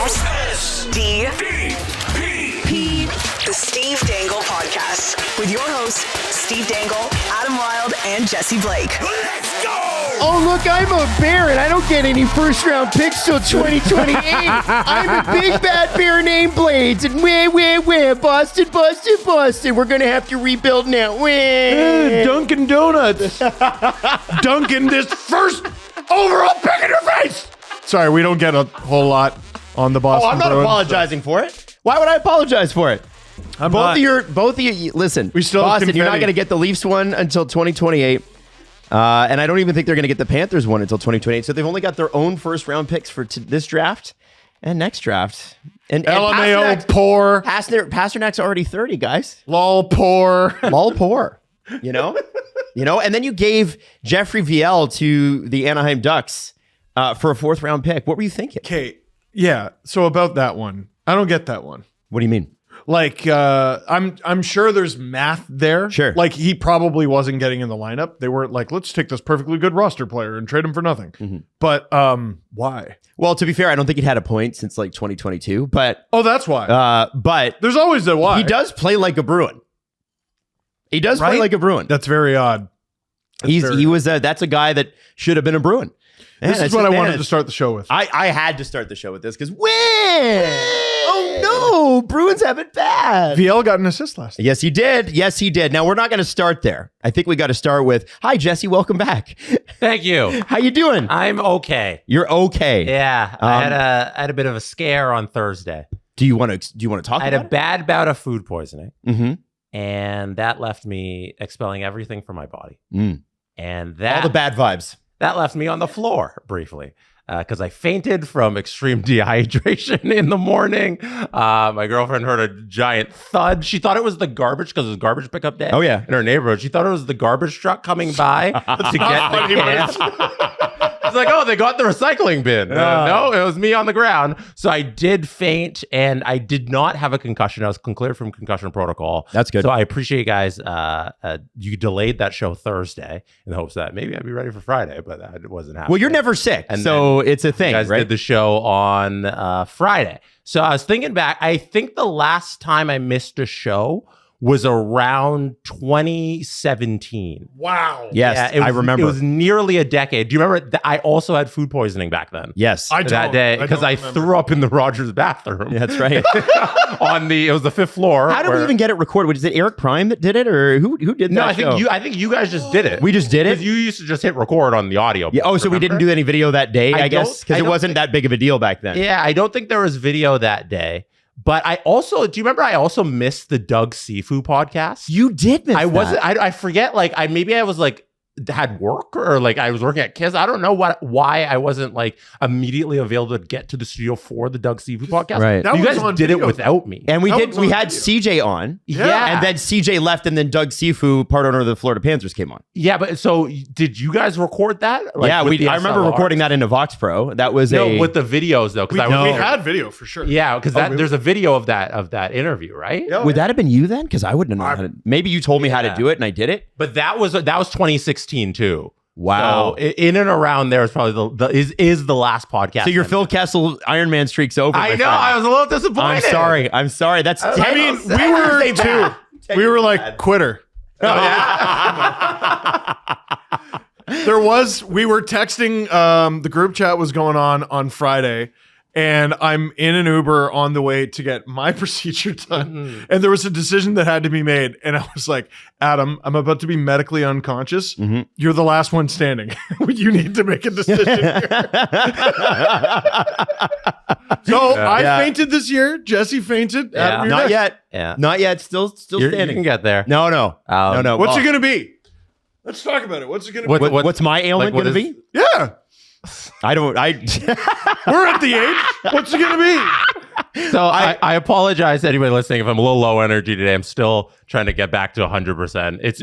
The Steve Dangle Podcast with your hosts, Steve Dangle, Adam Wilde, and Jesse Blake. Let's go! Oh, look, I'm a bear, and I don't get any first-round picks till 2028. I'm a big bad bear named Blades, and where, Boston. We're going to have to rebuild now. Dunkin' Donuts. Dunkin' this first overall pick in your face. Sorry, we don't get a whole lot on the Boston I'm not Bruins. apologizing for it. Why would I apologize for it? Both of you, listen, We still have Boston, you're not confetti. going to get the Leafs one until 2028. And I don't even think they're going to get the Panthers one until 2028. So they've only got their own first-round picks for this draft and next draft. And LMAO poor. Pasternak's already 30, guys. Lol poor. Lol poor. You know? And then you gave Jeffrey Viel to the Anaheim Ducks for a fourth-round pick. What were you thinking? Okay, yeah. So about that one, I don't get that one. What do you mean? Like, I'm sure there's math there. Sure. Like, he probably wasn't getting in the lineup. They weren't like, let's take this perfectly good roster player and trade him for nothing. Mm-hmm. But why? Well, to be fair, I don't think he'd had a point since like 2022. But Oh, that's why. but There's always the why. he does play like a Bruin. He does play Right? like a Bruin. That's very odd. That's a guy that should have been a Bruin. This is what I wanted to start the show with. I had to start the show with this because oh no, Bruins have it bad. VL got an assist last night. Yes, he did. Now we're not going to start there. I think we got to start with, hi Jesse, welcome back. Thank you. How you doing? I'm okay. You're okay. Yeah, I had a bit of a scare on Thursday. Do you want to talk I had about a bad bout of food poisoning, it? and that left me expelling everything from my body. Mm. And that All the bad vibes. that left me on the floor briefly because I fainted from extreme dehydration in the morning. My girlfriend heard a giant thud. She thought it was the garbage because it was garbage pickup day. Oh, yeah. in her neighborhood. She thought it was the garbage truck coming by to get the cans. It's like, oh, they got the recycling bin. No, it was me on the ground. So I did faint, and I did not have a concussion. I was cleared from concussion protocol. That's good. So I appreciate you guys. You delayed that show Thursday in hopes that maybe I'd be ready for Friday, but that wasn't happening. Well, you're never sick, And so it's a thing, You guys right? did the show on Friday. So I was thinking back. I think the last time I missed a show was around 2017. Wow. Yes, Yeah, I remember. It was nearly a decade. Do you remember? I also had food poisoning back then. Yes. That day because I threw up in the Rogers bathroom. Yeah, that's right. It was the fifth floor. How did we even get it recorded? Was it Eric Prime that did it, or who did that? No, show? I think you guys just did it. We just did it? Because you used to just hit record on the audio. Yeah. Oh, so we didn't do any video that day, I guess, because it don't wasn't that big of a deal back then. Yeah, I don't think there was video that day. But I also, do you remember I also missed the Doug Sifu podcast? You did miss I that. wasn't, I forget, like, maybe I was like, had work or like I was working at Kiss. I don't know why I wasn't like immediately available to get to the studio for the Doug Sifu podcast. Right. That You was guys on did video. it without me. And we That did. was We on had video. CJ on. Yeah. And then CJ left, and then Doug Sifu, part owner of the Florida Panthers, came on. Yeah, but so did you guys record that? Like, yeah, with the I remember SLR? recording that into Vox Pro. That was with the videos though, because We had video for sure. Yeah, because really? there's a video of that interview, right? Yeah. Would that have been you then? Because I wouldn't have known how to. Maybe you told me how to Yeah. do it, and I did it. But that was 2016 too. Wow. So in and around there is probably is the last podcast. So your Phil Kessel Iron Man streak's over. I my know. friend. I was a little disappointed. I'm sorry. That's. I mean, Say we were bad. too. We were like quitter. Oh, yeah. We were texting, the group chat was going on Friday, and I'm in an Uber on the way to get my procedure done. Mm-hmm. And there was a decision that had to be made. And I was like, Adam, I'm about to be medically unconscious. Mm-hmm. You're the last one standing. You need to make a decision here. So I fainted this year. Jesse fainted. Yeah. Adam, you're Not next. yet. Yeah. Not yet. Still You standing. can get there. No. No. What's Well, it going to be? Let's talk about it. What's it going to be? What's my ailment what going to is- be? Yeah. I don't. We're at the age. What's it going to be? So I apologize to anybody listening if I'm a little low energy today. I'm still trying to get back to 100%. It's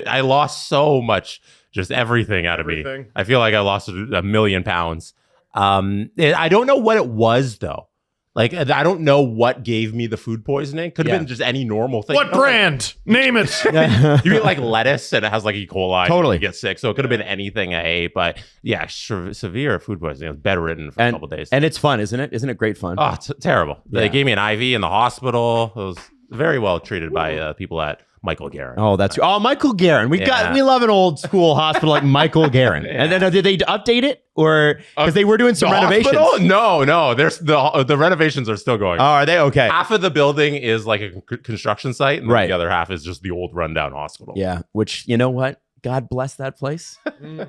I lost so much, just everything out of me. Everything. I feel like I lost 1 million pounds. I don't know what it was though. Like, I don't know what gave me the food poisoning. Could have been just any normal thing. What brand? Name it. You eat like lettuce and it has like E. coli. Totally. You get sick. So it could have been anything I ate. But yeah, severe food poisoning. I was bedridden for a couple days. And it's fun, isn't it? Isn't it great fun? Oh, it's terrible. Yeah. They gave me an IV in the hospital. It was very well treated by people at Michael Guerin. Oh, that's Michael Guerin. We love an old school hospital like Michael Guerin. And then did they update it or because they were doing some renovations? Hospital? No. There's the renovations are still going. Oh, are they okay? Half of the building is like a construction site, and right. The other half is just the old rundown hospital. Yeah, which you know what? God bless that place.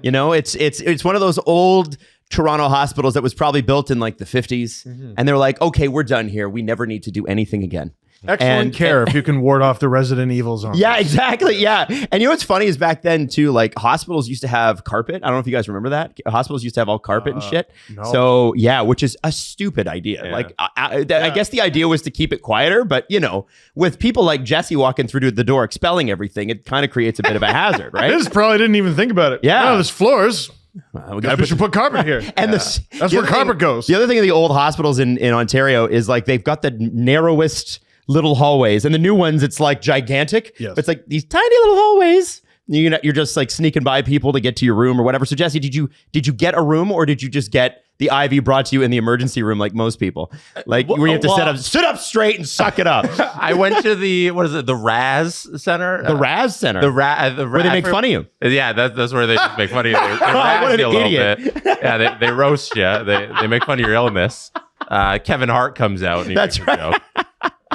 You know, it's one of those old Toronto hospitals that was probably built in like the 50s, and they're like, okay, we're done here. We never need to do anything again. Excellent care if you can ward off the Resident Evil zone. Yeah, exactly. Yeah. And you know what's funny is back then too, like hospitals used to have carpet. I don't know if you guys remember that. Hospitals used to have all carpet and shit. No. So yeah, which is a stupid idea. Yeah. Like I guess the idea was to keep it quieter, but you know, with people like Jesse walking through the door expelling everything, it kind of creates a bit of a hazard, right? This probably didn't even think about it. Yeah. No, there's floors. We should put carpet here. And that's where carpet goes. The other thing of the old hospitals in Ontario is like they've got the narrowest little hallways, and the new ones it's like gigantic. Yes. It's like these tiny little hallways. You're just like sneaking by people to get to your room or whatever. So Jesse, did you get a room or did you just get the IV brought to you in the emergency room like most people? Like where you have to sit up straight and suck it up. I went to the RAS Center. The RAS Center. The RAS where they make fun of you. Yeah, that's where they just make fun of you. They razz what an you a little idiot. bit. Yeah, they roast you. They make fun of your illness. Kevin Hart comes out and he That's makes a joke.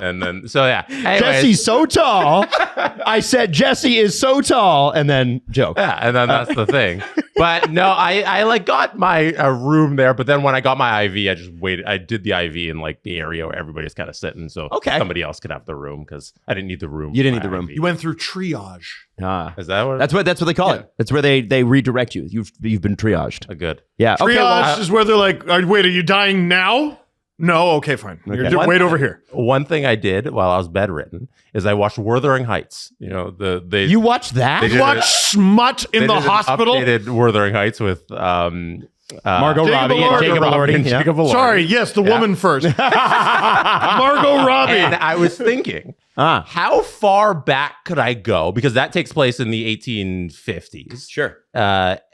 And then, so yeah. Anyways. Jesse's so tall. I said, Jesse is so tall. And then joke. Yeah, and then that's the thing. But no, I like got my room there. But then when I got my IV, I just waited. I did the IV in like the area where everybody's kind of sitting. So somebody else could have the room because I didn't need the room. You didn't need the room. IV. You went through triage. Is that what? That's what they call it. That's where they redirect you. You've been triaged. Good. Yeah. Triage is where they're like, wait, are you dying now? No, okay, fine. Okay. Wait over here. One thing I did while I was bedridden is I watched Wuthering Heights. You know, you watched that? You watched smut in the hospital? Updated Wuthering Heights with Margot Robbie and Jacob Elordi. Sorry, yes, the woman first. Margot Robbie. And I was thinking, how far back could I go? Because that takes place in the 1850s. Sure.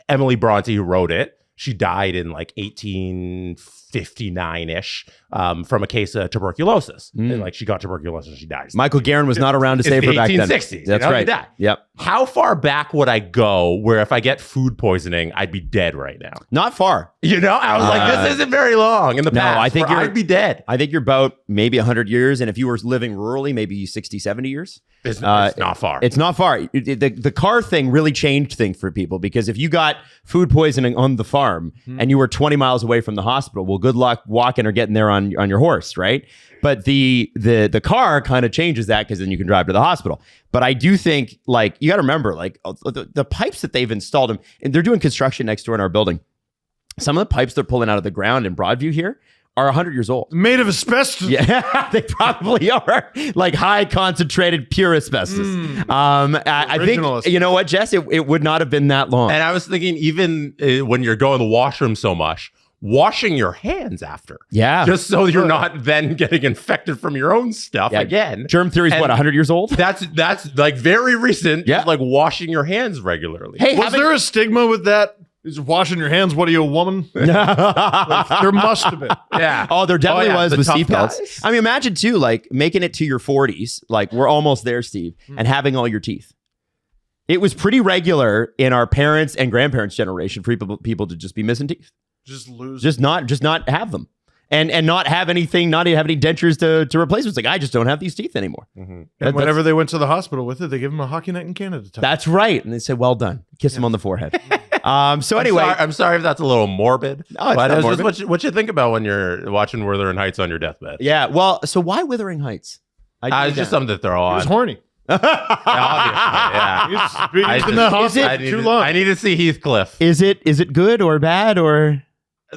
Emily Bronte, who wrote it, she died in like 1859-ish from a case of tuberculosis. And like she got tuberculosis and she died. Michael Guerin was not around to save her back then. 1860s. That's right. Yep. How far back would I go where if I get food poisoning, I'd be dead right now? Not far. You know, I was like, this isn't very long in the past. I think I'd be dead. I think you're about maybe 100 years. And if you were living rurally, maybe 60, 70 years. It's not far. It's not far. The car thing really changed things for people because if you got food poisoning on the farm and you were 20 miles away from the hospital, well, good luck walking or getting there on your horse, right? But the car kind of changes that because then you can drive to the hospital. But I do think, like, you got to remember, like, the pipes that they've installed, and they're doing construction next door in our building. Some of the pipes they're pulling out of the ground in Broadview here are 100 years old. Made of asbestos. Yeah, they probably are. Like high concentrated pure asbestos. I think, you know what, Jess? It would not have been that long. And I was thinking, even when you're going to the washroom so much, washing your hands after. Yeah. Just so you're not then getting infected from your own stuff again. Germ theory is what, 100 years old? That's like very recent. Yeah. Just like washing your hands regularly. Hey, was there a stigma with that? Is washing your hands? What are you, a woman? Like, there must have been. Yeah. Oh, there definitely was with seatbelts. Guys. I mean, imagine too, like making it to your 40s, like we're almost there, Steve, and having all your teeth. It was pretty regular in our parents' and grandparents' generation for people to just be missing teeth. Just not have them. And not have anything, not even have any dentures to replace it. It's like, I just don't have these teeth anymore. And whenever they went to the hospital with it, they give them a hockey night in Canada time. That's right. And they said, well done. Kiss them on the forehead. So anyway. I'm sorry if that's a little morbid. No, it's but not it's morbid. just what you think about when you're watching Wuthering Heights on your deathbed. Yeah. Well, so why Wuthering Heights? It's just something to throw on. He was horny. Obviously, yeah. He's been in that hospital too long. I need to see Heathcliff. Is it good or bad or?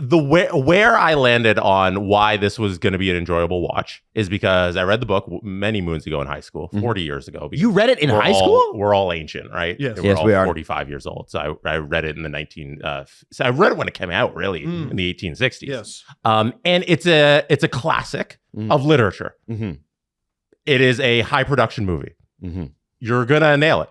where I landed on why this was going to be an enjoyable watch is because I read the book many moons ago in high school, 40 years ago. You read it in high school? We're all ancient, right? Yes. Yes, all we are. 45 years old. So I read it in the so I read it when it came out, really, in the 1860s. Yes. And it's a classic of literature. Mm-hmm. It is a high production movie. Mm-hmm. You're gonna nail it.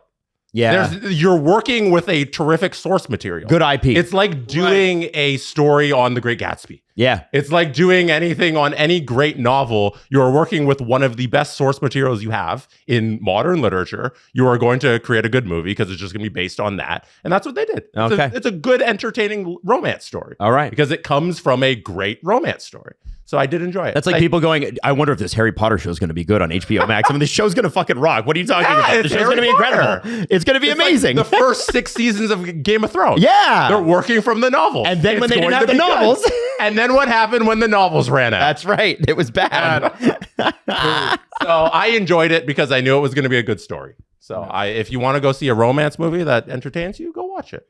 Yeah. You're working with a terrific source material. Good IP. It's like doing a story on The Great Gatsby. Yeah. It's like doing anything on any great novel. You're working with one of the best source materials you have in modern literature. You are going to create a good movie because it's just going to be based on that. And that's what they did. Okay. It's a good, entertaining romance story. All right. Because it comes from a great romance story. So I did enjoy it. That's like people going, I wonder if this Harry Potter show is going to be good on HBO Max. I mean, this show's going to fucking rock. What are you talking about? The it's show's going to be Harry incredible. Potter. It's going to be It's like amazing. the first 6 seasons of Game of Thrones. Yeah. They're working from the novel. And then when It's they didn't going have to the be good. novels. And then what happened when the novels ran out? That's right. It was bad. So I enjoyed it because I knew it was going to be a good story. So if you want to go see a romance movie that entertains you, go watch it.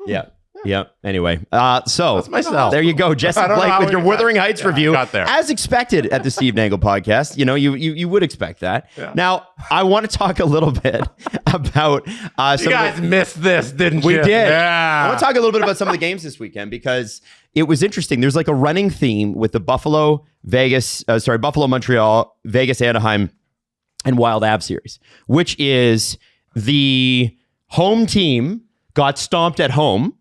Yeah. Yeah. Anyway, so That's myself. there you go, Jesse I don't know Blake how with we your got- Wuthering Heights yeah, review, got there. as expected at the Steve Dangle Podcast. You know, you would expect that. Yeah. Now, I want to talk a little bit about You some. guys missed this, didn't We you? did. Yeah. I want to talk a little bit about some of the games this weekend because it was interesting. There's like a running theme with the Buffalo, Montreal, Vegas, Anaheim, and Wild Avs series, which is the home team got stomped at home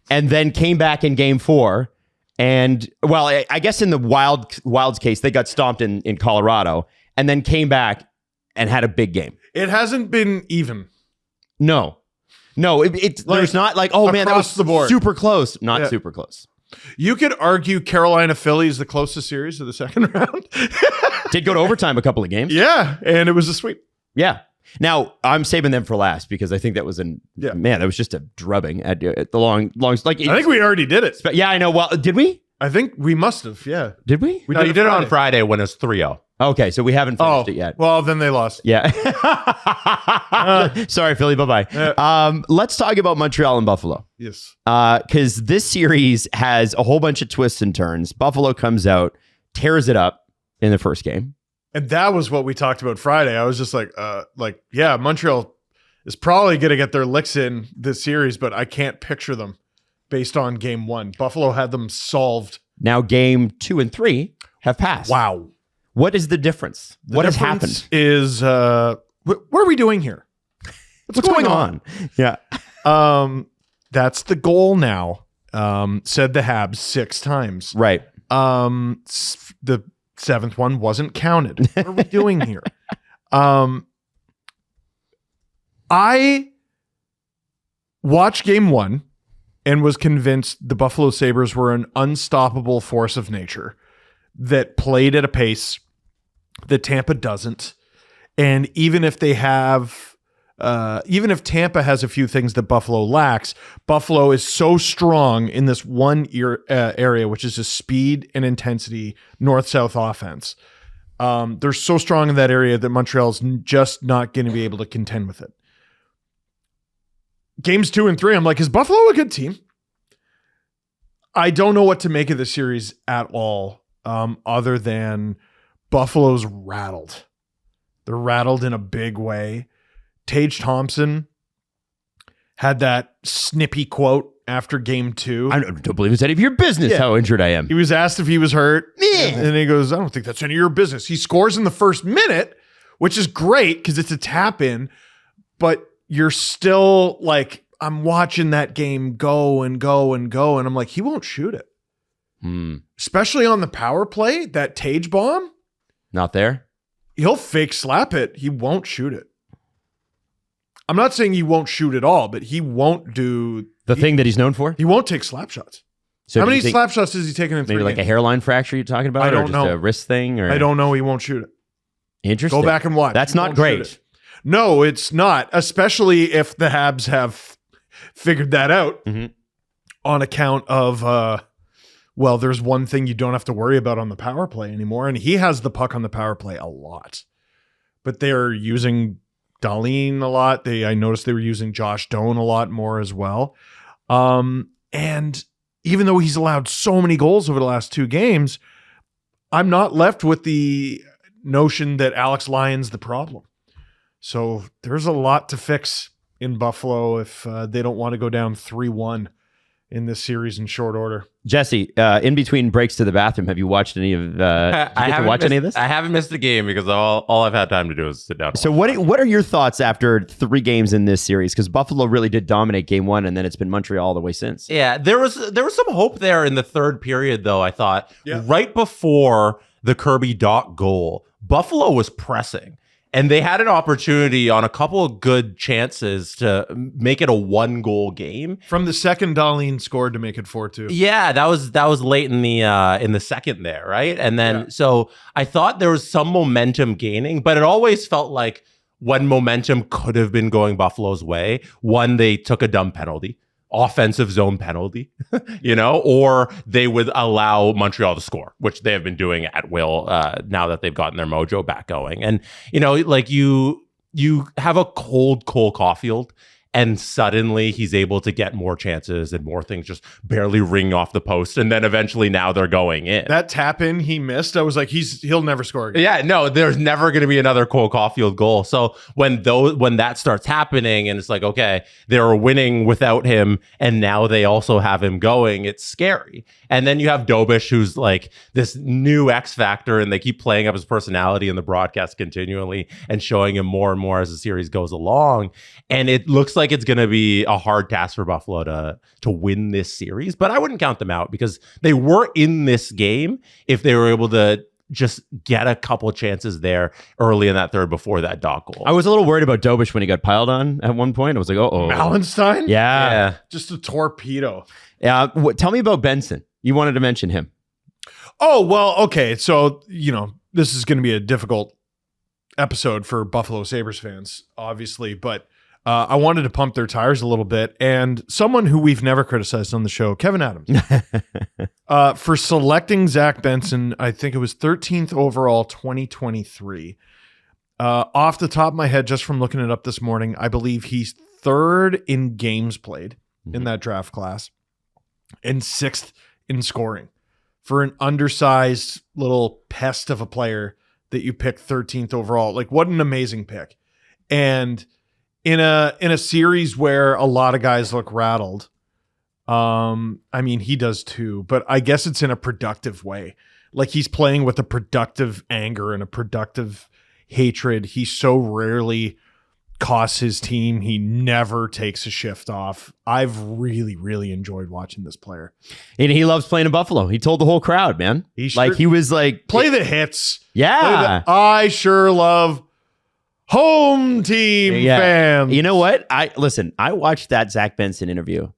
and then came back in game 4. And well, I guess in the Wild's case, they got stomped in Colorado and then came back and had a big game. It hasn't been even. No, it's Like, there's not like, oh man, that was across the board. super close. Not Yeah. super close. You could argue Carolina Philly is the closest series of the second round. Did go to overtime a couple of games. Yeah, and it was a sweep. Yeah. Now I'm saving them for last because I think that was Yeah. man, that was just a drubbing at the long like. I think we already did it. Yeah, I know. Well, did we? I think we must have. Yeah. Did we? No, you did it on Friday when it was 3-0. Okay, so we haven't finished it yet. Well, then they lost. Yeah. Sorry, Philly. Bye-bye. Let's talk about Montreal and Buffalo. Yes. Because this series has a whole bunch of twists and turns. Buffalo comes out, tears it up in the first game. And that was what we talked about Friday. I was just like, yeah, Montreal is probably going to get their licks in this series, but I can't picture them based on game 1. Buffalo had them solved. Now game 2 and 3 have passed. Wow. What is the difference? What has happened? Is what are we doing here? What's going on? Yeah. That's the goal now. Said the Habs 6 times. Right. The 7th one wasn't counted. What are we doing here? I watched game 1 and was convinced the Buffalo Sabres were an unstoppable force of nature that played at a pace that Tampa doesn't. And even if they have, even if Tampa has a few things that Buffalo lacks, Buffalo is so strong in this one area, which is just speed and intensity, north-south offense. They're so strong in that area that Montreal's just not going to be able to contend with it. Games 2 and 3, I'm like, is Buffalo a good team? I don't know what to make of the series at all, other than Buffalo's rattled. They're rattled in a big way. Tage Thompson had that snippy quote after game 2. I don't believe it's any of your business how injured I am. He was asked if he was hurt. And he goes, I don't think that's any of your business. He scores in the first minute, which is great because it's a tap in, but you're still like, I'm watching that game go and go and go. And I'm like, he won't shoot it. Especially on the power play, that Tage bomb. Not there. He'll fake slap it. He won't shoot it. I'm not saying he won't shoot at all, but he won't do The thing that he's known for. He won't take slap shots. So how do you many think slap shots has he taken in 3 maybe like a games? hairline fracture you're talking about? I or don't just know. a wrist thing? Or I don't know. He won't shoot it. Interesting. Go back and watch. That's He not won't shoot great. it. No, it's not. Especially if the Habs have figured that out on account of, well, there's one thing you don't have to worry about on the power play anymore. And he has the puck on the power play a lot. But they're using Darlene a lot. I noticed they were using Josh Doan a lot more as well. And even though he's allowed so many goals over the last 2 games, I'm not left with the notion that Alex Lyon's the problem. So there's a lot to fix in Buffalo if they don't want to go down 3-1 in this series in short order. Jesse, in between breaks to the bathroom, have you watched any of? Did you get to watch any of this? I haven't missed a game because all I've had time to do is sit down. So what are your thoughts after 3 games in this series? Because Buffalo really did dominate game 1, and then it's been Montreal all the way since. Yeah, there was some hope there in the third period, though. I thought right before the Kirby Dach goal, Buffalo was pressing. And they had an opportunity on a couple of good chances to make it a 1-goal game. From the second Dahlin scored to make it 4-2. Yeah, that was late in the second there, right? And then so I thought there was some momentum gaining, but it always felt like when momentum could have been going Buffalo's way, one, they took a dumb penalty. Offensive zone penalty, or they would allow Montreal to score, which they have been doing at will now that they've gotten their mojo back going. And, like you have a cold Cole Caulfield, and suddenly he's able to get more chances and more things just barely ring off the post. And then eventually now they're going in. That tap in he missed, I was like, he'll never score again. Yeah, no, there's never going to be another Cole Caulfield goal. So when that starts happening and it's like, okay, they were winning without him and now they also have him going, it's scary. And then you have Dobish, who's like this new X factor, and they keep playing up his personality in the broadcast continually and showing him more and more as the series goes along. And it looks like it's going to be a hard task for Buffalo to win this series, but I wouldn't count them out because they were in this game if they were able to just get a couple chances there early in that third before that Dach goal. I was a little worried about Dobish when he got piled on at one point. I was like, oh. Mallenstein? Yeah. Just a torpedo. Tell me about Benson. You wanted to mention him. Oh, well, okay. So, this is going to be a difficult episode for Buffalo Sabres fans, obviously, but I wanted to pump their tires a little bit. And someone who we've never criticized on the show, Kevin Adams, for selecting Zach Benson, I think it was 13th overall, 2023. Off the top of my head, just from looking it up this morning, I believe he's 3rd in games played in that draft class and 6th in scoring for an undersized little pest of a player that you picked 13th overall. Like, what an amazing pick. And in a series where a lot of guys look rattled, I mean, he does too, but I guess it's in a productive way. Like, he's playing with a productive anger and a productive hatred. He so rarely costs his team. He never takes a shift off. I've really, really enjoyed watching this player. And he loves playing in Buffalo. He told the whole crowd, man. He was like, play the hits. Yeah. I sure love home team fans. You know what? I watched that Zach Benson interview,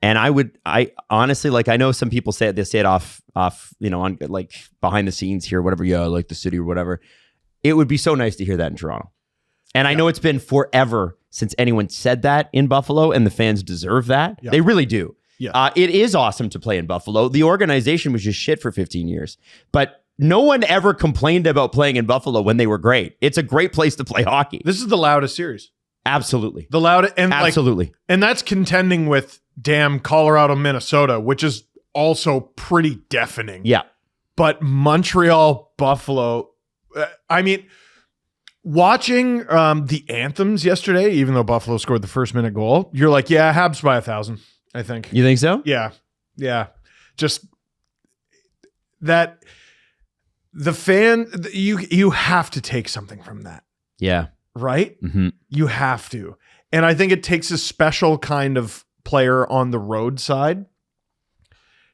and I honestly, like, I know some people say they say it off, on like behind the scenes here, whatever. Yeah, like the city or whatever. It would be so nice to hear that in Toronto. And I know it's been forever since anyone said that in Buffalo, and the fans deserve that. Yeah. They really do. Yeah. It is awesome to play in Buffalo. The organization was just shit for 15 years, but no one ever complained about playing in Buffalo when they were great. It's a great place to play hockey. This is the loudest series. Absolutely. The loudest. And absolutely. And that's contending with damn Colorado, Minnesota, which is also pretty deafening. Yeah. But Montreal, Buffalo, I mean, watching the anthems yesterday, even though Buffalo scored the first minute goal, you're like, yeah, Habs by 1,000, I think. You think so? Yeah. Yeah. Just that the fan, you have to take something from that. Yeah. Right? Mm-hmm. You have to. And I think it takes a special kind of player on the road side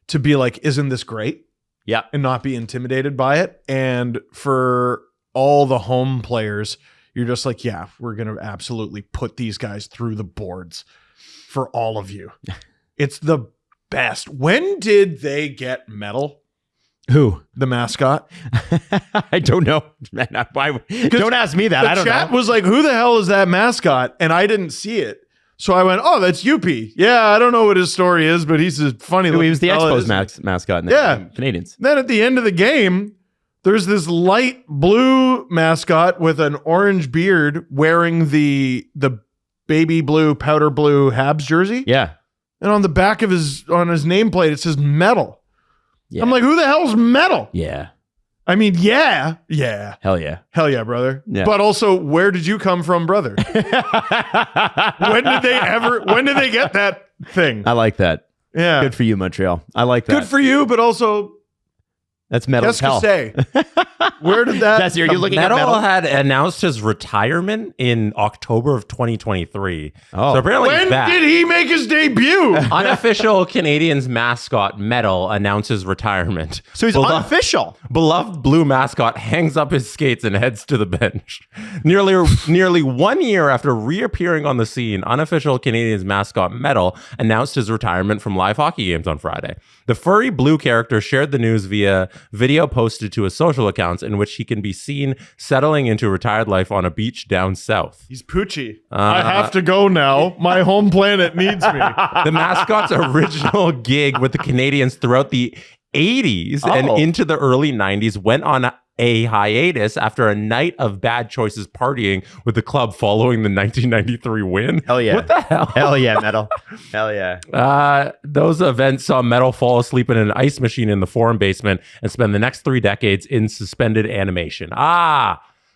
to be like, isn't this great? Yeah. And not be intimidated by it. And for all the home players, you're just like, yeah, we're going to absolutely put these guys through the boards for all of you. It's the best. When did they get medal? Who? The mascot? I don't know. Don't ask me that. I don't know. The chat was like, who the hell is that mascot? And I didn't see it. So I went, oh, that's Yuppie. Yeah, I don't know what his story is, but he's a funny He was the Expos mascot in the Canadians. Then at the end of the game, there's this light blue mascot with an orange beard wearing the baby blue, powder blue Habs jersey. Yeah. And on the back of his nameplate, it says metal. Yeah. I'm like, who the hell's metal? Yeah. I mean, yeah. Hell yeah. Hell yeah, brother. Yeah. But also, where did you come from, brother? When did they get that thing? I like that. Yeah. Good for you, Montreal. I like that. Good for you, but also, That's metal as hell. say. Where did that? Jesse, are you looking at Metal metal? had announced his retirement in October of 2023. Oh. So apparently When he's back. did he make his debut? Unofficial Canadiens mascot Metal announces retirement. So he's unofficial. Beloved blue mascot hangs up his skates and heads to the bench. Nearly 1 year after reappearing on the scene, unofficial Canadiens mascot Metal announced his retirement from live hockey games on Friday. The furry blue character shared the news via video posted to his social accounts in which he can be seen settling into retired life on a beach down south. He's Poochie. I have to go now. My home planet needs me. The mascot's original gig with the Canadiens throughout the 80s and into the early 90s went on a hiatus after a night of bad choices partying with the club following the 1993 win. Hell yeah. What the hell? Hell yeah, metal. Hell yeah. Those events saw Metal fall asleep in an ice machine in the Forum basement and spend the next 3 decades in suspended animation.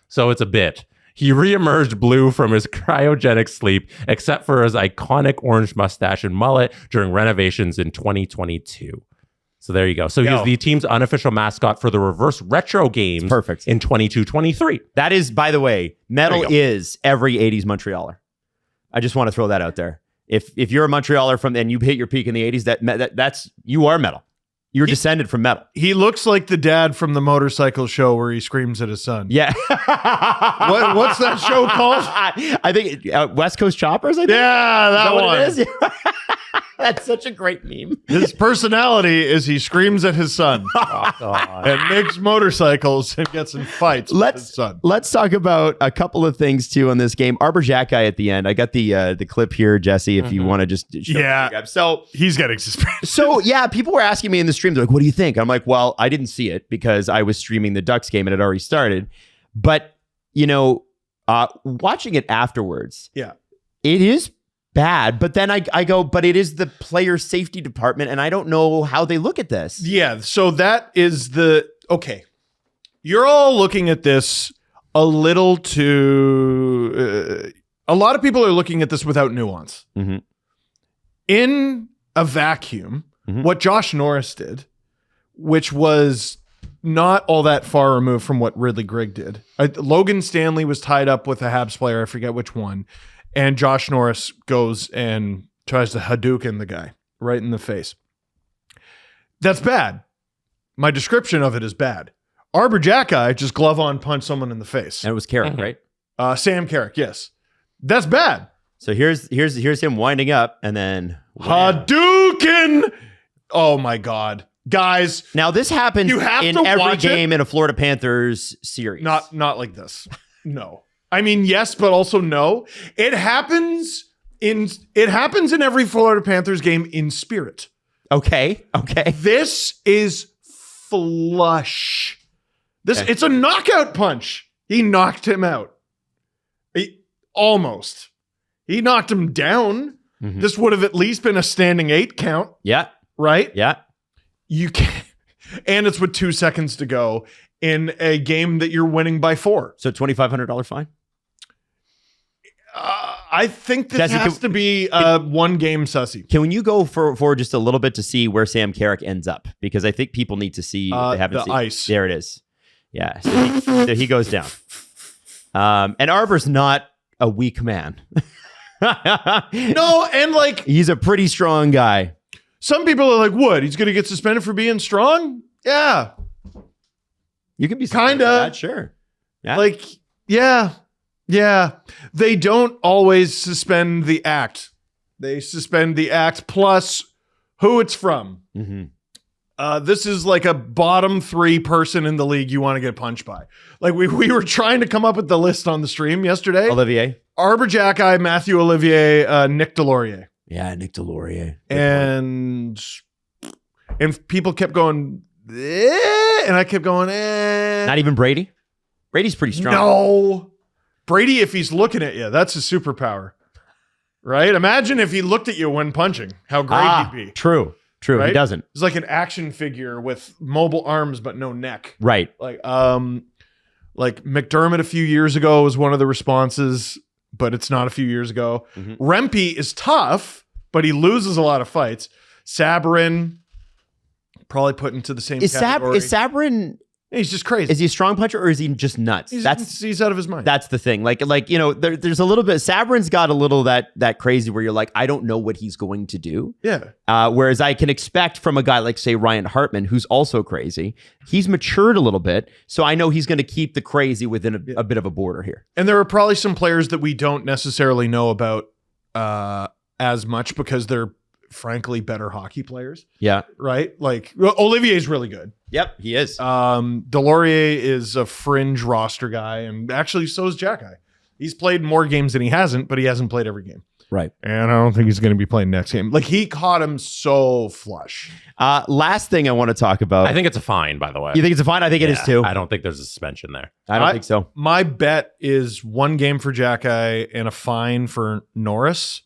So it's a bit. He reemerged blue from his cryogenic sleep, except for his iconic orange mustache and mullet during renovations in 2022. So there you go. So he's the team's unofficial mascot for the reverse retro games. Perfect. In 22-23. That is, by the way, metal is every 80s Montrealer. I just want to throw that out there. If you're a Montrealer and you hit your peak in the 80s, that's you are metal. You're descended from metal. He looks like the dad from the motorcycle show where he screams at his son. Yeah. What's that show called? I think West Coast Choppers, I think. Yeah, that What one. it is? That's such a great meme. His personality is he screams at his son and makes motorcycles and gets in fights with his son. Let's talk about a couple of things too on this game. Arbor Jack guy at the end. I got the clip here, Jesse, if you want to just show it. So he's getting suspended. So yeah, people were asking me in the stream, they're like, what do you think? I'm like, well, I didn't see it because I was streaming the Ducks game and it already started. But, watching it afterwards, it is bad. But then I go, but it is the player safety department and I don't know how they look at this. Yeah, so that is okay. You're all looking at this a little too... a lot of people are looking at this without nuance. Mm-hmm. In a vacuum, what Josh Norris did, which was not all that far removed from what Ridley Grigg did. Logan Stanley was tied up with a Habs player, I forget which one, and Josh Norris goes and tries to Hadouken the guy right in the face. That's bad. My description of it is bad. Arbor Jack guy just glove on punch someone in the face. And it was Carrick, right? Sam Carrick, yes. That's bad. So here's him winding up and then Hadouken! Oh my God. Guys. Now this happens You have in to every watch game in a Florida Panthers series. Not like this. No. I mean, yes, but also no. It happens in every Florida Panthers game in spirit. Okay. This is flush. It's a knockout punch. He knocked him out. Almost. He knocked him down. Mm-hmm. This would have at least been a standing 8 count. Yeah. Right? Yeah. You can't. And it's with 2 seconds to go in a game that you're winning by 4. So $2,500 fine? I think this has to be one game sussy. Can you go for just a little bit to see where Sam Carrick ends up? Because I think people need to see. They haven't the seen. ice. There it is. Yeah. So he goes down. And Arbor's not a weak man. No, and he's a pretty strong guy. Some people are like, what? He's going to get suspended for being strong? Yeah. You can be kind of sure. Yeah. Yeah. They don't always suspend the act. They suspend the act plus who it's from. Mm-hmm. This is like a bottom 3 person in the league you want to get punched by. Like we were trying to come up with the list on the stream yesterday. Olivier. Arbor Jackeye, Matthew Olivier, Nick Delorier. Yeah, Nick Delorier. And people kept going, and I kept going, Not even Brady? Brady's pretty strong. No. Brady, if he's looking at you, that's his superpower. right? Imagine if he looked at you when punching, how great he'd be. True. Right? He doesn't. It's like an action figure with mobile arms but no neck. Right. Like McDermott a few years ago was one of the responses, but it's not a few years ago. Rempe is tough, but he loses a lot of fights. Sabrin probably put into the same category. Is Sabrin? He's just crazy. Is he a strong puncher or is he just nuts? He's out of his mind. That's the thing. Like there's a little bit. Sabrin's got a little that crazy where you're like, I don't know what he's going to do. Yeah. Whereas I can expect from a guy like, say, Ryan Hartman, who's also crazy. He's matured a little bit, so I know he's going to keep the crazy within a bit of a border here. And there are probably some players that we don't necessarily know about as much because they're frankly better hockey players. Yeah. Right? Like Olivier's really good. Yep, he is. Delorier is a fringe roster guy, and actually so is Jack-Eye. He's played more games than he hasn't, but he hasn't played every game. Right. And I don't think he's going to be playing next game. Like, he caught him so flush. Last thing I want to talk about. I think it's a fine, by the way. You think it's a fine? I think it is too. I don't think there's a suspension there. I don't think so. My bet is 1 game for Jack-Eye and a fine for Norris.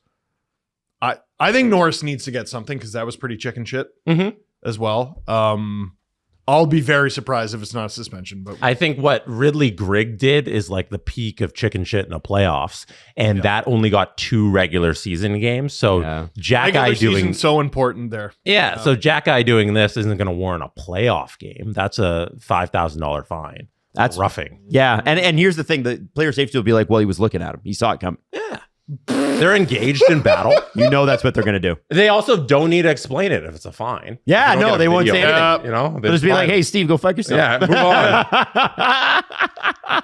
I think Norris needs to get something because that was pretty chicken shit as well. I'll be very surprised if it's not a suspension. But I think what Ridley Grigg did is like the peak of chicken shit in the playoffs, and that only got 2 regular season games. So Jack-Eye doing so important there. Yeah, so Jack-Eye doing this isn't going to warrant a playoff game. That's a $5,000 fine. That's roughing. Yeah, and here's the thing: the player safety will be like, well, he was looking at him. He saw it coming. Yeah. They're engaged in battle. You know that's what they're going to do. They also don't need to explain it if it's a fine. Yeah, no, they won't say anything. You know, they'll just be like, hey, Steve, go fuck yourself. Yeah, move on.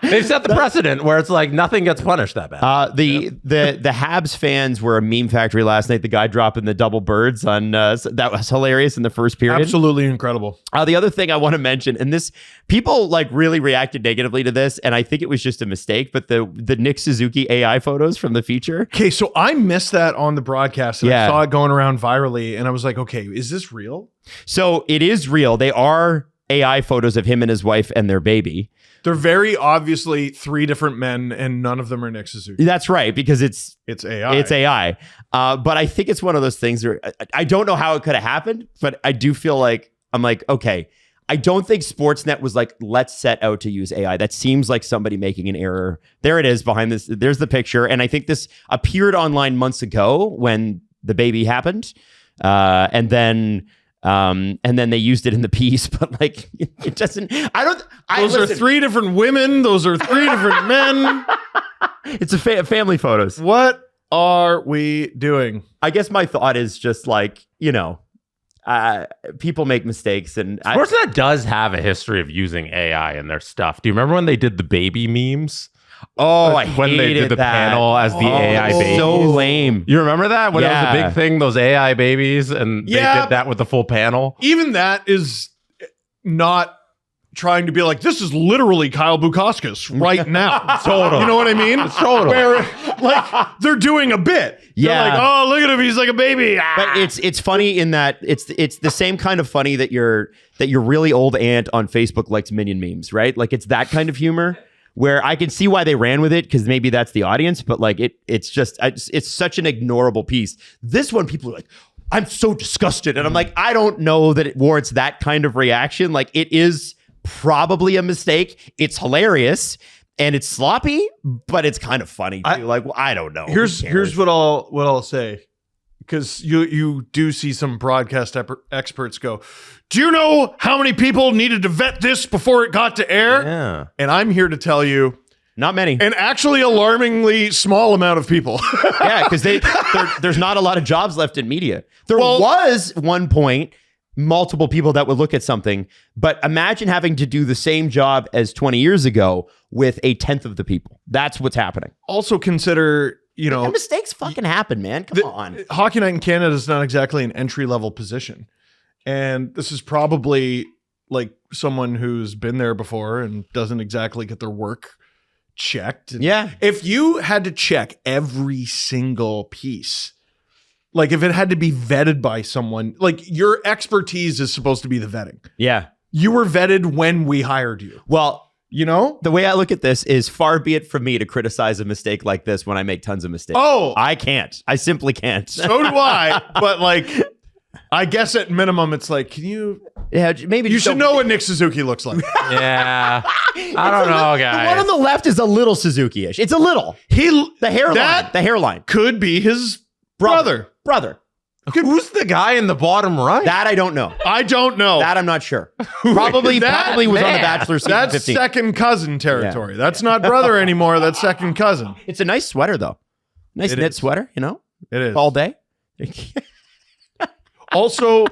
They've set the precedent where it's like nothing gets punished that bad. The Habs fans were a meme factory last night. The guy dropping the double birds on that was hilarious in the first period. Absolutely incredible. The other thing I want to mention, and this people like really reacted negatively to this, and I think it was just a mistake, but the Nick Suzuki AI photos from the feature. Okay, so I missed that on the broadcast. And I saw it going around virally, and I was like, okay, is this real? So it is real. They are AI photos of him and his wife and their baby. They're very obviously 3 different men, and none of them are Nick Suzuki. That's right, because it's AI. It's AI. But I think it's one of those things where I don't know how it could have happened, but I do feel like I'm like, okay, I don't think Sportsnet was like, let's set out to use AI. That seems like somebody making an error. There it is behind this. There's the picture. And I think this appeared online months ago when the baby happened. And then they used it in the piece, but like it doesn't. Those are 3 different women. Those are 3 different men. It's a family photos. What are we doing? I guess my thought is just like, people make mistakes, and Sportsnet does have a history of using AI in their stuff. Do you remember when they did the baby memes? Oh, when they did the panel as the AI baby. So lame. You remember that when it was a big thing, those AI babies, and they did that with the full panel? Even that is not trying to be like, this is literally Kyle Bukauskas right now. Totally. You know what I mean? Totally. Where like they're doing a bit. Yeah. They're like, oh, look at him, he's like a baby. But it's funny in that it's the same kind of funny that your really old aunt on Facebook likes Minion memes, right? Like it's that kind of humor where I can see why they ran with it because maybe that's the audience, but like it's such an ignorable piece. This one, people are like, I'm so disgusted, and I'm like, I don't know that it warrants that kind of reaction. Like it is probably a mistake. It's hilarious and it's sloppy, but it's kind of funny too. I don't know. Here's what I'll say, because you do see some broadcast experts go, do you know how many people needed to vet this before it got to air? Yeah. And I'm here to tell you, not many. An actually alarmingly small amount of people. Yeah, because there's not a lot of jobs left in media. There was one point multiple people that would look at something, but imagine having to do the same job as 20 years ago with a 10th of the people. That's what's happening. Also consider, mistakes fucking happen, man. Come on. Hockey Night in Canada is not exactly an entry-level position. And this is probably like someone who's been there before and doesn't exactly get their work checked. Yeah. If you had to check every single piece, like if it had to be vetted by someone, like your expertise is supposed to be the vetting. Yeah. You were vetted when we hired you. Well, You know? The way I look at this is far be it from me to criticize a mistake like this when I make tons of mistakes. Oh. I can't. I simply can't. So do I. But like, I guess at minimum, it's like, can you... Yeah, maybe You just should don't- know what Nick Suzuki looks like. Yeah. I don't know, The guys. one on the left is a little Suzuki-ish. It's a little. The hairline. That The hairline. could be his brother. Brother. Who's the guy in the bottom right? That I don't know. I don't know. That I'm not sure. Probably That was on the man? Bachelor season That's 15. second cousin territory. That's not brother anymore. That's second cousin. It's a nice sweater though. Nice It knit is. sweater, you know? It is. All day. Also,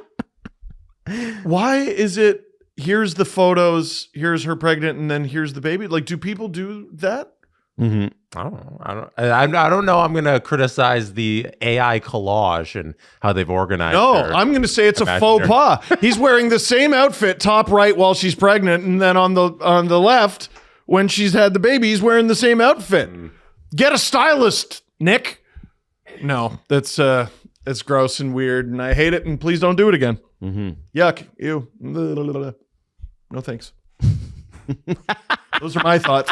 why is it here's the photos, here's her pregnant, and then here's the baby? Like, do people do that? Mm-hmm. I don't know. I don't know. I'm going to criticize the AI collage and how they've organized. No, their- I'm going to say it's a faux pas. He's wearing the same outfit top right while she's pregnant, and then on the left when she's had the baby, he's wearing the same outfit. Get a stylist, Nick. No, that's gross and weird, and I hate it. And please don't do it again. Yuck. Ew. No thanks. Those are my thoughts.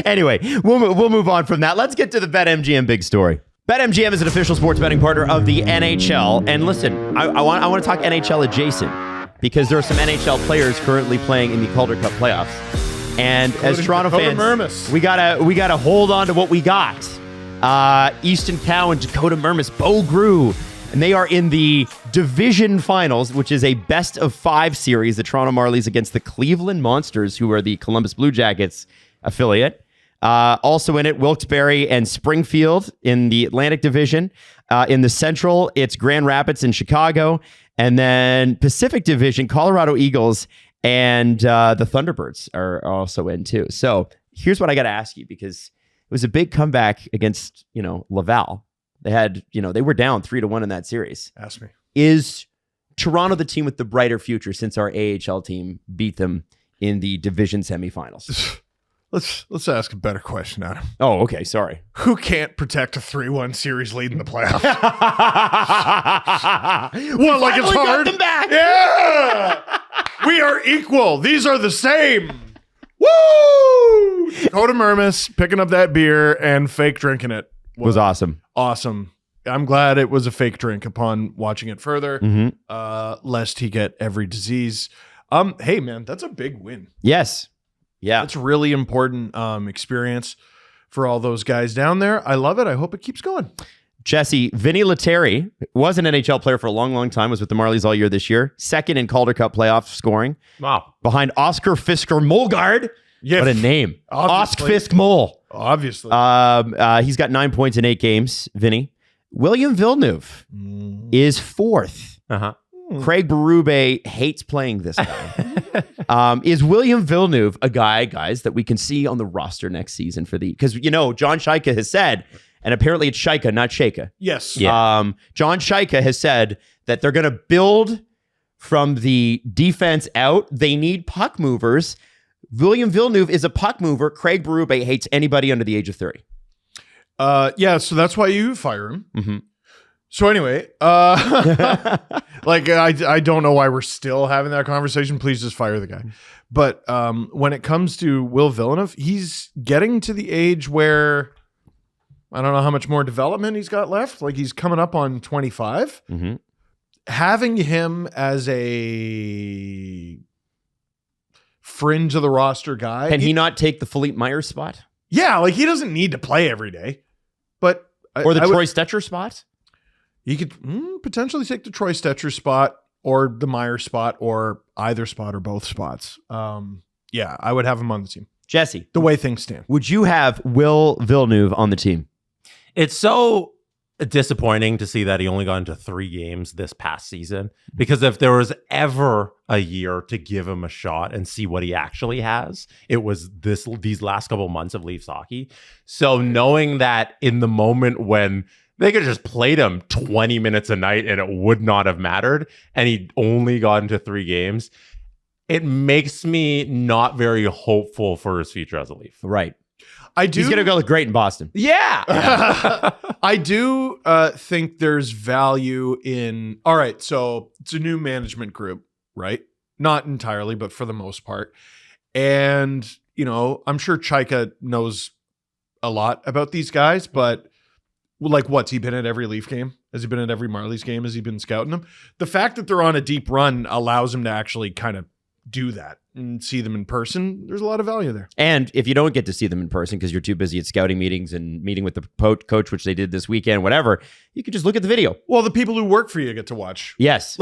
Anyway, we'll move on from that. Let's get to the BetMGM big story. BetMGM is an official sports betting partner of the NHL. And listen, I want to talk NHL adjacent because there are some NHL players currently playing in the Calder Cup playoffs. And as Toronto Dakota fans, Mermis. we gotta hold on to what we got. Easton Cow and Dakota Mermis, Bo Grew, and they are in the division finals, which is a best of 5 series. The Toronto Marlies against the Cleveland Monsters, who are the Columbus Blue Jackets affiliate. Also in it, Wilkes-Barre and Springfield in the Atlantic Division. In the Central, it's Grand Rapids and Chicago. And then Pacific Division, Colorado Eagles and the Thunderbirds are also in too. So here's what I got to ask you, because it was a big comeback against, Laval. They had, they were down 3-1 in that series. Ask me. Is Toronto the team with the brighter future since our AHL team beat them in the division semifinals? Let's ask a better question, Adam. Oh, okay. Sorry. Who can't protect a 3-1 series lead in the playoffs? Well, like it's hard. Them back. Yeah! We are equal. These are the same. Woo! Dakota Mermis picking up that beer and fake drinking it Was awesome. awesome. I'm glad it was a fake drink upon watching it further, lest he get every disease. Hey, man, that's a big win. Yes. Yeah. That's a really important experience for all those guys down there. I love it. I hope it keeps going. Jesse, Vinny Lettieri was an NHL player for a long, long time, was with the Marlies all year this year. Second in Calder Cup playoff scoring. Wow. Behind Oscar Fisker Molgaard. Yeah, What a name. obviously. Osk Fisk Mole. Obviously. He's got 9 points in 8 games, Vinny. William Villeneuve is 4th. Uh-huh. Craig Berube hates playing this guy. Is William Villeneuve a guy, guys, that we can see on the roster next season for the... Because, John Shaika has said, and apparently it's Shaika, not Shaika. yes. John Shaika has said that they're going to build from the defense out. They need puck movers. William Villeneuve is a puck mover. Craig Berube hates anybody under the age of 30. Yeah, so that's why you fire him. Mm-hmm. So anyway, like I don't know why we're still having that conversation. Please just fire the guy. But when it comes to Will Villeneuve, he's getting to the age where I don't know how much more development he's got left. Like he's coming up on 25. Mm-hmm. Having him as a fringe of the roster guy. Can he not take the Philippe Myers spot? Yeah, like he doesn't need to play every day. But Or the I would- Troy Stetcher spot? He could potentially take the Troy Stetcher spot or the Meyer spot or either spot or both spots. Yeah, I would have him on the team. Jesse, The way things stand. would you have Will Villeneuve on the team? It's so disappointing to see that he only got into 3 games this past season, because if there was ever a year to give him a shot and see what he actually has, it was these last couple months of Leafs hockey. So knowing that in the moment when they could have just played him 20 minutes a night and it would not have mattered, and he only got into 3 games, it makes me not very hopeful for his future as a Leaf. Right. I do. He's going to go look great in Boston. Yeah. I do think there's value in. All right, so it's a new management group, right? Not entirely, but for the most part. And, I'm sure Chaika knows a lot about these guys, but like, what's he been at every Leaf game? Has he been at every Marlies game? Has he been scouting them? The fact that they're on a deep run allows him to actually kind of do that and see them in person. There's a lot of value there. And if you don't get to see them in person because you're too busy at scouting meetings and meeting with the coach, which they did this weekend, whatever, you could just look at the video. Well, the people who work for you get to watch. Yes.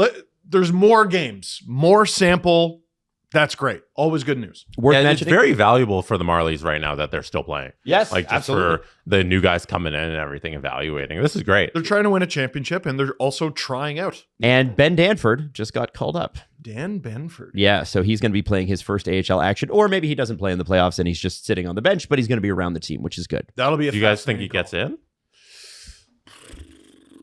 There's more games, more sample. That's great. Always good news. Worth And it's mentioning. very valuable for the Marlies right now that they're still playing. Yes, Like just absolutely. for the new guys coming in and everything, evaluating. This is great. They're trying to win a championship, and they're also trying out. And Ben Danford just got called up. Dan Benford. Yeah, so he's going to be playing his first AHL action, or maybe he doesn't play in the playoffs and he's just sitting on the bench, but he's going to be around the team, which is good. That'll be a Do you guys think he fascinating gets in?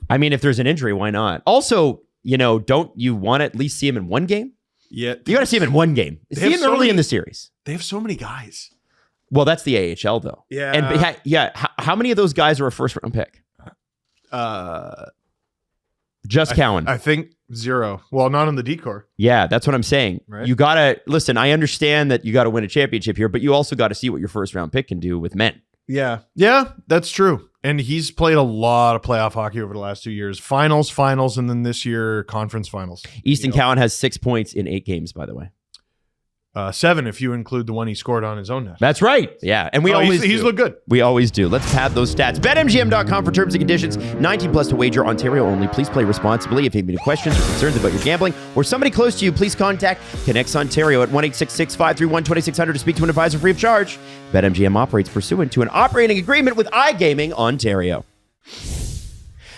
I mean, if there's an injury, why not? Also, don't you want to at least see him in one game? Yeah. You got to see him in one game. They See have him so early many- in the series. They have so many guys. Well, that's the AHL, though. Yeah. And how many of those guys are a first round pick? Just Cowan. I think 0. Well, not on the decor. Yeah, that's what I'm saying. Right. You got to listen. I understand that you got to win a championship here, but you also got to see what your first round pick can do with men. Yeah. Yeah, that's true. And he's played a lot of playoff hockey over the last 2 years. Finals, and then this year, conference finals. Easton Cowan has 6 points in 8 games, by the way. 7 if you include the one he scored on his own net. That's right. Yeah. And we always he's do. looked good. We always do. Let's pad those stats. BetMGM.com for terms and conditions. 19 plus to wager, Ontario only. Please play responsibly. If you have any questions or concerns about your gambling or somebody close to you, please contact Connects Ontario at 1-866-531-2600 to speak to an advisor free of charge. BetMGM operates pursuant to an operating agreement with iGaming Ontario.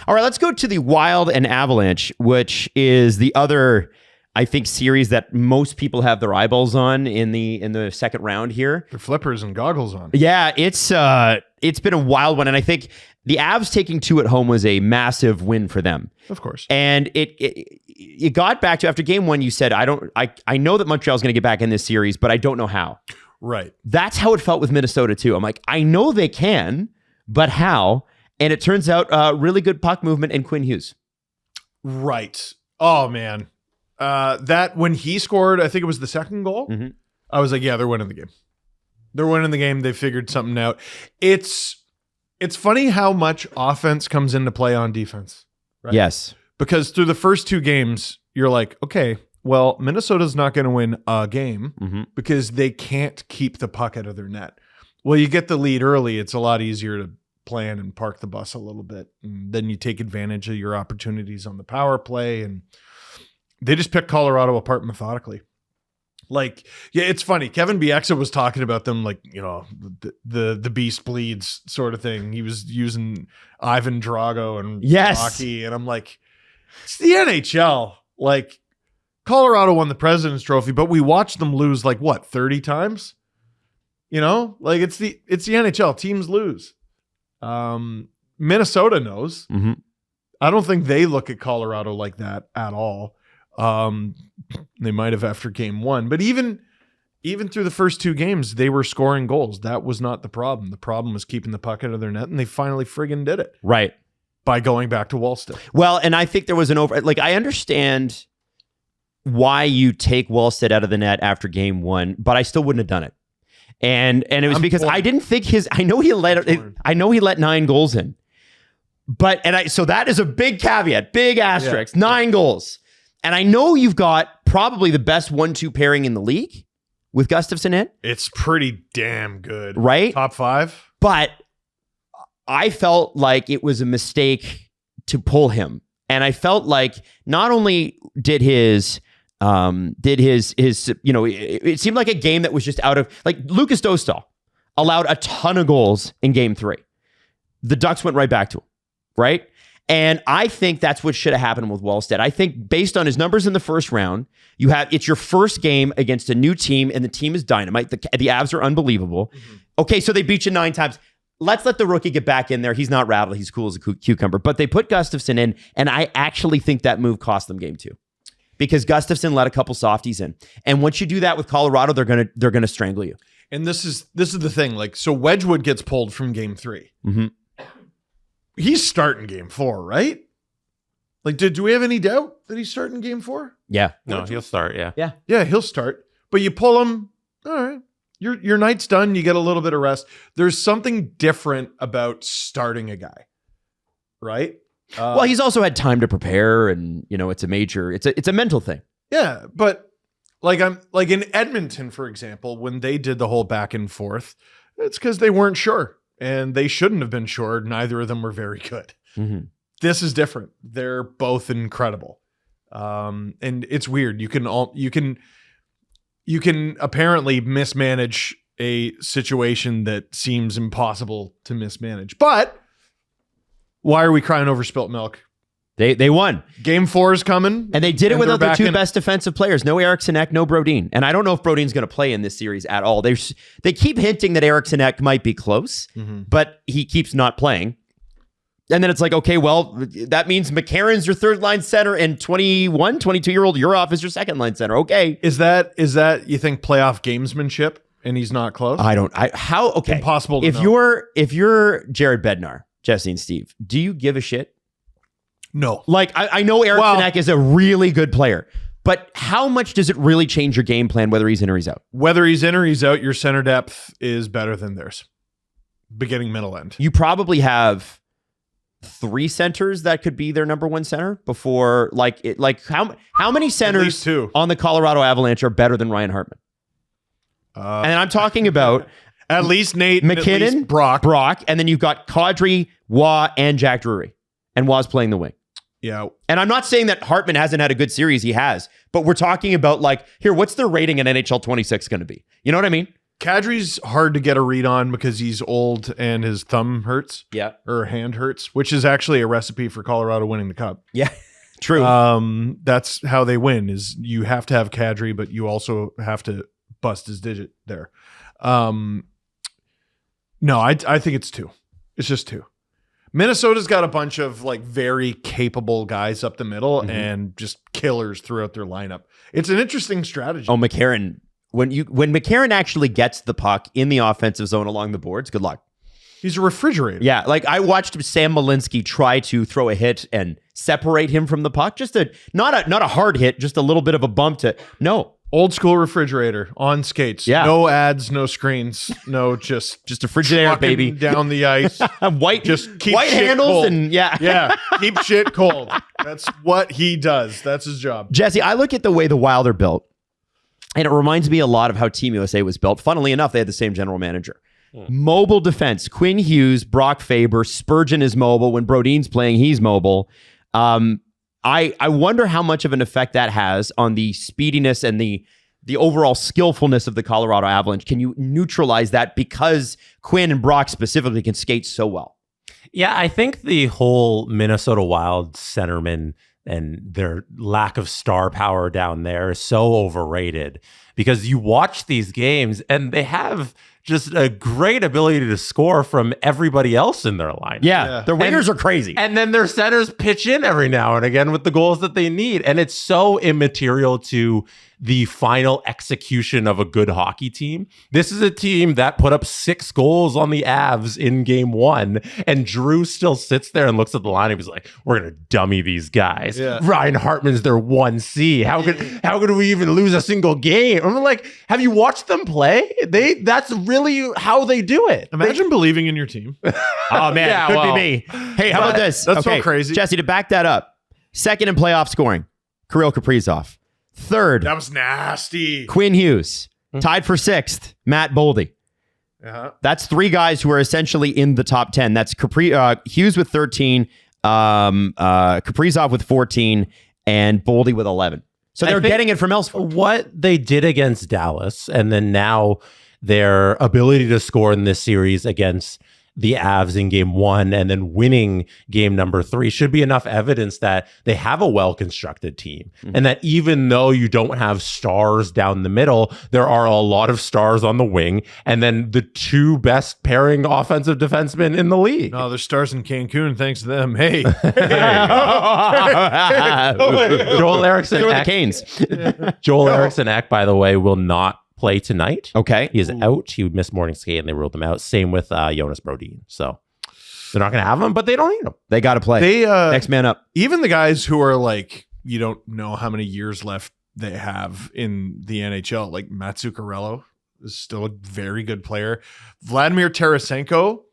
All right, let's go to the Wild and Avalanche, which is the other, I think, series that most people have their eyeballs on in the second round here. Their flippers and goggles on. Yeah, it's been a wild one, and I think the Avs taking 2 at home was a massive win for them. Of course. And it got back to after game 1. You said, I know that Montreal's going to get back in this series, but I don't know how. Right. That's how it felt with Minnesota too. I'm like, I know they can, but how? And it turns out really good puck movement and Quinn Hughes. Right. Oh, man. That when he scored, I think it was the second goal. Mm-hmm. I was like, yeah, they're winning the game. They're winning the game. They figured something out. It's funny how much offense comes into play on defense. Right? Yes. Because through the first 2 games, you're like, okay, well, Minnesota's not going to win a game because they can't keep the puck out of their net. Well, you get the lead early. It's a lot easier to plan and park the bus a little bit. And then you take advantage of your opportunities on the power play. And they just picked Colorado apart methodically. Like, yeah, it's funny. Kevin Bieksa was talking about them like, the beast bleeds sort of thing. He was using Ivan Drago and hockey. And I'm like, it's the NHL. Like, Colorado won the President's Trophy, but we watched them lose like what, 30 times? Like it's the NHL. Teams lose. Minnesota knows. Mm-hmm. I don't think they look at Colorado like that at all. They might have after game 1, but even through the first 2 games, they were scoring goals. That was not the problem. The problem was keeping the puck out of their net, and they finally friggin' did it. Right. By going back to Wallstedt. Well, and I think there was I understand why you take Wallstedt out of the net after game 1, but I still wouldn't have done it. And it was because I didn't think I know he let 9 goals in. But so that is a big caveat, big asterisk, 9 goals. And I know you've got probably the best 1-2 pairing in the league with Gustafsson in. It's pretty damn good. Right? Top 5. But I felt like it was a mistake to pull him. And I felt like not only did his it seemed like a game that was just out of, like, Lucas Dostal allowed a ton of goals in game 3. The Ducks went right back to him, right? And I think that's what should have happened with Wallstedt. I think based on his numbers in the first round, it's your first game against a new team, and the team is dynamite. The Avs are unbelievable. Mm-hmm. Okay, so they beat you 9 times. Let's let the rookie get back in there. He's not rattled. He's cool as a cucumber. But they put Gustafsson in, and I actually think that move cost them game 2. Because Gustafsson let a couple softies in. And once you do that with Colorado, they're gonna strangle you. And this is the thing. Like, so Wedgwood gets pulled from game 3. Mm-hmm. He's starting game 4, right? Like, do we have any doubt that he's starting game 4? Yeah. No, he'll start, yeah. Yeah. Yeah, he'll start. But you pull him, all right. Your night's done. You get a little bit of rest. There's something different about starting a guy, right? Well, he's also had time to prepare, and it's a mental thing. Yeah, but like in Edmonton, for example, when they did the whole back and forth, it's because they weren't sure, and they shouldn't have been sure. Neither of them were very good. Mm-hmm. This is different. They're both incredible, and it's weird. You can apparently mismanage a situation that seems impossible to mismanage, but. Why are we crying over spilt milk? They won. Game 4 is coming. And they did it without their two best defensive players. No Eriksson Ek, no Brodin. And I don't know if Brodin's going to play in this series at all. They keep hinting that Eriksson Ek might be close, but he keeps not playing. And then it's like, okay, well, that means McCarron's your third line center and 22-year-old Urov is your second line center. Okay. Is that you think playoff gamesmanship and he's not close? Okay. Impossible to if know. If you're Jared Bednar, Jesse and Steve, do you give a shit? No. Like, I know Eriksson Ek is a really good player, but how much does it really change your game plan whether he's in or he's out? Whether he's in or he's out, your center depth is better than theirs. Beginning, middle, end. You probably have 3 centers that could be their number one center before, how many centers on the Colorado Avalanche are better than Ryan Hartman? And I'm talking about... At least Nate, McKinnon, at least Brock, and then you've got Kadri, Waugh, and Jack Drury. And Waugh's playing the wing. Yeah. And I'm not saying that Hartman hasn't had a good series. He has. But we're talking about, what's their rating in NHL 26 going to be? You know what I mean? Kadri's hard to get a read on because he's old and his thumb hurts. Yeah. Or hand hurts, which is actually a recipe for Colorado winning the Cup. Yeah. True. That's how they win, is you have to have Kadri, but you also have to bust his digit there. No, I think it's 2. It's just 2. Minnesota's got a bunch of very capable guys up the middle and just killers throughout their lineup. It's an interesting strategy. Oh, McCarron. When McCarron actually gets the puck in the offensive zone along the boards, good luck. He's a refrigerator. Yeah, I watched Sam Malinsky try to throw a hit and separate him from the puck. Just not a hard hit, just a little bit of a bump no. Old school refrigerator on skates. Yeah. No ads, no screens, no just a Frigidaire, baby. Down the ice. White keep white shit handles cold. and yeah, keep shit cold. That's what he does. That's his job. Jesse, I look at the way the Wild are built, and it reminds me a lot of how Team USA was built. Funnily enough, they had the same general manager. Mobile defense. Quinn Hughes, Brock Faber, Spurgeon is mobile. When Brodin's playing, he's mobile. I wonder how much of an effect that has on the speediness and the overall skillfulness of the Colorado Avalanche. Can you neutralize that because Quinn and Brock specifically can skate so well? Yeah, I think the whole Minnesota Wild centerman and their lack of star power down there is so overrated, because you watch these games and they have just a great ability to score from everybody else in their line. Yeah. Their wingers are crazy. And then their centers pitch in every now and again with the goals that they need. And it's so immaterial to the final execution of a good hockey team. This is a team that put up 6 goals on the Avs in game 1. And Drew still sits there and looks at the line and he's like, we're going to dummy these guys. Yeah. Ryan Hartman's their 1C. How could we even lose a single game? I'm like, have you watched them play? That's really how they do it. Imagine believing in your team. Oh, man. Could be me. Hey, how about this? That's so crazy. Jesse, to back that up, second in playoff scoring, Kirill Kaprizov. Third, that was nasty. Quinn Hughes. Tied for 6th, Matt Boldy. That's 3 guys who are essentially in the top 10. That's Hughes with 13, Kaprizov with 14, and Boldy with 11. So they're getting it from elsewhere. What they did against Dallas, and then now their ability to score in this series against the Avs in game 1 and then winning game number 3 should be enough evidence that they have a well-constructed team. And that even though you don't have stars down the middle, there are a lot of stars on the wing, and then the 2 best pairing offensive defensemen in the league. No, there's stars in Cancun thanks to them. Hey. Joel Eriksson the Canes. Joel Eriksson Ek, by the way, will not play tonight. Okay. He is out. He would miss morning skate and they ruled him out. Same with Jonas Brodin. So they're not going to have him, but they don't need him. They got to play. Next man up. Even the guys who are you don't know how many years left they have in the NHL, like Matt Zuccarello. is still a very good player. Vladimir Tarasenko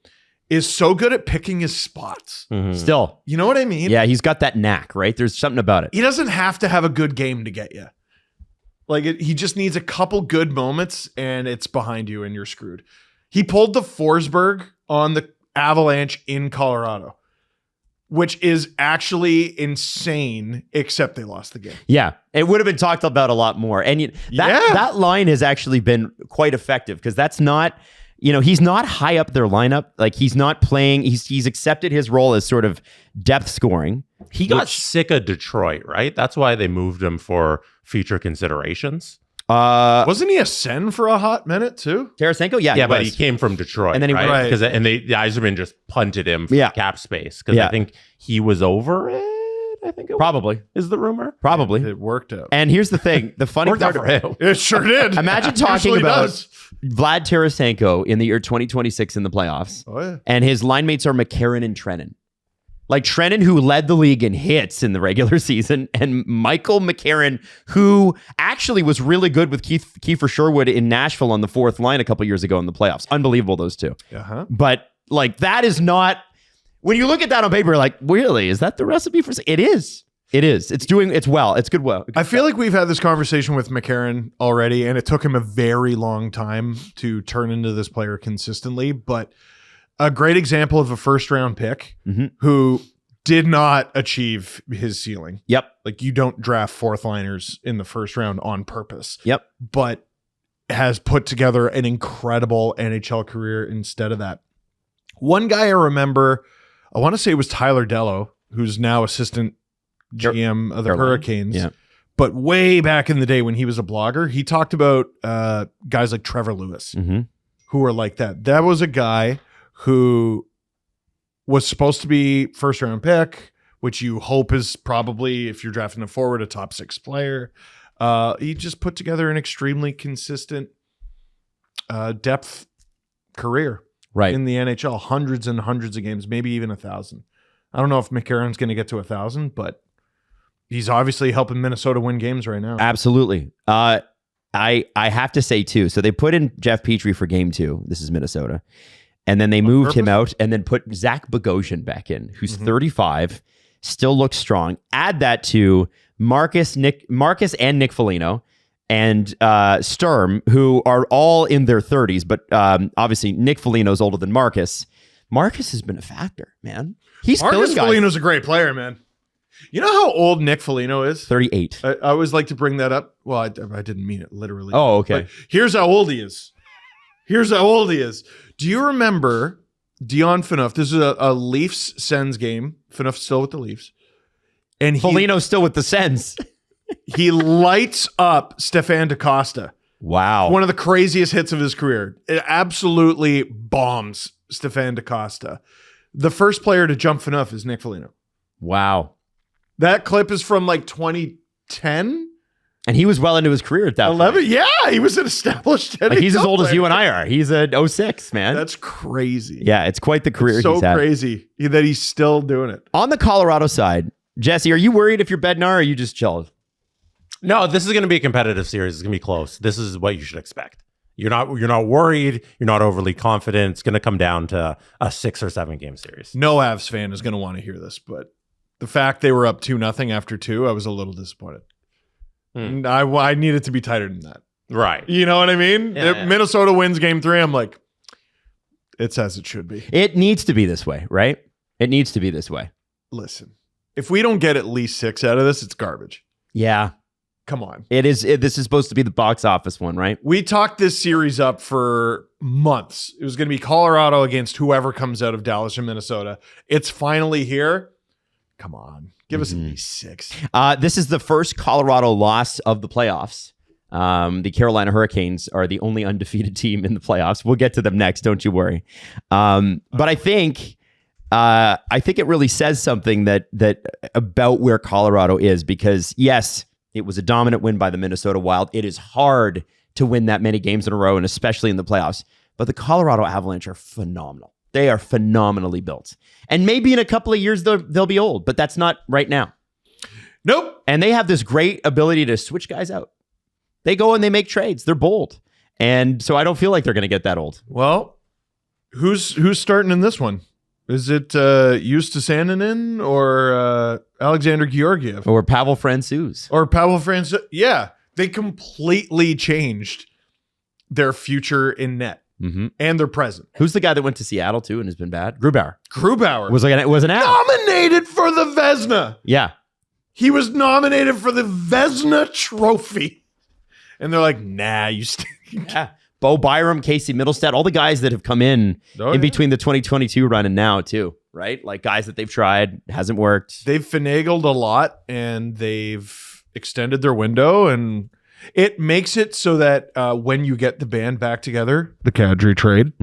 is so good at picking his spots. Still. You know what I mean? Yeah, he's got that knack, right? There's something about it. He doesn't have to have a good game to get you. He just needs a couple good moments and it's behind you and you're screwed. He pulled the Forsberg on the Avalanche in Colorado, which is actually insane, except they lost the game. Yeah, it would have been talked about a lot more. And that line has actually been quite effective because that's not, he's not high up their lineup. Like he's not playing. He's accepted his role as sort of depth scoring. He got sick of Detroit, right? That's why they moved him for future considerations. Wasn't he a Sen for a hot minute too? Tarasenko? Yeah, but he came from Detroit, and then he right? Because the Yzerman just punted him for cap space because I think he was over it. I think it probably is the rumor. Probably it worked out. And here's the thing: the funny worked part out for him. It sure did. Imagine talking about Vlad Tarasenko in the year 2026 in the playoffs, and his line mates are McCarron and Trennan. Like Trennan, who led the league in hits in the regular season, and Michael McCarron, who actually was really good with Kiefer Sherwood in Nashville on the fourth line a couple years ago in the playoffs. Unbelievable, those two. But that is not, when you look at that on paper, like, really, is that the recipe for? It is. It's well. It's good. Well, I feel like we've had this conversation with McCarron already, and it took him a very long time to turn into this player consistently, but a great example of a first round pick who did not achieve his ceiling. Yep. Like you don't draft fourth liners in the first round on purpose. Yep. But has put together an incredible NHL career instead of that. One guy I remember, I want to say it was Tyler Dello, who's now assistant GM of the Hurricanes. Yeah. But way back in the day when he was a blogger, he talked about guys like Trevor Lewis who were like that. That was a guy who was supposed to be first round pick, which you hope is probably, if you're drafting a forward, a top 6 player. He just put together an extremely consistent depth career in the NHL, hundreds and hundreds of games, maybe even 1,000. I don't know if McCarron's going to get to 1,000, but he's obviously helping Minnesota win games right now. Absolutely. I have to say too, so they put in Jeff Petrie for game 2. This is Minnesota. And then they moved him out and then put Zach Bogosian back in, who's 35, still looks strong. Add that to Marcus and Nick Foligno and Sturm, who are all in their 30s, but obviously Nick Foligno's older than Marcus. Marcus has been a factor, man. Marcus Foligno's a great player, man. You know how old Nick Foligno is? 38. I always like to bring that up. Well, I didn't mean it literally. Oh, okay. But here's how old he is. Do you remember Dion Phaneuf? This is a Leafs Sens game. Phaneuf's still with the Leafs. And Foligno's still with the Sens. He lights up Stefan DaCosta. Wow. One of the craziest hits of his career. It absolutely bombs Stefan DaCosta. The first player to jump Phaneuf is Nick Foligno. Wow. That clip is from like 2010. And he was well into his career at that 11? point. Yeah, he was an established NHL he's as old player. as you and I are. He's a 06, man. That's crazy. Yeah, it's quite the career so he's had. Crazy that he's still doing it. On the Colorado side, Jesse, are you worried if you're Bednar or are you just chilled? No, this is going to be a competitive series. It's going to be close. This is what you should expect. You're not worried. You're not overly confident. It's going to come down to a 6 or 7 game series. No Avs fan is going to want to hear this, but the fact they were up 2-0 after 2, I was a little disappointed. I need it to be tighter than that. Right. You know what I mean? Yeah. If Minnesota wins game 3, I'm like, it's as it should be. It needs to be this way, right? It needs to be this way. Listen, if we don't get at least 6 out of this, it's garbage. Yeah. Come on. This is supposed to be the box office one, right? We talked this series up for months. It was going to be Colorado against whoever comes out of Dallas or Minnesota. It's finally here. Come on. Give us at least 6. This is the first Colorado loss of the playoffs. The Carolina Hurricanes are the only undefeated team in the playoffs. We'll get to them next. Don't you worry. But I think it really says something that about where Colorado is, because yes, it was a dominant win by the Minnesota Wild. It is hard to win that many games in a row, and especially in the playoffs. But the Colorado Avalanche are phenomenal. They are phenomenally built. And maybe in a couple of years, they'll be old, but that's not right now. Nope. And they have this great ability to switch guys out. They go and they make trades. They're bold. And so I don't feel like they're going to get that old. Well, who's starting in this one? Is it Justus Annunen or Alexander Georgiev? Or Pavel Francouz. Or Pavel Francouz? Yeah, they completely changed their future in net and their present. Who's the guy that went to Seattle too and has been bad? Grubauer Was an out. nominated for the Vezina. Yeah. He was nominated for the Vezina Trophy. And they're like, nah, you stink. Yeah. Bo Byram, Casey Middlestat, all the guys that have come in between the 2022 run and now too, right? Like guys that they've tried, hasn't worked. They've finagled a lot and they've extended their window, and it makes it so that when you get the band back together, the Kadri trade,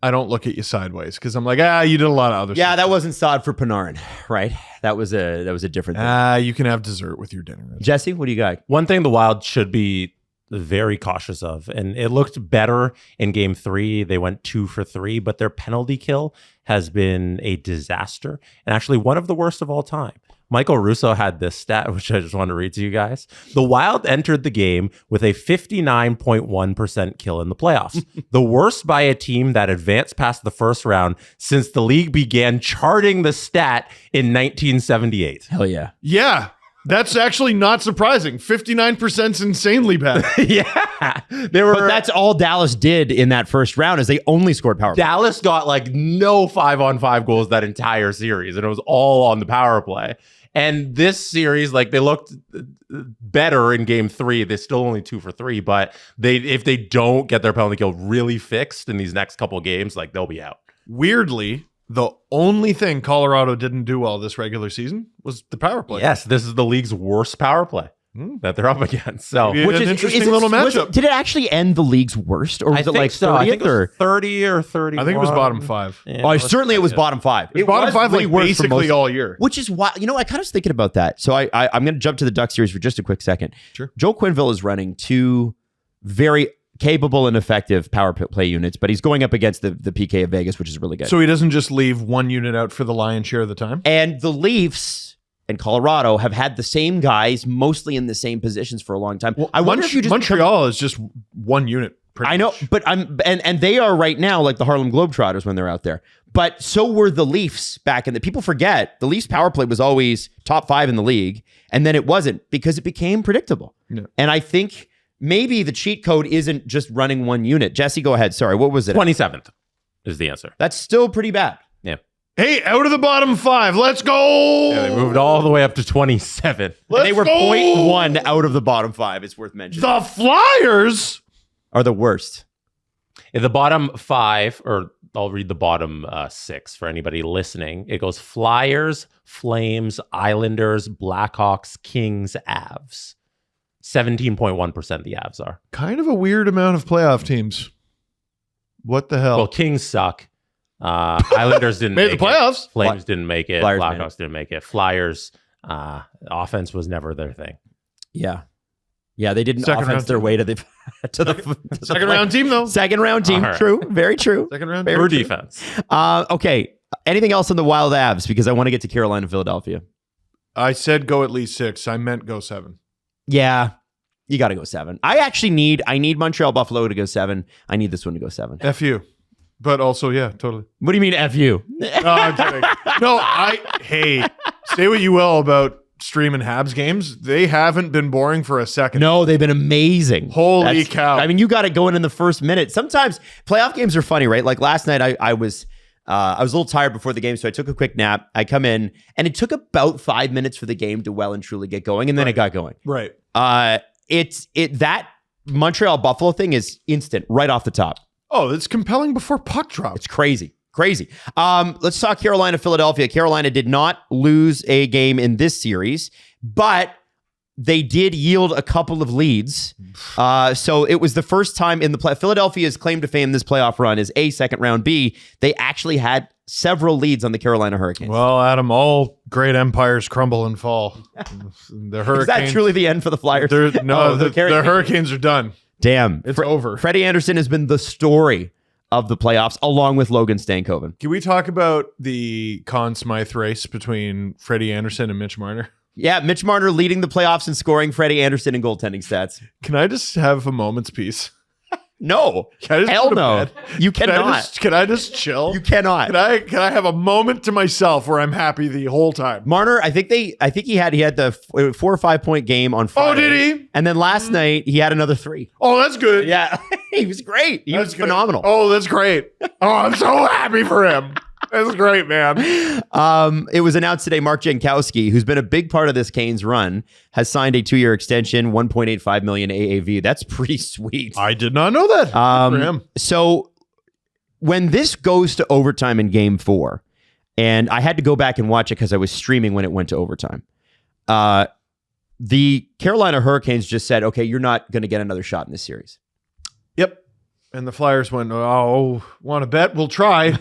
I don't look at you sideways because I'm like, you did a lot of other stuff. Yeah, that wasn't sod for Panarin, right? That was a different thing. You can have dessert with your dinner. Jesse, what do you got? One thing the Wild should be very cautious of, and it looked better in game 3. They went 2 for 3, but their penalty kill has been a disaster and actually one of the worst of all time. Michael Russo had this stat, which I just want to read to you guys. The Wild entered the game with a 59.1% kill in the playoffs, the worst by a team that advanced past the first round since the league began charting the stat in 1978. Hell yeah. Yeah. That's actually not surprising. 59% is insanely bad. Yeah. But that's all Dallas did in that first round is they only scored power play. Dallas got like no 5-on-5 goals that entire series, and it was all on the power play. And this series, like they looked better in game 3. They're still only 2 for 3, but if they don't get their penalty kill really fixed in these next couple of games, like they'll be out. Weirdly, the only thing Colorado didn't do well this regular season was the power play. Yes, this is the league's worst power play that they're up against. So, which is an interesting little matchup. Did it actually end the league's worst, or was it like 30th? I think it was 30 or 31. I think it was bottom 5. Yeah, certainly it was bottom 5. It was bottom 5 like basically all year. Which is why, I kind of was thinking about that. So I'm going to jump to the Duck series for just a quick second. Sure. Joel Quenneville is running 2 very capable and effective power play units, but he's going up against the PK of Vegas, which is really good. So he doesn't just leave one unit out for the lion's share of the time? And the Leafs and Colorado have had the same guys mostly in the same positions for a long time. Well, I wonder if you just Montreal is just one unit. I know, but and they are right now like the Harlem Globetrotters when they're out there. But so were the Leafs back in the. People forget the Leafs power play was always top 5 in the league, and then it wasn't because it became predictable. Yeah. And I think maybe the cheat code isn't just running one unit. Jesse, go ahead. Sorry, what was it? 27th is the answer. That's still pretty bad. Yeah. Hey, out of the bottom 5. Let's go. Yeah, they moved all the way up to 27. They were 0.1 out of the bottom 5. It's worth mentioning. The Flyers are the worst. In the bottom 5, or I'll read the bottom 6 for anybody listening. It goes Flyers, Flames, Islanders, Blackhawks, Kings, Avs. 17.1% the Avs are. Kind of a weird amount of playoff teams. What the hell? Well, Kings suck. Islanders didn't made make the playoffs. It. Flames didn't make it. Flyers Blackhawks didn't make it. Flyers, offense was never their thing. Yeah. Yeah, they didn't Second offense round their team. way to the Second round team, though. Second round team. All right. True. Very true. Second round Very For true. defense. Okay. Anything else on the Wild Avs? Because I want to get to Carolina and Philadelphia. I said go at least 6. I meant go 7. Yeah. You got to go 7. I need Montreal Buffalo to go 7. I need this one to go 7. F you. But also, yeah, totally. What do you mean F you? No, I'm kidding. No, hey, say what you will about streaming Habs games. They haven't been boring for a second. No, they've been amazing. Holy cow. I mean, you got it going in the first minute. Sometimes playoff games are funny, right? Like last night, I was a little tired before the game, so I took a quick nap. I come in, and it took about 5 minutes for the game to well and truly get going, and then it got going. Right. That Montreal Buffalo thing is instant, right off the top. Oh, it's compelling before puck drop. It's crazy. Let's talk Carolina, Philadelphia. Carolina did not lose a game in this series, but they did yield a couple of leads. So it was the first time in the play. Philadelphia's claim to fame this playoff run is A, second round, B, they actually had several leads on the Carolina Hurricanes. Well, Adam, all great empires crumble and fall. The Hurricanes. Is that truly the end for the Flyers? The Hurricanes are done. Damn. It's over. Freddie Anderson has been the story of the playoffs, along with Logan Stankoven. Can we talk about the Conn Smythe race between Freddie Anderson and Mitch Marner? Yeah, Mitch Marner leading the playoffs in scoring, Freddie Anderson in goaltending stats. Can I just have a moment's peace? No. Can I just Hell go to no. bed? You cannot. Can I just chill? You cannot. Can I have a moment to myself where I'm happy the whole time? Marner, I think he had the 4 or 5 point game on Friday. Oh, did he? And then last night he had another 3. Oh, that's good. Yeah, he was great. He was That's good. phenomenal. Oh, that's great. Oh, I'm so happy for him. That's great, man. It was announced today Mark Jankowski, who's been a big part of this Canes run, has signed a 2-year extension, $1.85 million AAV. That's pretty sweet. I did not know that. For him. So when this goes to overtime in game 4, and I had to go back and watch it because I was streaming when it went to overtime, the Carolina Hurricanes just said, okay, you're not going to get another shot in this series. Yep. And the Flyers went, oh, want to bet? We'll try.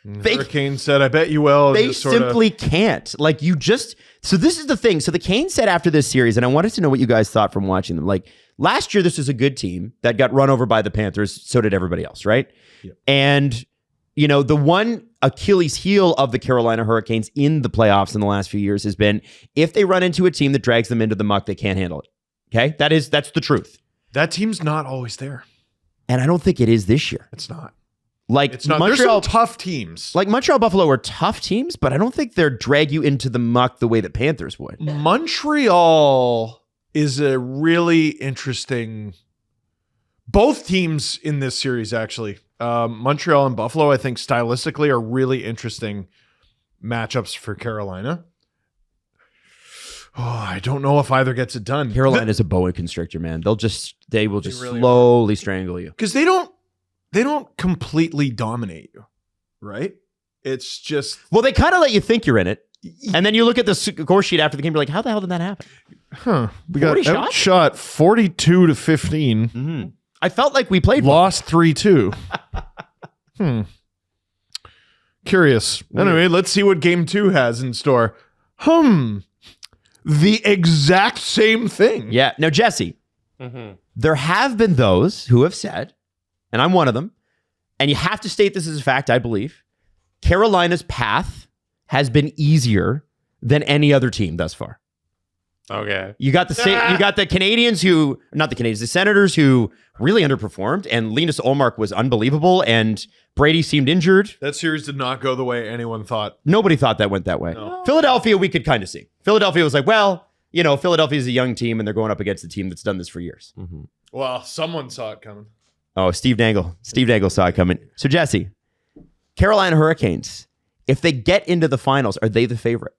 Hurricane said, I bet you will. They simply can't. Like, you just... So this is the thing. So the Canes said after this series, and I wanted to know what you guys thought from watching them. Like, last year, this was a good team that got run over by the Panthers. So did everybody else, right? Yep. And, you know, the one Achilles heel of the Carolina Hurricanes in the playoffs in the last few years has been, if they run into a team that drags them into the muck, they can't handle it. Okay? That's the truth. That team's not always there. And I don't think it is this year. It's not. Like, It's not. There's some tough teams. Like Montreal, Buffalo are tough teams, but I don't think they're drag you into the muck the way that Panthers would. Montreal is a really interesting... Both teams in this series, actually. Montreal and Buffalo, I think, stylistically are really interesting matchups for Carolina. Oh, I don't know if either gets it done. Carolina's a boa constrictor, man. They will just really slowly strangle you. Because they don't completely dominate you, right? It's just... Well, they kind of let you think you're in it. And then you look at the score sheet after the game, you're like, how the hell did that happen? We got 40 shots? outshot 42-15. Mm-hmm. I felt like we played well. Lost 3-2. Curious. Weird. Anyway, let's see what game 2 has in store. The exact same thing. Yeah. Now, Jesse, there have been those who have said, and I'm one of them, and you have to state this as a fact, I believe, Carolina's path has been easier than any other team thus far. Okay. You got the Canadians the Senators who really underperformed, and Linus Ullmark was unbelievable, and Brady seemed injured. That series did not go the way anyone thought. Nobody thought that went that way. No. Philadelphia, we could kind of see. Philadelphia was like, well, you know, Philadelphia's a young team, and they're going up against a team that's done this for years. Mm-hmm. Well, someone saw it coming. Oh, Steve Dangle saw it coming. So, Jesse, Carolina Hurricanes, if they get into the finals, are they the favorite?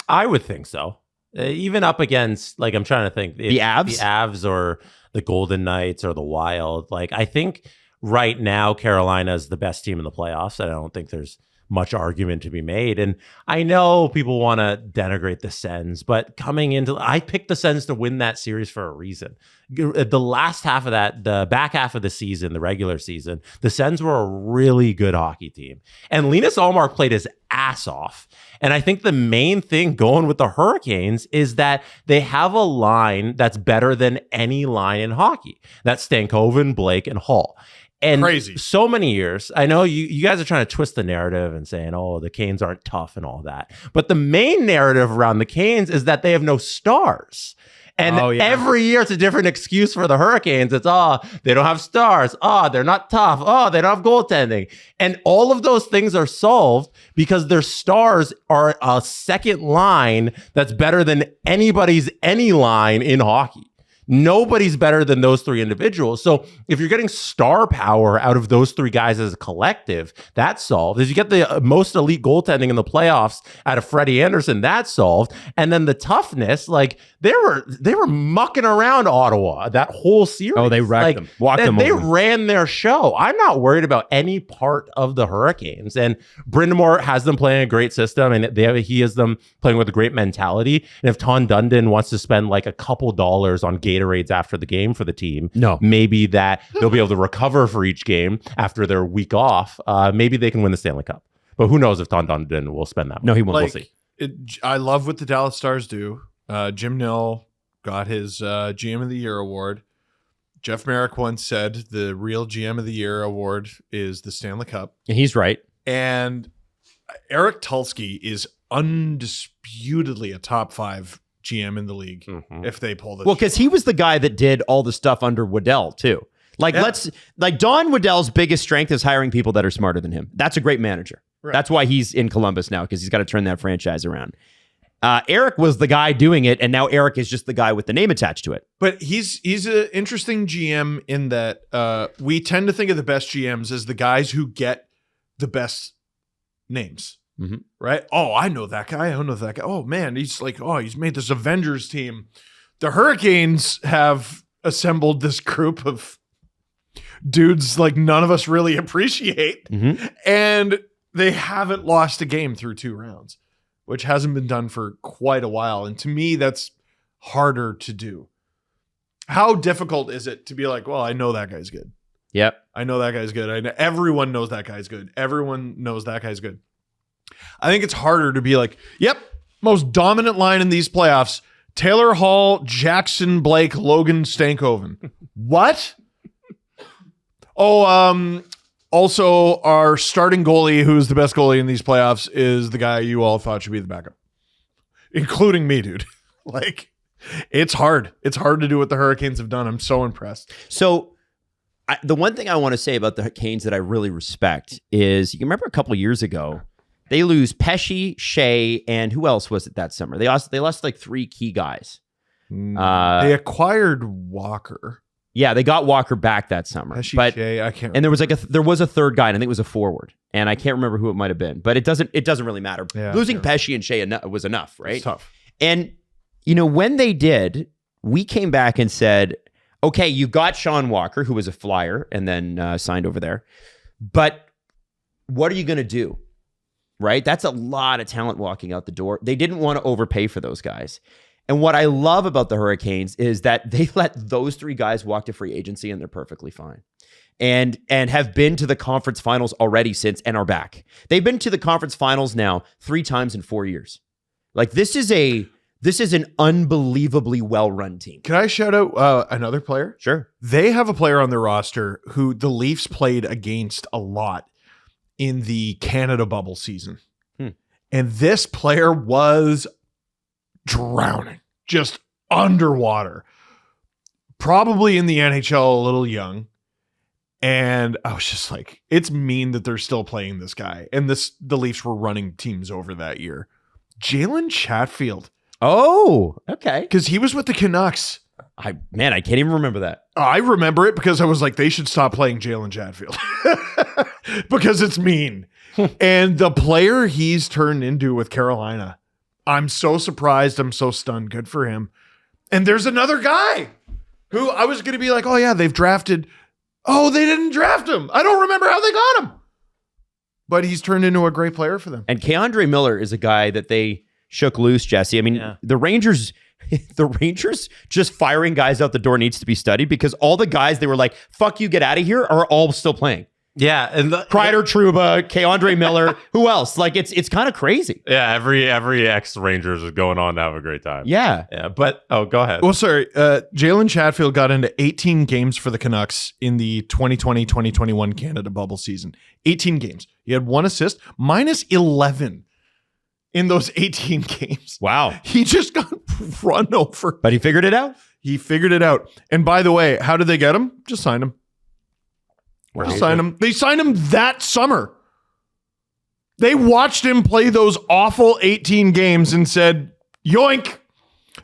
I would think so. Even up against, like, I'm trying to think. The Avs? The Avs or the Golden Knights or the Wild. Like, I think right now Carolina is the best team in the playoffs. I don't think there's much argument to be made. And I know people want to denigrate the Sens, but I picked the Sens to win that series for a reason. The last half of that, the back half of the season, the regular season, the Sens were a really good hockey team. And Linus Ullmark played his ass off. And I think the main thing going with the Hurricanes is that they have a line that's better than any line in hockey. That's Stankoven, Blake, and Hall. And crazy. So many years. I know you guys are trying to twist the narrative and saying, oh, the Canes aren't tough and all that. But the main narrative around the Canes is that they have no stars. And every year it's a different excuse for the Hurricanes. It's, they don't have stars. They're not tough. They don't have goaltending. And all of those things are solved because their stars are a second line that's better than anybody's any line in hockey. Nobody's better than those three individuals. So if you're getting star power out of those three guys as a collective, that's solved. As you get the most elite goaltending in the playoffs out of Freddie Anderson, that's solved. And then the toughness, like they were mucking around Ottawa that whole series. Oh, they wrecked them. Walked them They over. ran their show. I'm not worried about any part of the Hurricanes. And Brind'Amour has them playing a great system, and he has them playing with a great mentality. And if Tom Dundon wants to spend like a couple dollars on Gatorades after the game for the team, maybe that they'll be able to recover for each game after their week off. Maybe they can win the Stanley Cup. But who knows if Tom Dundon will spend that money. No, he won't. We'll see. I love what the Dallas Stars do. Jim Nill got his GM of the Year award. Jeff Merrick once said the real GM of the Year award is the Stanley Cup. And he's right. And Eric Tulsky is undisputedly a top 5 GM in the league if they pull this. Well, because he was the guy that did all the stuff under Waddell too. Like Don Waddell's biggest strength is hiring people that are smarter than him. That's a great manager. Right. That's why he's in Columbus now, because he's got to turn that franchise around. Eric was the guy doing it, and now Eric is just the guy with the name attached to it. But he's an interesting GM in that we tend to think of the best GMs as the guys who get the best names, right? Oh, I know that guy. I know that guy. Oh, man, he's made this Avengers team. The Hurricanes have assembled this group of dudes like none of us really appreciate, and they haven't lost a game through 2 rounds, which hasn't been done for quite a while. And to me, that's harder to do. How difficult is it to be like, well, I know that guy's good. Yep. I know that guy's good. Everyone knows that guy's good. Everyone knows that guy's good. I think it's harder to be like, yep, most dominant line in these playoffs, Taylor Hall, Jackson Blake, Logan Stankoven. What? Also, our starting goalie, who's the best goalie in these playoffs, is the guy you all thought should be the backup, including me, dude. Like, it's hard. It's hard to do what the Hurricanes have done. I'm so impressed. So, the one thing I want to say about the Canes that I really respect is, you remember a couple of years ago, they lose Pesce, Shea, and who else was it that summer? They lost like 3 key guys. They acquired Walker. Yeah, they got Walker back that summer. But I can't. And there was a third guy, and I think it was a forward, and I can't remember who it might have been. But it doesn't really matter. Yeah, losing Pesce and Shea was enough, right? It's tough. And when they did, we came back and said, okay, you got Sean Walker, who was a Flyer, and then signed over there. But what are you going to do? Right? That's a lot of talent walking out the door. They didn't want to overpay for those guys. And what I love about the Hurricanes is that they let those 3 guys walk to free agency, and they're perfectly fine. And have been to the conference finals already since, and are back. They've been to the conference finals now 3 times in 4 years. Like, this is an unbelievably well-run team. Can I shout out another player? Sure. They have a player on their roster who the Leafs played against a lot in the Canada bubble season. And this player was drowning, just underwater, probably in the NHL a little young. And I was just like, it's mean that they're still playing this guy. And the Leafs were running teams over that year. Jalen Chatfield. Oh, okay. Because he was with the Canucks. I can't even remember that. I remember it because I was like, they should stop playing Jalen Chatfield because it's mean. And the player he's turned into with Carolina, I'm so surprised. I'm so stunned. Good for him. And there's another guy who I was going to be like, oh yeah, they've drafted. Oh, they didn't draft him. I don't remember how they got him. But he's turned into a great player for them. And Keandre Miller is a guy that they shook loose, Jesse. I mean, the Rangers just firing guys out the door needs to be studied, because all the guys they were like, fuck you, get out of here, are all still playing. Yeah, and Kreider, Trouba, Keandre Miller, who else? Like, it's kind of crazy. Yeah, every ex-Rangers is going on to have a great time. Yeah. But go ahead. Well, sorry, Jalen Chatfield got into 18 games for the Canucks in the 2020-2021 Canada bubble season. 18 games. He had 1 assist, minus 11 in those 18 games. Wow. He just got run over. But he figured it out. He figured it out. And by the way, how did they get him? Just signed him. They signed him that summer. They watched him play those awful 18 games and said, yoink.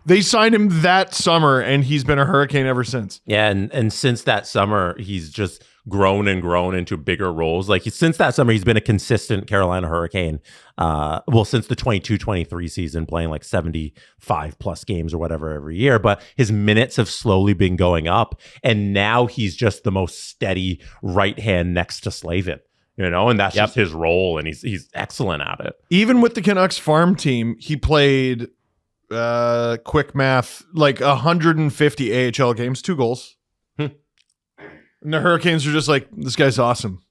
They signed him that summer, and he's been a Hurricane ever since. Yeah, and since that summer, he's just grown and grown into bigger roles. Like, since that summer, he's been a consistent Carolina Hurricane. Since the 22-23 season, playing like 75 plus games or whatever every year. But his minutes have slowly been going up, and now he's just the most steady right hand next to Slavin. And that's just his role, and he's excellent at it. Even with the Canucks farm team, he played quick math, like 150 AHL games, 2 goals. And the Hurricanes are just like, this guy's awesome.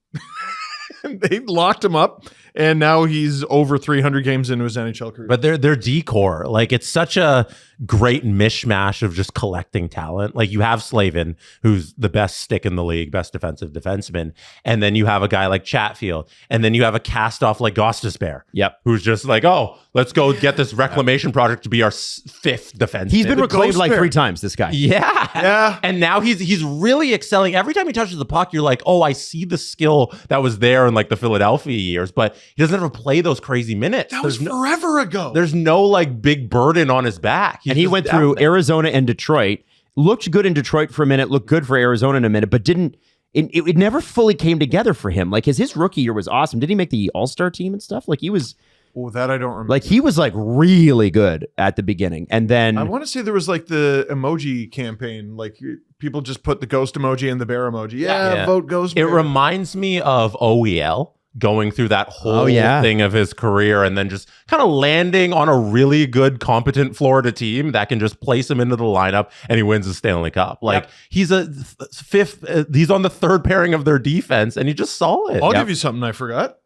They locked him up, and now he's over 300 games into his NHL career. But their decor, like it's such a great mishmash of just collecting talent. Like you have Slavin, who's the best stick in the league, best defensive defenseman, and then you have a guy like Chatfield, and then you have a cast off like Gostisbehere, who's just like, oh, let's go get this reclamation project to be our fifth defenseman. He's been reclaimed like 3 times. This guy, yeah. And now he's really excelling. Every time he touches the puck, you're like, oh, I see the skill that was there in like the Philadelphia years, but he doesn't ever play those crazy minutes. That was forever ago. There's no like big burden on his back. And he went through Arizona and Detroit, looked good in Detroit for a minute, looked good for Arizona in a minute, but didn't. It never fully came together for him. Like his rookie year was awesome. Did he make the All-Star team and stuff? Like he was. Oh, that I don't remember. Like he was like really good at the beginning, and then I want to say there was like the emoji campaign. Like people just put the ghost emoji and the bear emoji. Yeah. Vote ghost. It bear. reminds me of OEL. Going through that whole thing of his career and then just kind of landing on a really good, competent Florida team that can just place him into the lineup and he wins the Stanley Cup. Like he's a fifth, he's on the third pairing of their defense and he just solid. I'll give you something I forgot.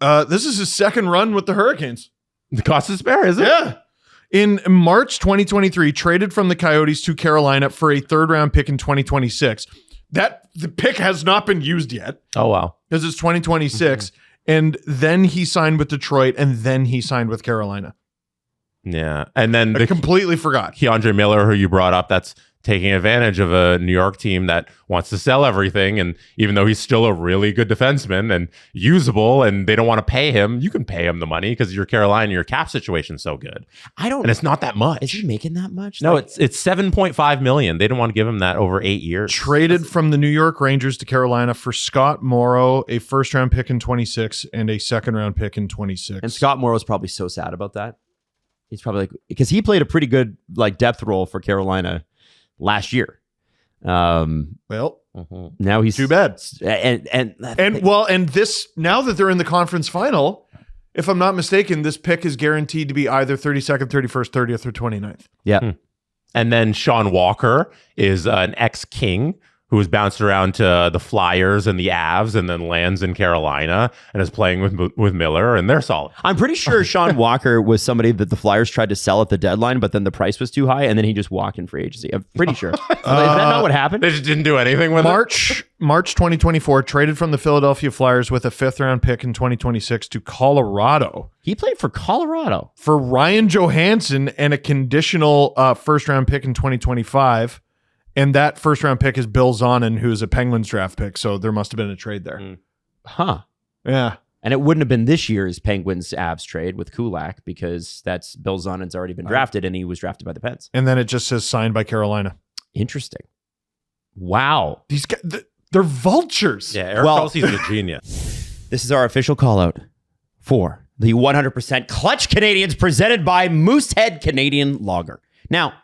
This is his second run with the Hurricanes. The Gostisbehere, is it? Yeah. In March 2023, traded from the Coyotes to Carolina for a third-round pick in 2026. The pick has not been used yet. Oh, wow. Because it's 2026. And then he signed with Detroit, and then he signed with Carolina. Yeah. And then I completely forgot. Keandre Miller, who you brought up, that's taking advantage of a New York team that wants to sell everything. And even though he's still a really good defenseman and usable and they don't want to pay him, you can pay him the money because your Carolina, your cap situation's so good. And it's not that much. Is he making that much? No, it's $7.5 million. They didn't want to give him that over 8 years. Traded from the New York Rangers to Carolina for Scott Morrow, a first-round pick in 26 and a second-round pick in 26. And Scott Morrow's probably so sad about that. He's probably like, because he played a pretty good like depth role for Carolina last year. Well, now he's too bad. And this now that they're in the conference final, if I'm not mistaken, this pick is guaranteed to be either 32nd, 31st, 30th, or 29th. Yeah. And then Sean Walker is an ex-King who was bounced around to the Flyers and the Avs and then lands in Carolina and is playing with Miller, and they're solid. I'm pretty sure Sean Walker was somebody that the Flyers tried to sell at the deadline, but then the price was too high, and then he just walked in free agency. I'm pretty sure. Is that not what happened? They just didn't do anything with it? March 2024, traded from the Philadelphia Flyers with a 5th-round pick in 2026 to Colorado. He played for Colorado. For Ryan Johansson and a conditional first-round pick in 2025. And that first-round pick is Bill Zonin, who's a Penguins draft pick. So there must have been a trade there. Huh. Yeah. And it wouldn't have been this year's Penguins-Avs trade with Kulak because that's Bill Zonin's already been drafted and he was drafted by the Pens. And then it just says signed by Carolina. Interesting. Wow. These guys, they're vultures. Yeah, Eric Kelsey's a genius. This is our official call-out for the 100% Clutch Canadians presented by Moosehead Canadian Lager. Now,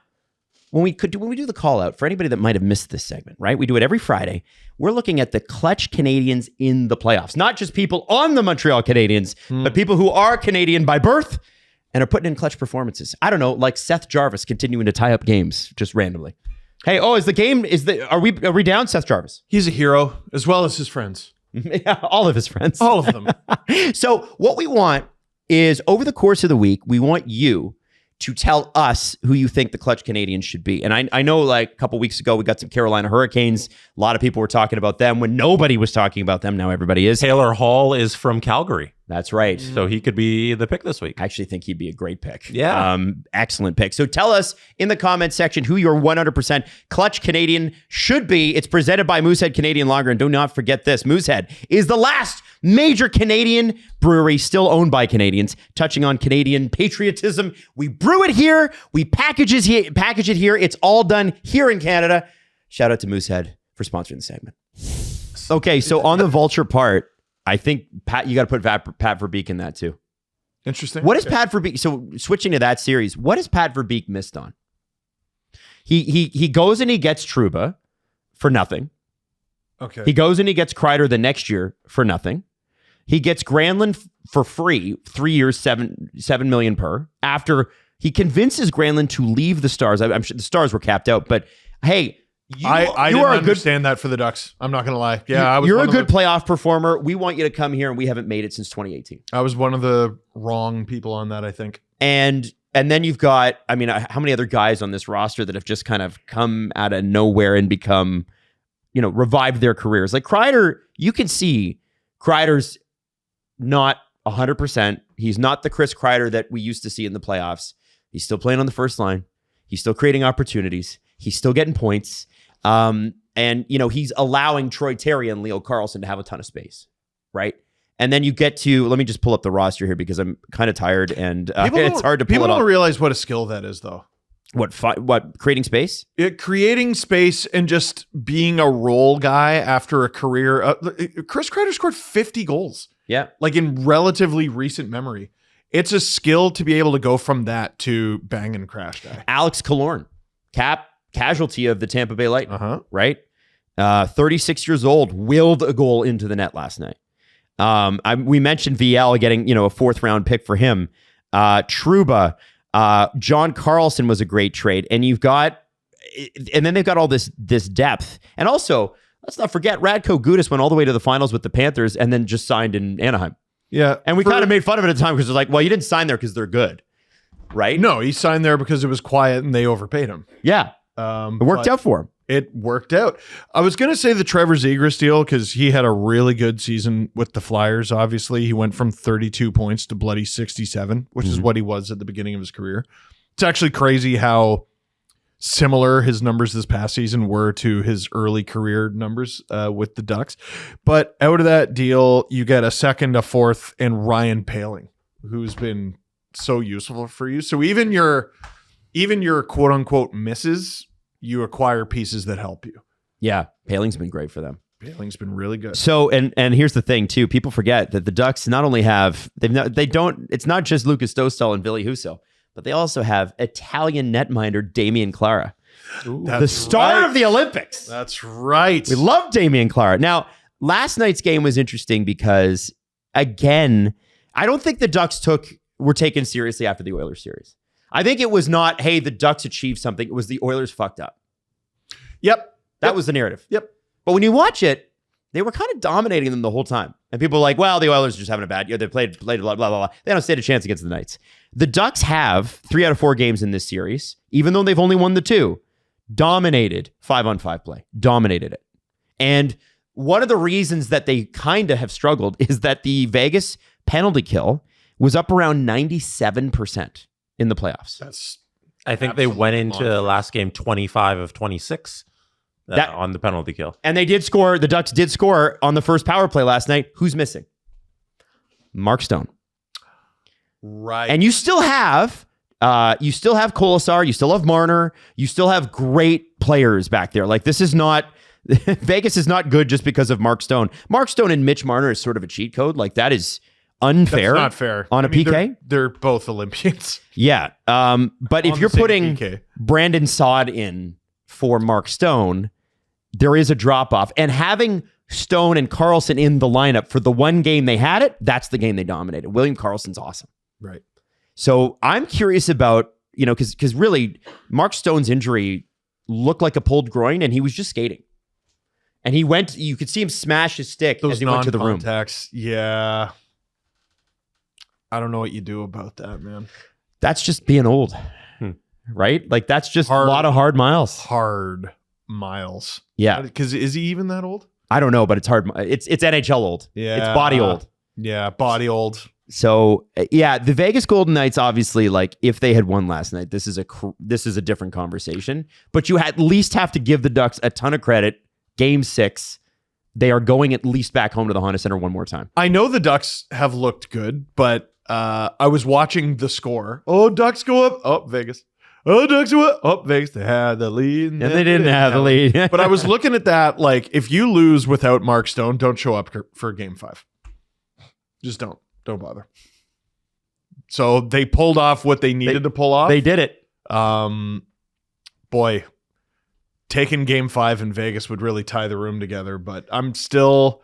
when we do the call out for anybody that might have missed this segment, right? We do it every Friday. We're looking at the Clutch Canadians in the playoffs, not just people on the Montreal Canadiens, but people who are Canadian by birth and are putting in clutch performances. I don't know, like Seth Jarvis continuing to tie up games just randomly. Hey, are we down, Seth Jarvis? He's a hero as well as his friends. Yeah, all of his friends. All of them. So what we want is over the course of the week, we want you to tell us who you think the Clutch Canadians should be. And I know like a couple weeks ago, we got some Carolina Hurricanes. A lot of people were talking about them when nobody was talking about them. Now everybody is. Taylor Hall is from Calgary. That's right. So he could be the pick this week. I actually think he'd be a great pick. Yeah. Excellent pick. So tell us in the comment section who your 100% Clutch Canadian should be. It's presented by Moosehead Canadian Lager. And do not forget this. Moosehead is the last major Canadian brewery still owned by Canadians, touching on Canadian patriotism. We brew it here. We package it here. It's all done here in Canada. Shout out to Moosehead for sponsoring the segment. Okay, so on the vulture part, I think, Pat, you got to put Pat Verbeek in that too. Interesting. What is Pat Verbeek? So switching to that series, what has Pat Verbeek missed on? He goes and he gets Trouba for nothing. Okay. He goes and he gets Kreider the next year for nothing. He gets Granlund for free, 3 years, $7 million per. After he convinces Granlund to leave the Stars. I'm sure the Stars were capped out, but hey, I didn't understand that for the Ducks. I'm not going to lie. Yeah, you're a good playoff performer. We want you to come here, and we haven't made it since 2018. I was one of the wrong people on that, I think. And then you've got, I mean, how many other guys on this roster that have just kind of come out of nowhere and become, revived their careers? Like Kreider, you can see Kreider's not 100%. He's not the Chris Kreider that we used to see in the playoffs. He's still playing on the first line. He's still creating opportunities. He's still getting points. And, he's allowing Troy Terry and Leo Carlsson to have a ton of space, right? And then you get to, let me just pull up the roster here because I'm kind of tired and it's hard to pull it up. People don't realize what a skill that is, though. What creating space? Creating space and just being a role guy after a career. Chris Kreider scored 50 goals. Yeah. Like in relatively recent memory. It's a skill to be able to go from that to bang and crash guy. Alex Killorn, casualty of the Tampa Bay Lightning, right? 36 years old, willed a goal into the net last night. We mentioned VL getting, a 4th round pick for him. Trouba, John Carlson was a great trade. And then they've got all this depth. And also, let's not forget, Radko Gudas went all the way to the finals with the Panthers and then just signed in Anaheim. Yeah. And we kind of made fun of it at the time because they're like, well, you didn't sign there because they're good, right? No, he signed there because it was quiet and they overpaid him. Yeah. It worked out for him. It worked out. I was going to say the Trevor Zegras deal because he had a really good season with the Flyers, obviously. He went from 32 points to bloody 67, which is what he was at the beginning of his career. It's actually crazy how similar his numbers this past season were to his early career numbers with the Ducks. But out of that deal, you get a 2nd, a 4th, and Ryan Poehling, who's been so useful for you. So even your quote unquote misses, you acquire pieces that help you. Yeah, Poehling's been great for them. Poehling's been really good. So, and here's the thing too: people forget that the Ducks not only have it's not just Lucas Dostal and Ville Husso, but they also have Italian netminder Damian Clara, the star of the Olympics. That's right. We love Damian Clara. Now, last night's game was interesting because, again, I don't think the Ducks were taken seriously after the Oilers series. I think it was not, hey, the Ducks achieved something. It was the Oilers fucked up. Yep. That was the narrative. Yep. But when you watch it, they were kind of dominating them the whole time. And people were like, well, the Oilers are just having a bad year. They played blah, blah, blah, blah. They don't stand a chance against the Knights. The Ducks have 3 out of 4 games in this series, even though they've only won the 2, dominated 5-on-5 play. Dominated it. And one of the reasons that they kind of have struggled is that the Vegas penalty kill was up around 97% in the playoffs. I think they went into the last game 25 of 26 on the penalty kill. And they did score. The Ducks did score on the first power play last night. Who's missing? Mark Stone. Right. And you still have Kolesar, you still have Marner, you still have great players back there. Like this is not Vegas is not good just because of Mark Stone. Mark Stone and Mitch Marner is sort of a cheat code. Like that is unfair. That's not fair. On a PK. They're both Olympians. Yeah. But if you're putting Brandon Saad in for Mark Stone, there is a drop off. And having Stone and Carlson in the lineup for the one game they had it, that's the game they dominated. William Karlsson's awesome. Right. So I'm curious about, because really Mark Stone's injury looked like a pulled groin and he was just skating. And you could see him smash his stick as he went to the room. Yeah. I don't know what you do about that, man. That's just being old, right? Like that's just a lot of hard miles. Hard miles. Yeah. Because is he even that old? I don't know, but it's hard. It's NHL old. Yeah. It's body old. Yeah, body old. So yeah, the Vegas Golden Knights, obviously, like if they had won last night, this is a different conversation. But you at least have to give the Ducks a ton of credit. Game 6, they are going at least back home to the Honda Center one more time. I know the Ducks have looked good, but I was watching the score. Oh, Ducks go up. Oh, Vegas. Oh, Ducks go up. Oh, Vegas. They had the lead. And they didn't have the lead. But I was looking at that, like, if you lose without Mark Stone, don't show up for Game 5. Just don't. Don't bother. So they pulled off what they needed to pull off. They did it. Boy, taking Game 5 in Vegas would really tie the room together. But I'm still...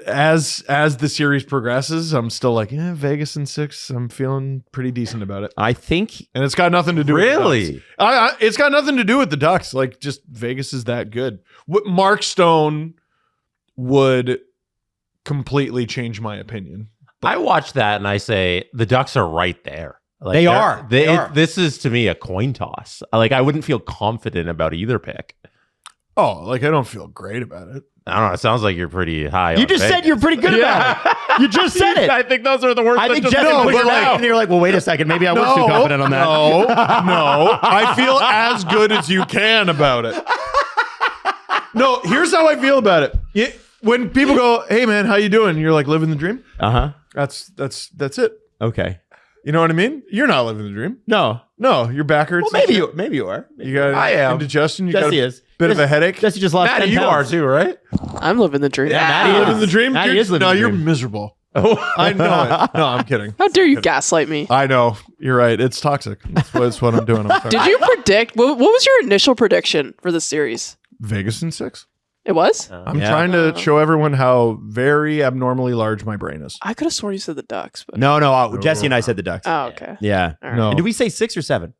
as the series progresses, I'm still like, Vegas in 6. I'm feeling pretty decent about it. I think And it's got nothing to do with Really? the Ducks. It's got nothing to do with the Ducks. Like, just Vegas is that good. What Mark Stone would completely change my opinion. I watch that and I say the Ducks are right there. Like, They are. They are. This is to me a coin toss. Like I wouldn't feel confident about either pick. Oh, like I don't feel great about it. I don't know. It sounds like you're pretty high. you on just Vegas. said you're pretty good about it. You just said it. I think those are the words. I that think just Jesse came put out. your mouth, and you're like, well, wait a second. Maybe I was too confident on that. No. I feel as good as you can about it. No, here's how I feel about it. When people go, "Hey man, how you doing?" You're like, "Living the dream." That's it. Okay. You know what I mean? You're not living the dream. No. No, your back hurts. Well, maybe you are. You got I am. indigestion. You Jesse got a is. bit of a headache. Jesse just lost Maddie, 10 you are pounds. too, right? I'm living the dream. Yeah, You Maddie living the dream? Maddie is living no, the you're dream. miserable. I know it. No, I'm kidding. How dare you gaslight me? I know. You're right. It's toxic. That's what I'm doing. I'm sorry. Did you predict? What was your initial prediction for the series? Vegas in 6. It was? I'm Yeah. trying to show everyone how very abnormally large my brain is. I could have sworn you said the Ducks, but No. Jesse and I said the Ducks. oh, okay. Yeah. All right. No. And did we say 6 or 7?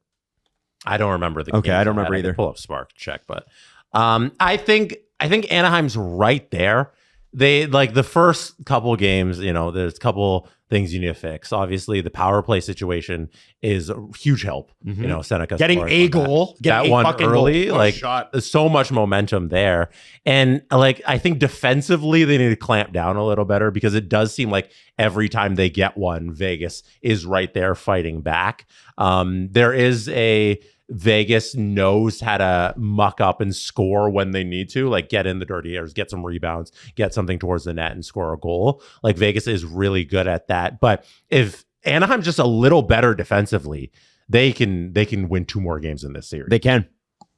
I don't remember the. Okay, games I don't remember had. either. can pull up Spark check, but I think Anaheim's right there. They like the first couple games. You know, there's a couple things you need to fix. Obviously, the power play situation is a huge help. You know, Seneca Getting scoring a on that. goal. Getting That a one fucking early, goal. like shot. there's so much momentum there. And like I think defensively they need to clamp down a little better because it does seem like every time they get one, Vegas is right there fighting back. There is a Vegas knows how to muck up and score when they need to, like get in the dirty areas, get some rebounds, get something towards the net and score a goal. Like Vegas is really good at that. But if Anaheim's just a little better defensively, they can win 2 more games in this series. They can.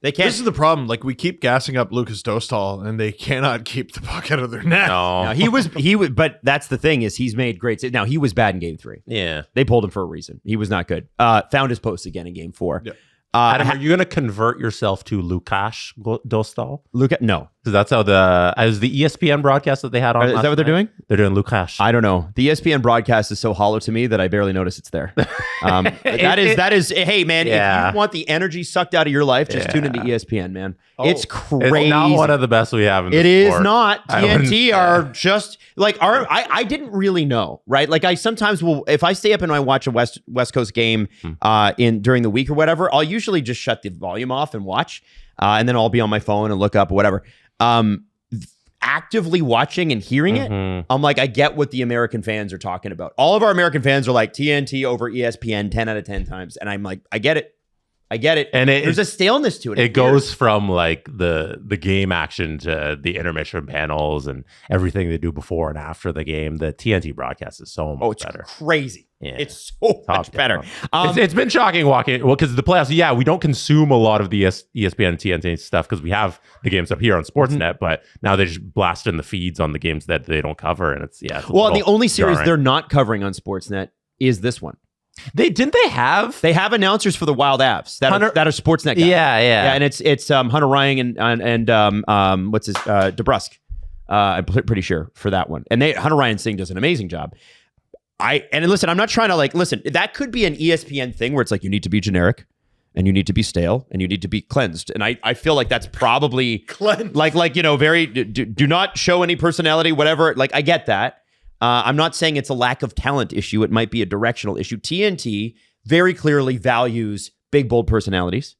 They can. This is the problem. Like, we keep gassing up Lucas Dostal, and they cannot keep the puck out of their net. No. Now, he was, but that's the thing is he's made great. Now he was bad in game 3. Yeah. They pulled him for a reason. He was not good. Found his post again in game 4. Yeah. Adam, are you going to convert yourself to Lukasz Dostal? Luka, no. Because that's how the ESPN broadcast that they had on. Is last that what they're night? doing? They're doing Lukasz. I don't know. The ESPN broadcast is so hollow to me that I barely notice it's there. That is. Hey man, Yeah. if you want the energy sucked out of your life, just tune into ESPN, man. It's crazy. It's not one of the best we have in the It is sport. not. I wouldn't TNT say. are just like I didn't really know, right? Like I sometimes will, if I stay up and I watch a West Coast game during the week or whatever, I'll usually just shut the volume off and watch, and then I'll be on my phone and look up or whatever. Actively watching and hearing it, I'm like, I get what the American fans are talking about. All of our American fans are like TNT over ESPN 10 out of 10 times, and I'm like, I get it. And there's a staleness to it. It goes from like the game action to the intermission panels and everything they do before and after the game. The TNT broadcast is so much it's better. crazy. Yeah. It's so much better. It's been shocking walking. Well, because the playoffs, yeah, we don't consume a lot of the ESPN and TNT stuff because we have the games up here on Sportsnet, but now they just blast in the feeds on the games that they don't cover, and it's a well, the little only series jarring. they're not covering on Sportsnet is this one. They have They have announcers for the Wild Avs that are Sportsnet guys. yeah, and it's Hunter Ryan and what's his DeBrusque. I'm pretty sure for that one. And Hunter Ryan Singh does an amazing job. And listen, I'm not trying to listen. That could be an ESPN thing where it's like you need to be generic, and you need to be stale, and you need to be cleansed. And I feel like that's probably Cleansed. like very do not show any personality, whatever. Like I get that. I'm not saying it's a lack of talent issue. It might be a directional issue. TNT very clearly values big, bold personalities,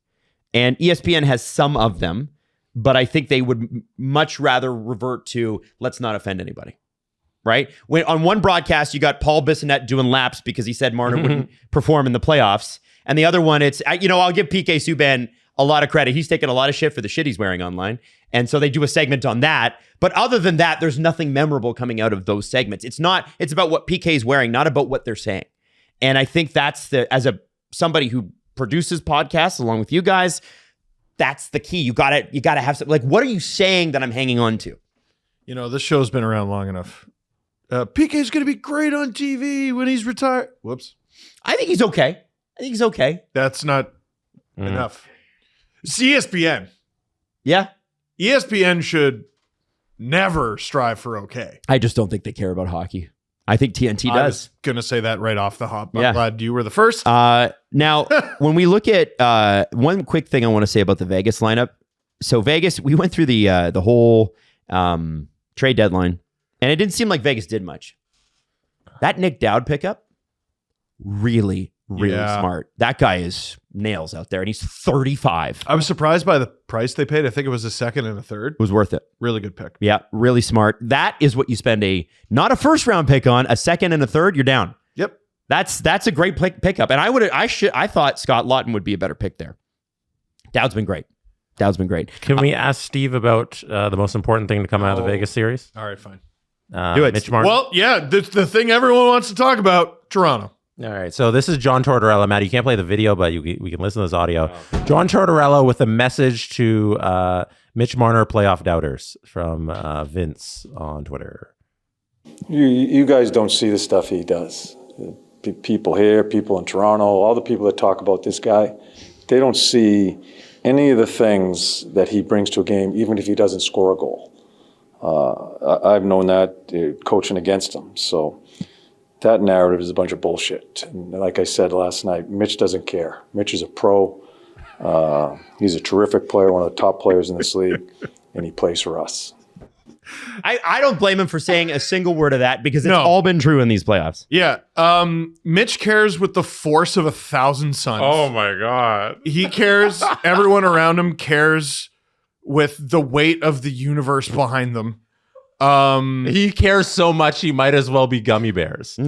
and ESPN has some of them, but I think they would much rather revert to let's not offend anybody. Right? When on one broadcast, you got Paul Bissonnette doing laps because he said Marner wouldn't perform in the playoffs. And the other one, I'll give PK Subban a lot of credit. He's taken a lot of shit for the shit he's wearing online. And so they do a segment on that. But other than that, there's nothing memorable coming out of those segments. It's about what PK is wearing, not about what they're saying. And I think that's somebody who produces podcasts along with you guys, that's the key. You gotta have something like, what are you saying that I'm hanging on to? You know, this show's been around long enough. PK's going to be great on TV when he's retired. Whoops. I think he's okay. That's not enough. It's ESPN. Yeah. ESPN should never strive for okay. I just don't think they care about hockey. I think TNT I does. was going to say that right off the hop. Yeah. I'm glad you were the first. Now, when we look at one quick thing I want to say about the Vegas lineup. So Vegas, we went through the whole trade deadline, and it didn't seem like Vegas did much. That Nick Dowd pickup, really smart. That guy is nails out there, and he's 35. I was surprised by the price they paid. I think it was a second and a third. It was worth it. Really good pick. Yeah, really smart. That is what you spend not a first round pick on, a second and a third, you're down. Yep. That's a great pickup. And I thought Scott Lawton would be a better pick there. Dowd's been great. Can we ask Steve about the most important thing to come out of the Vegas series? All right, fine. Do it. Mitch Marner. Well, yeah, the thing everyone wants to talk about, Toronto. All right, so this is John Tortorella. Matt, you can't play the video, but we can listen to this audio. John Tortorella with a message to Mitch Marner playoff doubters from Vince on Twitter. You guys don't see the stuff he does. People here, people in Toronto, all the people that talk about this guy, they don't see any of the things that he brings to a game, even if he doesn't score a goal. I've known that coaching against him. So that narrative is a bunch of bullshit. And like I said last night, Mitch doesn't care. Mitch is a pro. He's a terrific player, one of the top players in this league, and he plays for us. I don't blame him for saying a single word of that because it's all been true in these playoffs. Yeah. Mitch cares with the force of 1,000 suns. Oh my God. He cares. Everyone around him cares with the weight of the universe behind them. He cares so much he might as well be gummy bears.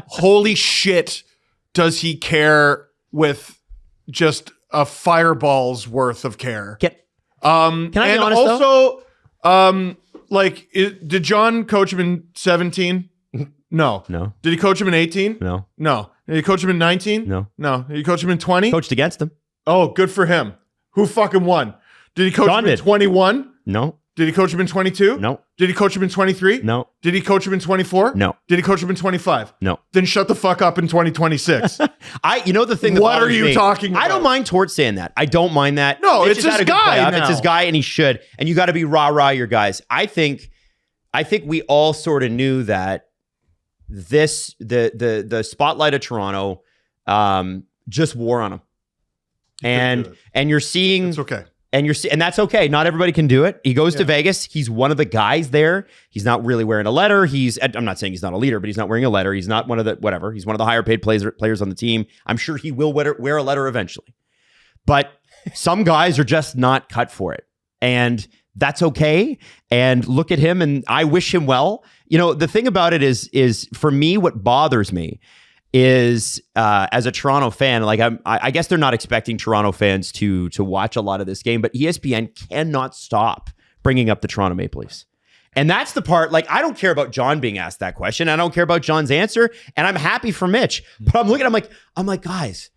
Holy shit, does he care with just a fireball's worth of care. Can I be and honest, also, did John coach him in 17? No. No. Did he coach him in 18? No. No. Did he coach him in 19? No. No. Did he coach him in 20? Coached against him? Oh, good for him. Who fucking won? Did he coach John him in did. 21? No. Did he coach him in 22? No. Did he coach him in 23? No. Did he coach him in 24? No. Did he coach him in 25? No. Then shut the fuck up in 2026. The thing that What are bothers you me- talking I don't about? mind Torts saying that. I don't mind that. No, Mitch it's has had his a good guy playoff. now. It's his guy, and he should. And you got to be rah-rah your guys. I think we all sort of knew that the spotlight of Toronto just wore on him. And you're seeing It's okay. and that's okay. Not everybody can do it. He goes to Vegas. He's one of the guys there. He's not really wearing a letter. I'm not saying he's not a leader, but he's not wearing a letter. He's not one of the whatever. He's one of the higher paid players on the team. I'm sure he will wear a letter eventually. But some guys are just not cut for it. And that's okay. And look at him, and I wish him well. The thing about it is for me, what bothers me is as a Toronto fan, I guess they're not expecting Toronto fans to watch a lot of this game, but ESPN cannot stop bringing up the Toronto Maple Leafs. And that's the part, I don't care about John being asked that question. I don't care about John's answer, and I'm happy for Mitch. But I'm looking, I'm like, guys,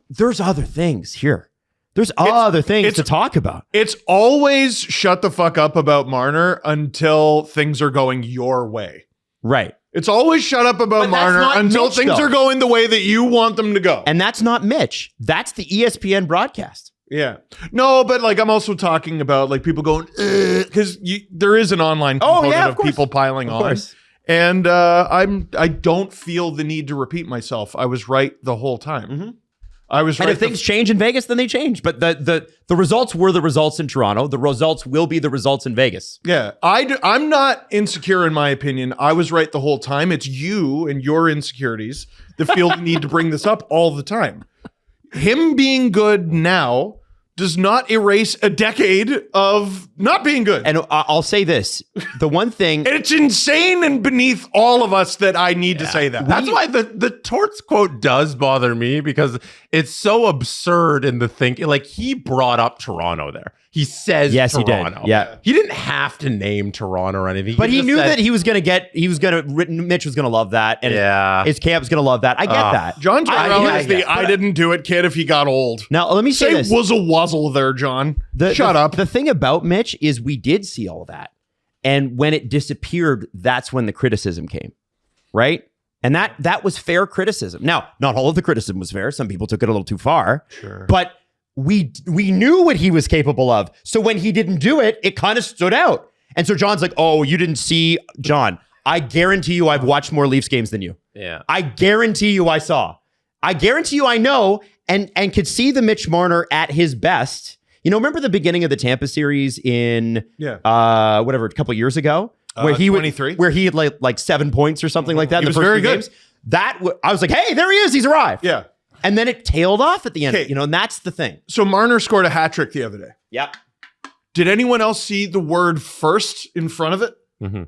there's other things here. There's other things to talk about. It's always shut the fuck up about Marner until things are going your way. Right. It's always shut up about But that's Marner not until Mitch, things though. are going the way that you want them to go. And that's not Mitch. That's the ESPN broadcast. Yeah. No, but I'm also talking about people going, because there is an online component of course. people piling on. Course. And I don't feel the need to repeat myself. I was right the whole time. Mm-hmm. I was And right. if things change in Vegas, then they change. But the results were the results in Toronto. The results will be the results in Vegas. Yeah, I'm not insecure in my opinion. I was right the whole time. It's you and your insecurities that feel the need to bring this up all the time. Him being good now does not erase a decade of not being good. And I'll say this. The one thing... It's insane and beneath all of us that I need to say that. That's why the Torts quote does bother me, because it's so absurd in the thinking. He brought up Toronto there. He says Yes, he Toronto. did. Yeah. He didn't have to name Toronto or anything. But he just knew said- that Mitch was going to love that. And Yeah. his camp's going to love that. I get that. John Tortorella I is the get I didn't do it kid if he got old. Now, let me say Say this. was a wuzzle there, John. Shut up. The thing about Mitch is we did see all that. And when it disappeared, that's when the criticism came. Right? And that was fair criticism. Now, not all of the criticism was fair. Some people took it a little too far. Sure. But we knew what he was capable of. So when he didn't do it, it kind of stood out. And so John's like, oh, you didn't see John. I guarantee you I've watched more Leafs games than you. Yeah. I guarantee you I saw. I guarantee you I know and could see the Mitch Marner at his best. You know, remember the beginning of the Tampa series in a couple of years ago? Where he 23? Where he had like 7 points or something like that in the was first very few good. games. I was like, hey, there he is. He's arrived. Yeah. And then it tailed off at the end, Okay. and that's the thing. So Marner scored a hat trick the other day. Yep. Did anyone else see the word first in front of it? Mm-hmm.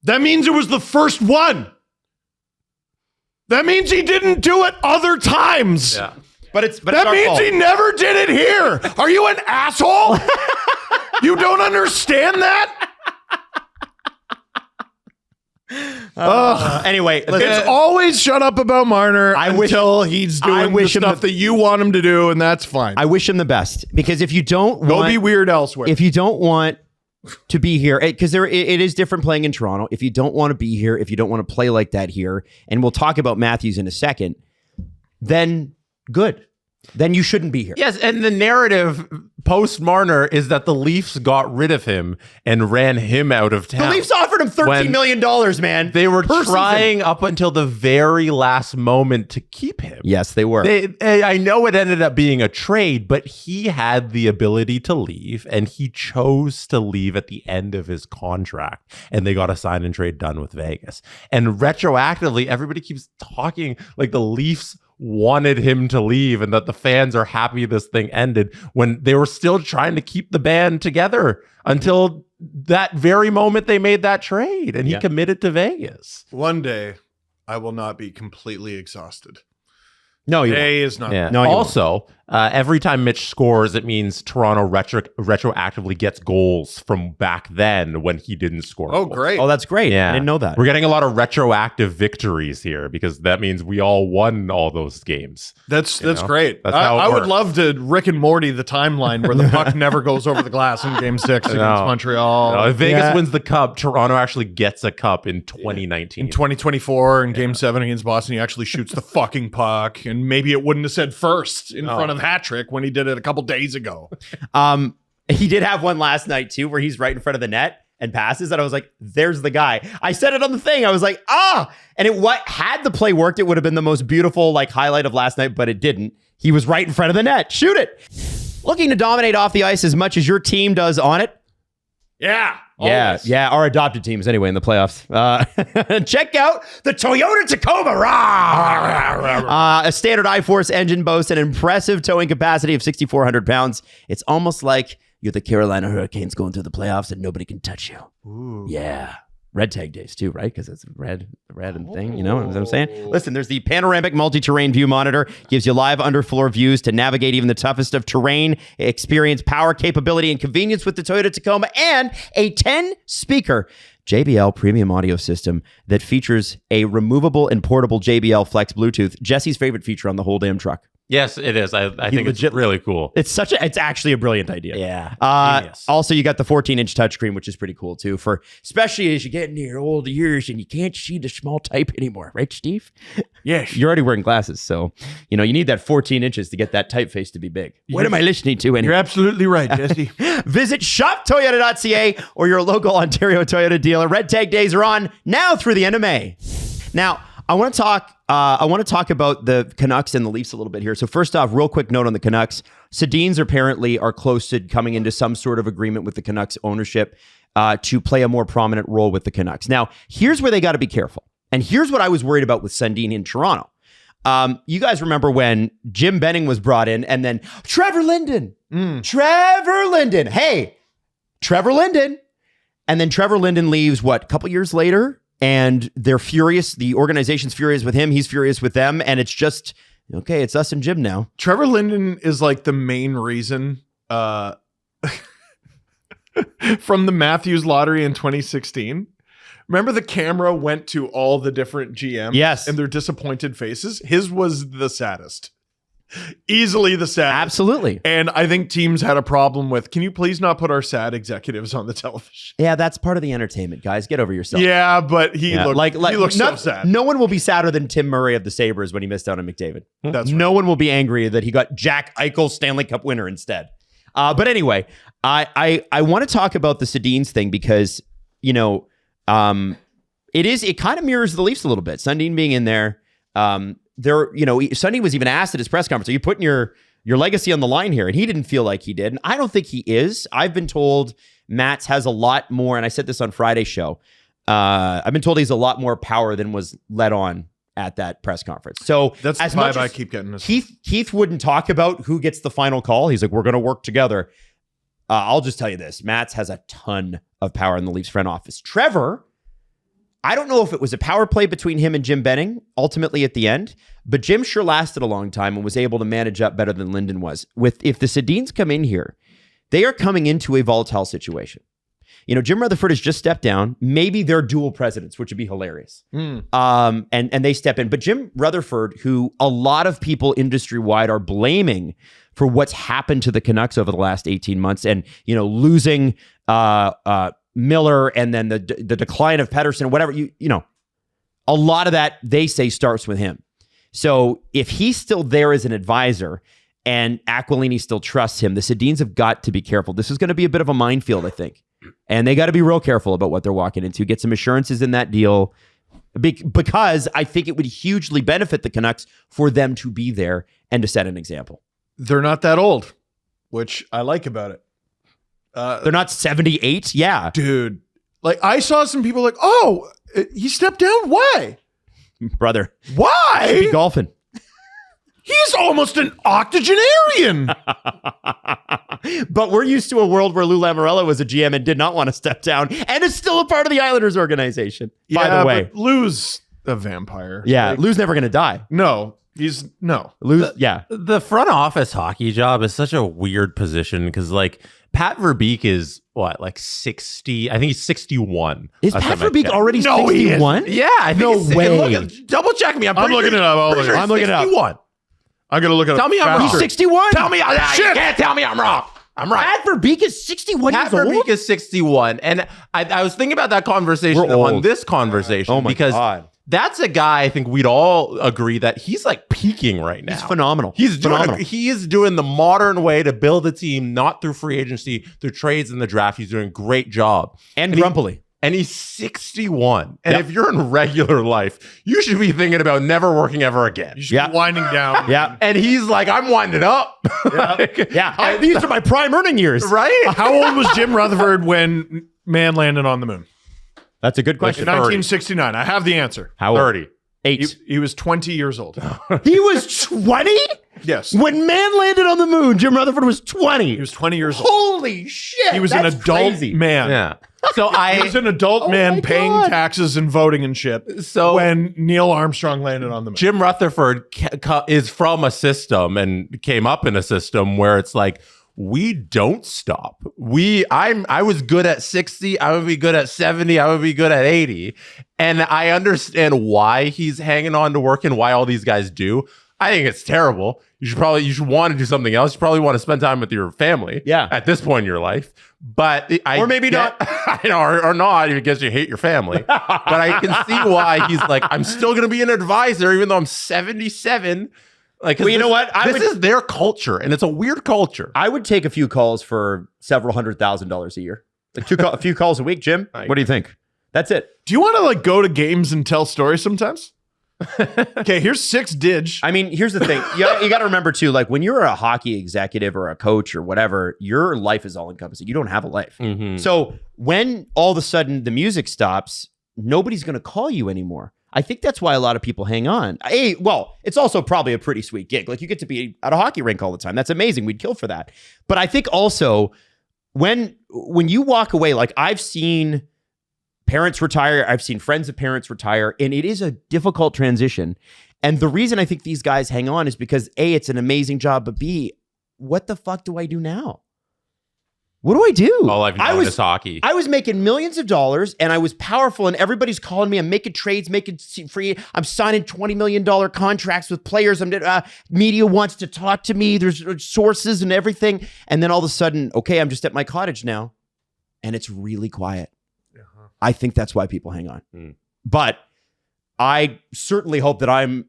That means it was the first one. That means he didn't do it other times. Yeah. But it's That our means fault. he never did it here. Are you an asshole? You don't understand that? Anyway, listen, It's always shut up about Marner wish- until he's I doing wish the him stuff the- that you want him to do, and that's fine. I wish him the best, because if you don't Go want, be weird elsewhere. if you don't want to be here, because it is different playing in Toronto. If you don't want to be here, if you don't want to play like that here, and we'll talk about Matthews in a second, then good. Then you shouldn't be here. Yes, and the narrative post Marner is that the Leafs got rid of him and ran him out of town. The Leafs offered him $13 million, man. They were per season. trying up until the very last moment to keep him. Yes, they were. I know it ended up being a trade, but he had the ability to leave, and he chose to leave at the end of his contract, and they got a sign and trade done with Vegas. And retroactively, everybody keeps talking like the Leafs wanted him to leave and that the fans are happy this thing ended, when they were still trying to keep the band together until that very moment they made that trade and he committed to Vegas. One day, I will not be completely exhausted. No, you Day is not. Yeah. No, you also, every time Mitch scores, it means Toronto retroactively gets goals from back then when he didn't score. Oh, goals. great. Oh, that's great. Yeah. I didn't know that. We're getting a lot of retroactive victories here because that means we all won all those games. That's know? great. That's how it I would works. love to Rick and Morty the timeline where the puck never goes over the glass in Game 6 against No. Montreal. If Vegas Yeah. wins the cup, Toronto actually gets a cup in 2019. In 2024, in Game 7 against Boston, he actually shoots the fucking puck, and maybe it wouldn't have said first in front of hat trick when he did it a couple days ago. He did have one last night too, where he's right in front of the net and passes, and I was like, "There's the guy." I said it on the thing. I was like, "Ah!" And had the play worked, it would have been the most beautiful highlight of last night, but it didn't. He was right in front of the net. Shoot it. Looking to dominate off the ice as much as your team does on it. Yeah. Yeah, our adopted teams anyway in the playoffs. Check out the Toyota Tacoma. A standard I-Force engine boasts an impressive towing capacity of 6,400 pounds. It's almost like you're the Carolina Hurricanes going through the playoffs and nobody can touch you. Ooh. Yeah. Red tag days too, right? Because it's red and thing, you know what I'm saying? Listen, there's the panoramic multi-terrain view monitor. Gives you live underfloor views to navigate even the toughest of terrain. Experience power, capability, and convenience with the Toyota Tacoma, and a 10-speaker JBL premium audio system that features a removable and portable JBL Flex Bluetooth. Jesse's favorite feature on the whole damn truck. Yes, it is. I think it's really cool. It's actually a brilliant idea. Yeah. Genius. Also, you got the 14-inch touchscreen, which is pretty cool too, for especially as you get into your older years and you can't see the small type anymore, right, Steve? Yes. You're already wearing glasses, so you need that 14 inches to get that typeface to be big. What am I listening to anyway? You're absolutely right, Jesse. Visit shoptoyota.ca or your local Ontario Toyota dealer. Red tag days are on now through the end of May. Now, I want to talk about the Canucks and the Leafs a little bit here. So first off, real quick note on the Canucks. Sedins apparently are close to coming into some sort of agreement with the Canucks ownership to play a more prominent role with the Canucks. Now, here's where they got to be careful. And here's what I was worried about with Sundin in Toronto. You guys remember when Jim Benning was brought in and then Trevor Linden. Hey, Trevor Linden. And then Trevor Linden leaves, a couple years later? And they're furious. The organization's furious with him. He's furious with them. And it's just, okay, it's us and Jim now. Trevor Linden is like the main reason from the Matthews lottery in 2016. Remember the camera went to all the different GMs? Yes. And their disappointed faces? His was the saddest. Easily the saddest. Absolutely. And I think teams had a problem with, can you please not put our sad executives on the television? Yeah, that's part of the entertainment, guys. Get over yourself. Yeah, but he Yeah, looked so sad. No one will be sadder than Tim Murray of the Sabres when he missed out on McDavid. That's No one will be angry that he got Jack Eichel Stanley Cup winner instead. But anyway, I want to talk about the Sedins thing because, it kind of mirrors the Leafs a little bit. Sundin being in there. Sundin was even asked at his press conference, are you putting your legacy on the line here? And he didn't feel like he did. And I don't think he is. I've been told Mats has a lot more, and I said this on Friday's show. I've been told he's a lot more power than was let on at that press conference. So that's the vibe I keep getting. Keith wouldn't talk about who gets the final call. He's like, we're going to work together. I'll just tell you this. Mats has a ton of power in the Leafs front office. Trevor, I don't know if it was a power play between him and Jim Benning ultimately at the end, but Jim sure lasted a long time and was able to manage up better than Linden was. If the Sedins come in here, they are coming into a volatile situation. Jim Rutherford has just stepped down. Maybe they're dual presidents, which would be hilarious. And they step in. But Jim Rutherford, who a lot of people industry-wide are blaming for what's happened to the Canucks over the last 18 months and, losing Miller and then the decline of Pettersson, whatever, a lot of that, they say, starts with him. So if he's still there as an advisor and Aquilini still trusts him, the Sedins have got to be careful. This is going to be a bit of a minefield, I think. And they got to be real careful about what they're walking into. Get some assurances in that deal because I think it would hugely benefit the Canucks for them to be there and to set an example. They're not that old, which I like about it. They're not 78. Yeah. Dude, I saw some people like, oh, he stepped down. Why? Brother. Why? Be golfing. He's almost an octogenarian. But we're used to a world where Lou Lamoriello was a GM and did not want to step down and is still a part of the Islanders organization, by the way. But Lou's a vampire. Yeah, Lou's never going to die. No. Lou's, The front office hockey job is such a weird position because, Pat Verbeek is, 60? I think he's 61. Is Pat Verbeek already 61? Yeah, I think no way. Double check me. I'm looking it up. I'm looking it up. 61. I'm going to look it up. Tell me I'm wrong. He's 61? Tell me. You can't tell me I'm wrong. I'm right. Pat Verbeek is 61 Pat years old? Verbeek is 61. And I was thinking about that conversation on this conversation. Oh my God. That's a guy I think we'd all agree that he's peaking right now. He's phenomenal. He is doing the modern way to build a team, not through free agency, through trades in the draft. He's doing a great job. And grumpily. And he's 61. And if you're in regular life, you should be thinking about never working ever again. You should be winding down. Yeah. And he's like, I'm winding up. These are my prime earning years. Right? How old was Jim Rutherford when man landed on the moon? That's a good question. 1969. I have the answer. How old? 30. 8. He was 20 years old. He was 20? Yes. When man landed on the moon, Jim Rutherford was 20. He was 20 years old. Holy shit. He was an adult man. Yeah. So He was an adult man paying taxes and voting and shit. So when Neil Armstrong landed on the moon. Jim Rutherford is from a system and came up in a system where it's we don't stop. I was good at 60. I would be good at 70. I would be good at 80. And I understand why he's hanging on to work and why all these guys do. I think it's terrible. You should want to do something else. You probably want to spend time with your family. Yeah. At this point in your life. But or maybe not. or not because you hate your family. But I can see why he's I'm still going to be an advisor even though I'm 77. Well, you know what? This is their culture, and it's a weird culture. I would take a few calls for several $100,000 a year. A few calls a week, Jim. What do you think? That's it. Do you want to go to games and tell stories sometimes? Okay, here's 6 dig. I mean, here's the thing. You got to remember too, when you're a hockey executive or a coach or whatever, your life is all encompassing. You don't have a life. Mm-hmm. So when all of a sudden the music stops, nobody's going to call you anymore. I think that's why a lot of people hang on. It's also probably a pretty sweet gig. You get to be at a hockey rink all the time. That's amazing. We'd kill for that. But I think also when you walk away, I've seen parents retire, I've seen friends of parents retire, and it is a difficult transition. And the reason I think these guys hang on is because A, it's an amazing job, but B, what the fuck do I do now? What do I do? All I've known is hockey. I was making millions of dollars and I was powerful and everybody's calling me. I'm making trades, making free. I'm signing $20 million contracts with players. Media wants to talk to me. There's sources and everything. And then all of a sudden, okay, I'm just at my cottage now and it's really quiet. I think that's why people hang on. But I certainly hope that I'm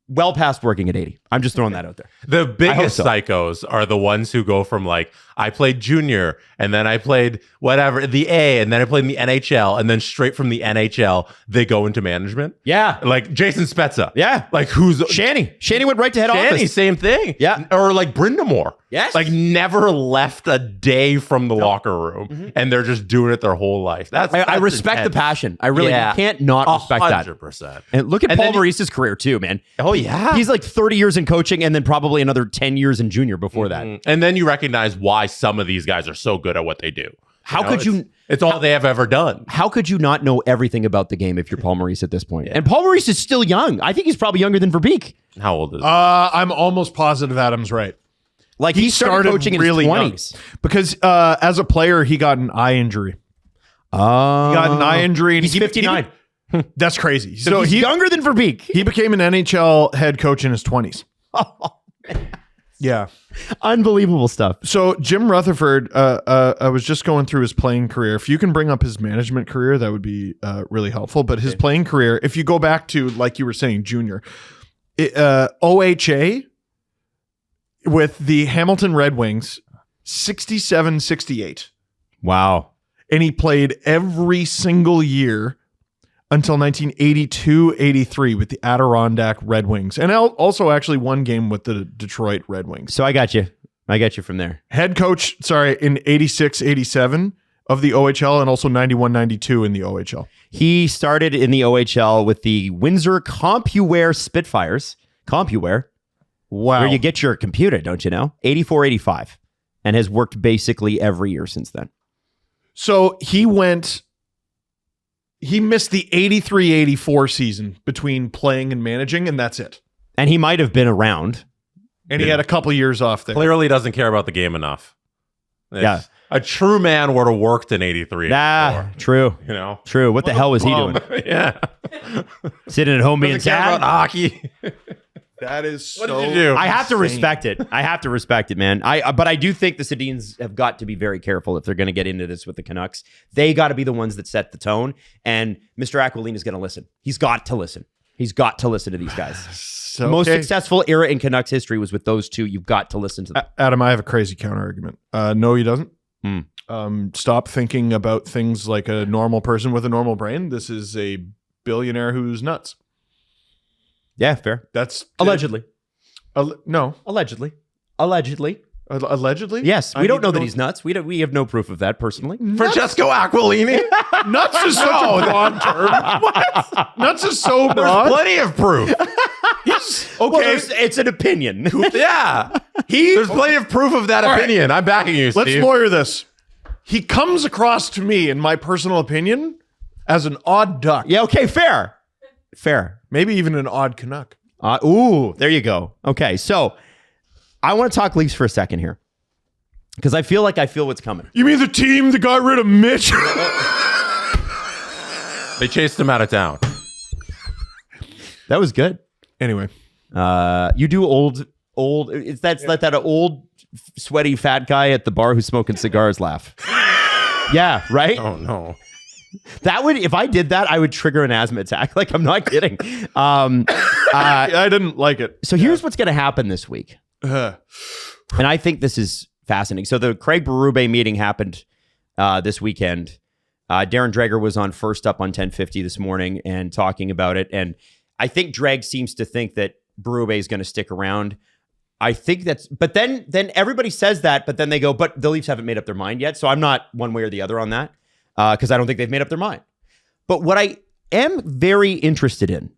well past working at 80. I'm just throwing that out there. The biggest psychos are the ones who go from like, I played junior and then I played whatever, the A, and then I played in the NHL, and then straight from the NHL, they go into management. Yeah. Like Jason Spezza. Yeah. Like who's... Shanny went right to head Shanny, office. same thing. Yeah. Or like Brindamore. Yes. Like never left a day from the locker room and they're just doing it their whole life. I respect intense. the passion. I really can't not respect that. 100%. And look at Paul Maurice's career too, man. Oh yeah. He's like 30 years in coaching and then probably another 10 years in junior before that. And then you recognize why some of these guys are so good at what they do. How could you... It's all they have ever done. How could you not know everything about the game if you're Paul Maurice at this point? And Paul Maurice is still young. I think he's probably younger than Verbeek. How old is he? I'm almost positive Adam's right. Like he started coaching really in his 20s. young. Because as a player, he got an eye injury. He got an eye injury. And He's 59. That's crazy. So he's younger than Verbeek. He became an NHL head coach in his 20s. Yeah. Unbelievable stuff. So Jim Rutherford, I was just going through his playing career. If you can bring up his management career, that would be really helpful. But his playing career, if you go back to, like you were saying, junior, OHA with the Hamilton Red Wings, 67-68. Wow. And he played every single year until 1982-83 with the Adirondack Red Wings. And also actually one game with the Detroit Red Wings. So I got you. From there. Head coach, in 86-87 of the OHL and also 91-92 in the OHL. He started in the OHL with the Windsor CompuWare Spitfires. CompuWare. Wow. Where you get your computer, don't you know? 84-85. And has worked basically every year since then. So he missed the 83-84 season between playing and managing, and that's it. And he might have been around. And he had a couple years off there. Clearly doesn't care about the game enough. Yeah. A true man would have worked in 83. True. You know? True. What the hell was he doing? Yeah. Sitting at home being Doesn't care sad? about hockey. That is What so did you do? I have to insane. respect it, man. But I do think the Sedins have got to be very careful if they're going to get into this with the Canucks. They got to be the ones that set the tone. And Mr. Aquilina is going to listen. He's got to listen. He's got to listen to these guys. So, The most okay. successful era in Canucks history was with those two. You've got to listen to them. Adam, I have a crazy counter argument. No, he doesn't. Stop thinking about things like a normal person with a normal brain. This is a billionaire who's nuts. Yeah, fair. That's Allegedly. No, Allegedly. allegedly. Yes, we I don't need know to that he's nuts. We have no proof of that personally. Francesco Aquilini? nuts is such a broad term. What? Nuts is so There's broad. plenty of proof. Okay, it's an opinion. Yeah. There's plenty of proof of that opinion. I'm backing you, Let's Steve. lawyer this. He comes across to me, in my personal opinion, as an odd duck. Yeah, okay, fair. Maybe even an odd Canuck. There you go. Okay, so I want to talk Leafs for a second here because I feel what's coming. You mean the team that got rid of Mitch? They chased him out of town. That was good. Anyway. You do old. It's that old sweaty fat guy at the bar who's smoking cigars laugh. Yeah, right. Oh, no. That would, if I did that, I would trigger an asthma attack. Like, I'm not kidding. I didn't like it. So here's what's going to happen this week. And I think this is fascinating. So the Craig Berube meeting happened this weekend. Darren Dreger was on First Up on 1050 this morning and talking about it. And I think Dreg seems to think that Berube is going to stick around. I think but then everybody says that, but then they go, but the Leafs haven't made up their mind yet. So I'm not one way or the other on that because I don't think they've made up their mind. But what I am very interested in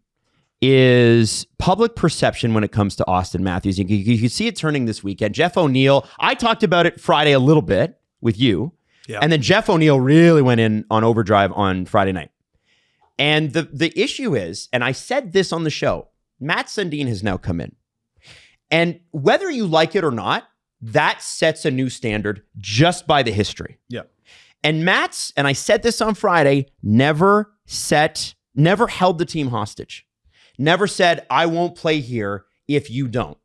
is public perception when it comes to Auston Matthews. You can see it turning this weekend. Jeff O'Neill, I talked about it Friday a little bit with you. Yeah. And then Jeff O'Neill really went in on overdrive on Friday night. And the issue is, and I said this on the show, Matt Sundin has now come in. And whether you like it or not, that sets a new standard just by the history. Yeah. And Matt's, and I said this on Friday, never held the team hostage. Never said, I won't play here if you don't.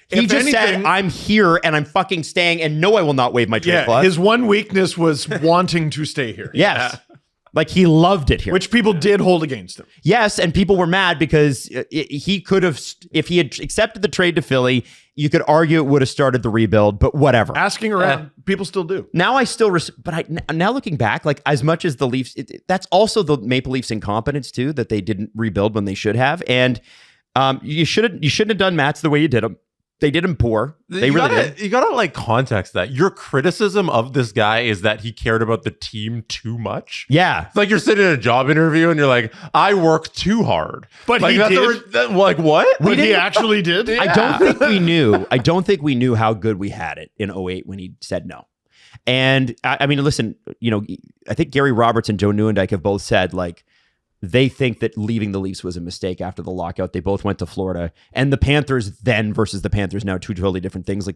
He just said, I'm here and I'm fucking staying, and no, I will not waive my trade clause. His one weakness was wanting to stay here. Yes. Like he loved it here. Which people did hold against him. Yes, and people were mad because he could have, if he had accepted the trade to Philly, you could argue it would have started the rebuild, but whatever. Asking around, people still do. Now I still, now looking back, like as much as the Leafs, that's also the Maple Leafs' incompetence too, that they didn't rebuild when they should have. And you shouldn't have done Mats the way you did them. They did him poor. They really did. You gotta like context that. Your criticism of this guy is that he cared about the team too much. Yeah. It's like you're sitting in a job interview and you're like, I work too hard. But like, he did. Like what? But he actually did. I don't think we knew how good we had it in 2008 when he said no. And I mean, listen, I think Gary Roberts and Joe Nieuwendyk have both said like, they think that leaving the Leafs was a mistake after the lockout. They both went to Florida, and the Panthers then versus the Panthers now, two totally different things.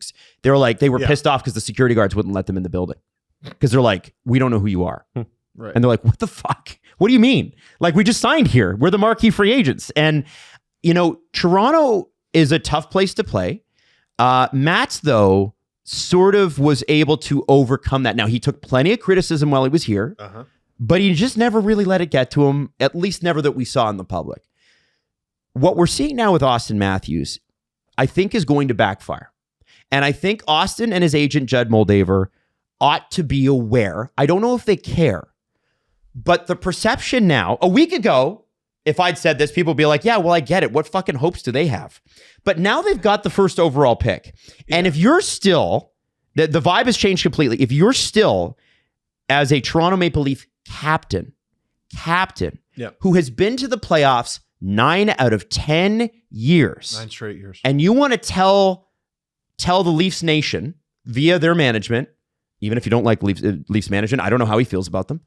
Like they were pissed off because the security guards wouldn't let them in the building because they're like, we don't know who you are. Right. And they're like, what the fuck? What do you mean? Like, we just signed here. We're the marquee free agents. And, Toronto is a tough place to play. Mats, though, sort of was able to overcome that. Now, he took plenty of criticism while he was here. But he just never really let it get to him, at least never that we saw in the public. What we're seeing now with Auston Matthews, I think is going to backfire. And I think Auston and his agent, Judd Moldaver, ought to be aware. I don't know if they care. But the perception now, a week ago, if I'd said this, people would be like, yeah, well, I get it. What fucking hopes do they have? But now they've got the first overall pick. And if you're still, the vibe has changed completely. If you're still, as a Toronto Maple Leaf captain, who has been to the playoffs 9 out of 10 years. 9 straight years. And you want to tell the Leafs Nation via their management, even if you don't like Leafs management, I don't know how he feels about them,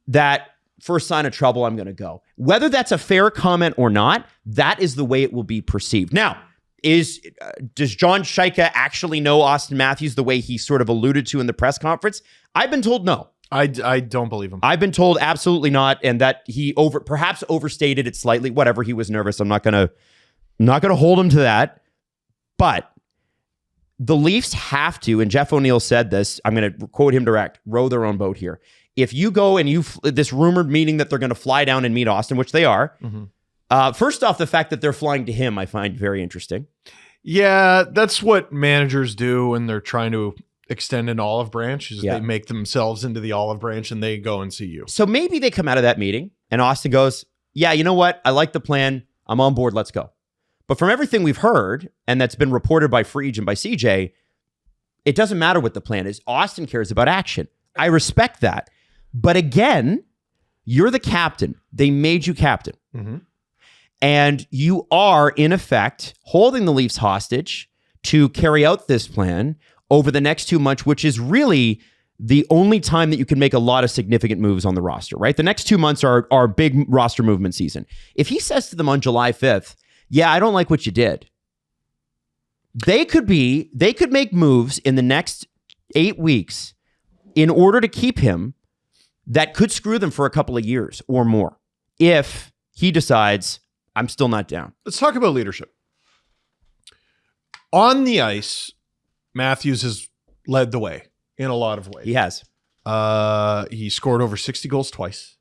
that first sign of trouble, I'm going to go. Whether that's a fair comment or not, that is the way it will be perceived. Now, does John Shaika actually know Auston Matthews the way he sort of alluded to in the press conference? I've been told no. I don't believe him. I've been told absolutely not, and that he perhaps overstated it slightly. Whatever, he was nervous. I'm not gonna hold him to that. But the Leafs have to, and Jeff O'Neill said this, I'm going to quote him direct, row their own boat here. If you go and this rumored meeting that they're going to fly down and meet Auston, which they are, first off, the fact that they're flying to him, I find very interesting. Yeah, that's what managers do when they're trying to extend an olive branch. They make themselves into the olive branch and they go and see you. So maybe they come out of that meeting and Auston goes, yeah, you know what? I like the plan. I'm on board. Let's go. But from everything we've heard, and that's been reported by Freege and by CJ, it doesn't matter what the plan is. Auston cares about action. I respect that. But again, you're the captain. They made you captain. And you are, in effect, holding the Leafs hostage to carry out this plan over the next 2 months, which is really the only time that you can make a lot of significant moves on the roster, right? The next 2 months are big roster movement season. If he says to them on July 5th, yeah, I don't like what you did, they could make moves in the next 8 weeks in order to keep him that could screw them for a couple of years or more if he decides, I'm still not down. Let's talk about leadership. On the ice, Matthews has led the way in a lot of ways. He has. He scored over 60 goals twice,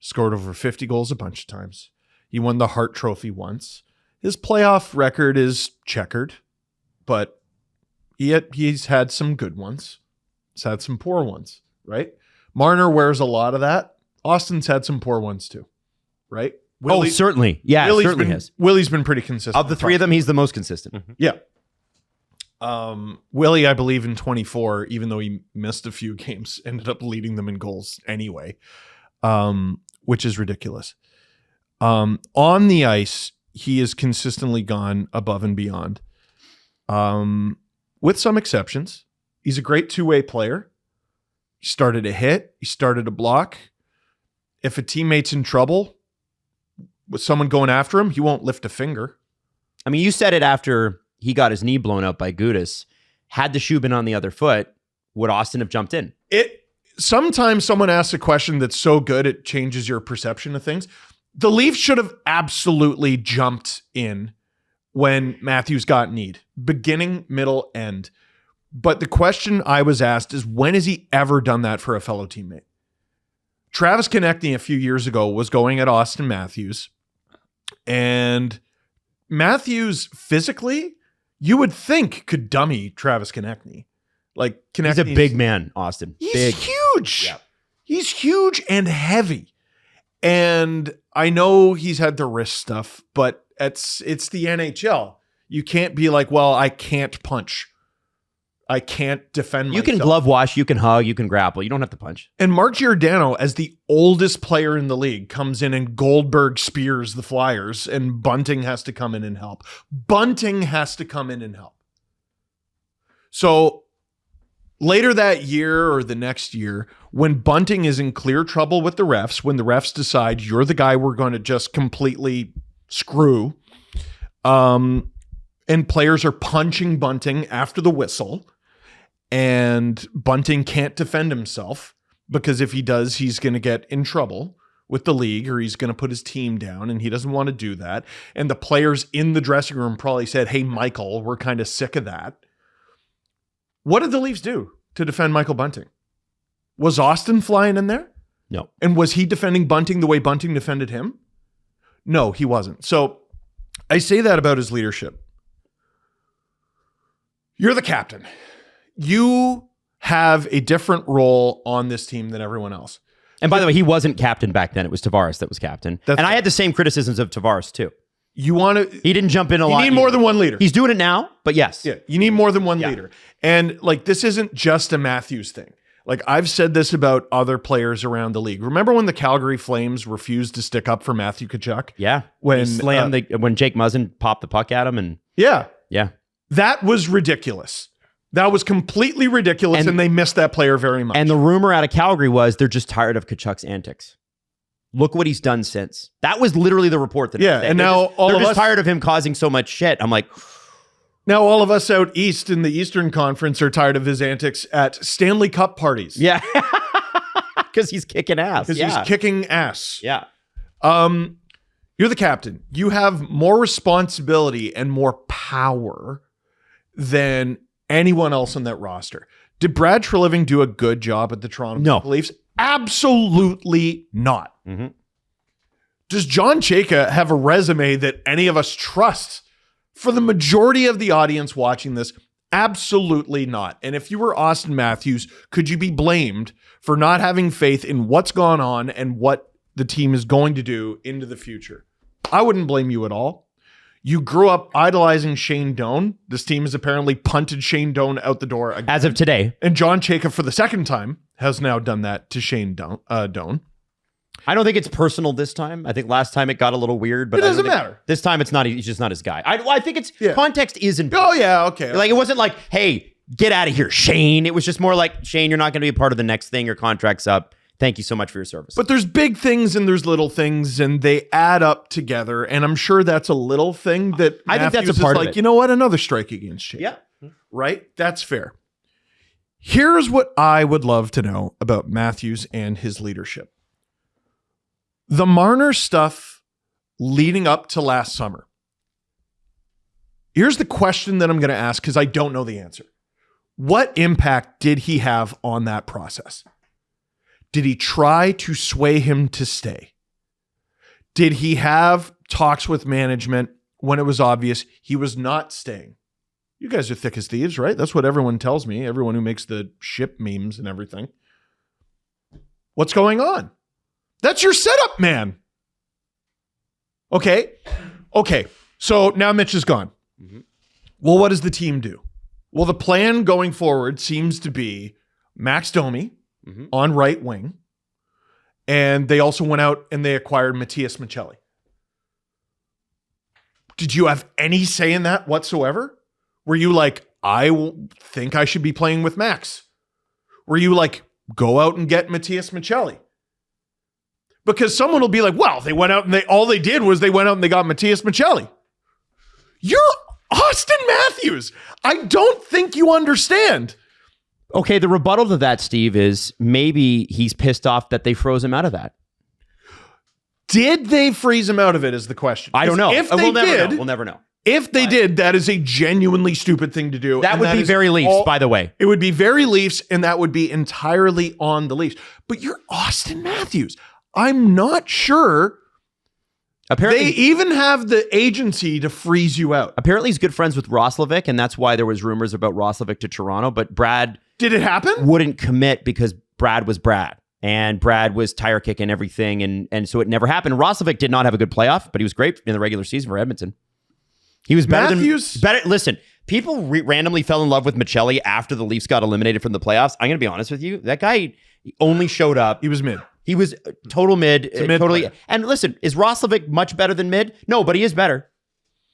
scored over 50 goals a bunch of times. He won the Hart Trophy once. His playoff record is checkered, but he's had some good ones. He's had some poor ones, right? Marner wears a lot of that. Austin's had some poor ones too, right? Certainly. Yeah, certainly has. Willie's been pretty consistent. Of the three of them, he's the most consistent. Yeah. Willie, I believe in 24, even though he missed a few games, ended up leading them in goals anyway, which is ridiculous. On the ice, he has consistently gone above and beyond. With some exceptions. He's a great two-way player. He started a hit. He started a block. If a teammate's in trouble with someone going after him, he won't lift a finger. I mean, you said it after he got his knee blown out by Gudas. had the shoe been on the other foot, would Auston have jumped in? Sometimes someone asks a question that's so good it changes your perception of things. The Leafs should have absolutely jumped in when Matthews got kneed, beginning, middle, end. But the question I was asked is, when has he ever done that for a fellow teammate? Travis Konechny a few years ago was going at Auston Matthews, and Matthews physically, you would think, could dummy Travis Konechny. Like, He's a big man, Auston. He's Big. huge. Yeah. He's huge and heavy. And I know he's had the wrist stuff, but it's the NHL. You can't be like, well, I can't punch. I can't defend You myself. can glove wash, you can hug, you can grapple. You don't have to punch. And Mark Giordano, as the oldest player in the league, comes in and Goldberg spears the Flyers, and Bunting has to come in and help. So later that year or the next year, when Bunting is in clear trouble with the refs, when the refs decide you're the guy we're going to just completely screw, and players are punching Bunting after the whistle, and Bunting can't defend himself because if he does, he's going to get in trouble with the league or he's going to put his team down, and he doesn't want to do that. And the players in the dressing room probably said, hey, Michael, we're kind of sick of that. What did the Leafs do to defend Michael Bunting? Was Auston flying in there? No. And was he defending Bunting the way Bunting defended him? No, he wasn't. So I say that about his leadership. You're the captain. You have a different role on this team than everyone else. And by the way, he wasn't captain back then. It was Tavares that was captain. That's and I right. had the same criticisms of Tavares too. You want to... He didn't jump in a You lot. need more than one leader. He's doing it now, but yes. Yeah, you need more than one Yeah. leader. And like, this isn't just a Matthews thing. Like, I've said this about other players around the league. Remember when the Calgary Flames refused to stick up for Matthew Tkachuk? Yeah. When, He slammed when Jake Muzzin popped the puck at him and Yeah. yeah. That was ridiculous. That was completely ridiculous, and they missed that player very much. And the rumor out of Calgary was they're just tired of Tkachuk's antics. Look what he's done since. That was literally the report. That Yeah, and now they're just tired of him causing so much shit. I'm like, now all of us out east in the Eastern Conference are tired of his antics at Stanley Cup parties. yeah, because he's kicking ass. Because Yeah. he's kicking ass. Yeah. You're the captain. You have more responsibility and more power than anyone else on that roster. Did Brad Treliving do a good job at the Toronto No. Maple Leafs? Absolutely not. Mm-hmm. Does John Chayka have a resume that any of us trust? For the majority of the audience watching this, absolutely not. And if you were Auston Matthews, could you be blamed for not having faith in what's gone on and what the team is going to do into the future? I wouldn't blame you at all. You grew up idolizing Shane Doan. This team has apparently punted Shane Doan out the door again. As of today. And John Chayka, for the second time, has now done that to Shane Doan. I don't think it's personal this time. I think last time it got a little weird, but It doesn't matter. This time it's not. He's just not his guy. I think it's context is Oh, important. yeah, okay. Like it wasn't like, hey, get out of here, Shane. It was just more like, Shane, you're not going to be a part of the next thing. Your contract's up. Thank you so much for your service. But there's big things and there's little things, and they add up together. And I'm sure that's a little thing that I think that's Matthews a part is of like, it. you know what? Another strike against Shane. yeah. Right? That's fair. Here's what I would love to know about Matthews and his leadership. The Marner stuff leading up to last summer. Here's the question that I'm going to ask because I don't know the answer. What impact did he have on that process? Did he try to sway him to stay? Did he have talks with management when it was obvious he was not staying? You guys are thick as thieves, right? That's what everyone tells me, everyone who makes the ship memes and everything. What's going on? That's your setup, man. Okay. So now Mitch is gone. Mm-hmm. Well, what does the team do? Well, the plan going forward seems to be Max Domi on right wing. And they also went out and they acquired Matthias Michelli. Did you have any say in that whatsoever? Were you like, I think I should be playing with Max? Were you like, go out and get Matthias Michelli? Because someone will be like, well, they went out and all they did was they went out and they got Matthias Michelli. You're Auston Matthews. I don't think you understand. Okay, the rebuttal to that, Steve, is maybe he's pissed off that they froze him out of that. Did they freeze him out of it is the question. I don't know. If they did, we'll never know. If they did, that is a genuinely stupid thing to do. That would be very Leafs, by the way. It would be very Leafs, and that would be entirely on the Leafs. But you're Auston Matthews. I'm not sure Apparently, they even have the agency to freeze you out. Apparently, he's good friends with Roslovic, and that's why there was rumors about Roslovic to Toronto. But Brad did it happen? Wouldn't commit because Brad was Brad, and Brad was tire kicking everything, and so it never happened. Roslovic did not have a good playoff, but he was great in the regular season for Edmonton. He was better Matthews, than better. Listen, people randomly fell in love with Michelli after the Leafs got eliminated from the playoffs. I'm going to be honest with you. That guy only showed up. He was mid. He was total mid. Totally. Player. And listen, is Roslovic much better than mid? No, but he is better.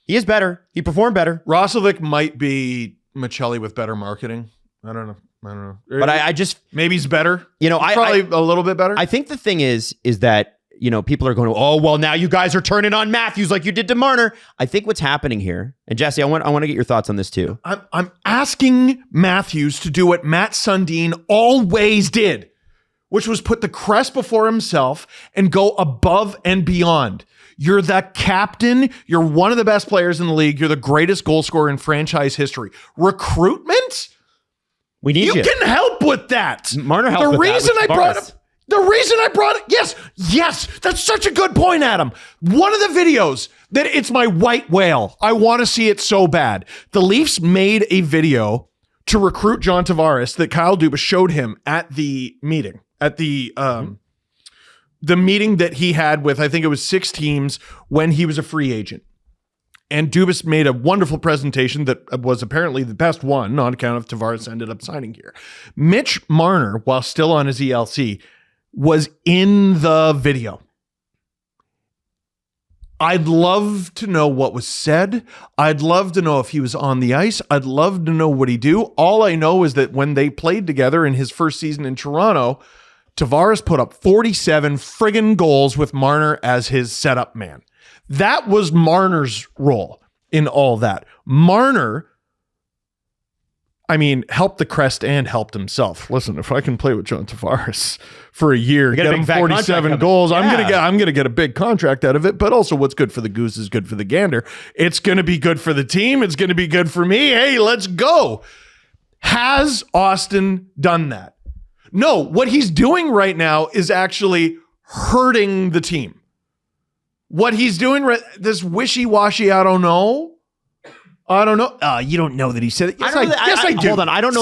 He is better. He performed better. Roslovic might be Michelli with better marketing. I don't know. But I just maybe he's better. You know, probably a little bit better. I think the thing is that, you know, people are going, oh, well, now you guys are turning on Matthews like you did to Marner. I think what's happening here, and Jesse, I want to get your thoughts on this too. I'm asking Matthews to do what Matt Sundin always did, which was put the crest before himself and go above and beyond. You're the captain. You're one of the best players in the league. You're the greatest goal scorer in franchise history. Recruitment? We need you. You can help with that. Marner helped with that. The reason I brought it, yes, that's such a good point, Adam. One of the videos that it's my white whale. I want to see it so bad. The Leafs made a video to recruit John Tavares that Kyle Dubas showed him at the meeting, at the meeting that he had with, I think it was 6 teams when he was a free agent. And Dubas made a wonderful presentation that was apparently the best one on account of Tavares ended up signing here. Mitch Marner, while still on his ELC, was in the video. I'd love to know what was said. I'd love to know if he was on the ice. I'd love to know what he do. All I know is that when they played together in his first season in Toronto, Tavares put up 47 friggin' goals with Marner as his setup man. That was Marner's role in all that. Marner, helped the crest and helped himself. Listen, if I can play with John Tavares for a year, get him 47 goals, I'm gonna get a big contract out of it. But also, what's good for the goose is good for the gander. It's gonna be good for the team. It's gonna be good for me. Hey, let's go. Has Auston done that? No. What he's doing right now is actually hurting the team. What he's doing, this wishy-washy, I don't know. You don't know that he said it. Yes, I do. Hold on. I don't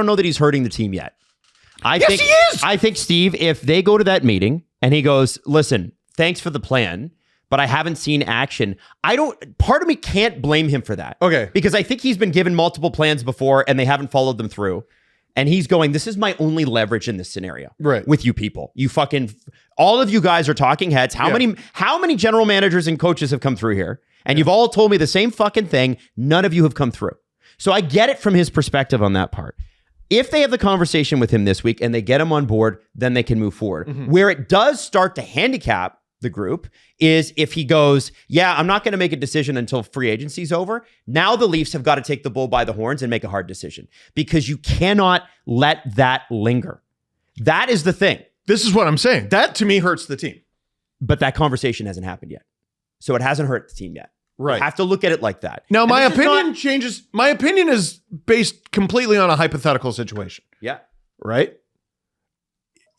know that he's hurting the team yet. Yes, he is. I think, Steve, if they go to that meeting and he goes, listen, thanks for the plan, but I haven't seen action. Part of me can't blame him for that. Okay. Because I think he's been given multiple plans before and they haven't followed them through. And he's going, this is my only leverage in this scenario. Right. With you people. All of you guys are talking heads. How many general managers and coaches have come through here? And you've all told me the same fucking thing. None of you have come through. So I get it from his perspective on that part. If they have the conversation with him this week and they get him on board, then they can move forward. Mm-hmm. Where it does start to handicap the group is if he goes, yeah, I'm not going to make a decision until free agency's over. Now the Leafs have got to take the bull by the horns and make a hard decision because you cannot let that linger. That is the thing. This is what I'm saying. That to me hurts the team. But that conversation hasn't happened yet. So it hasn't hurt the team yet. Right. You have to look at it like that. Now, my opinion changes. My opinion is based completely on a hypothetical situation. Yeah. Right?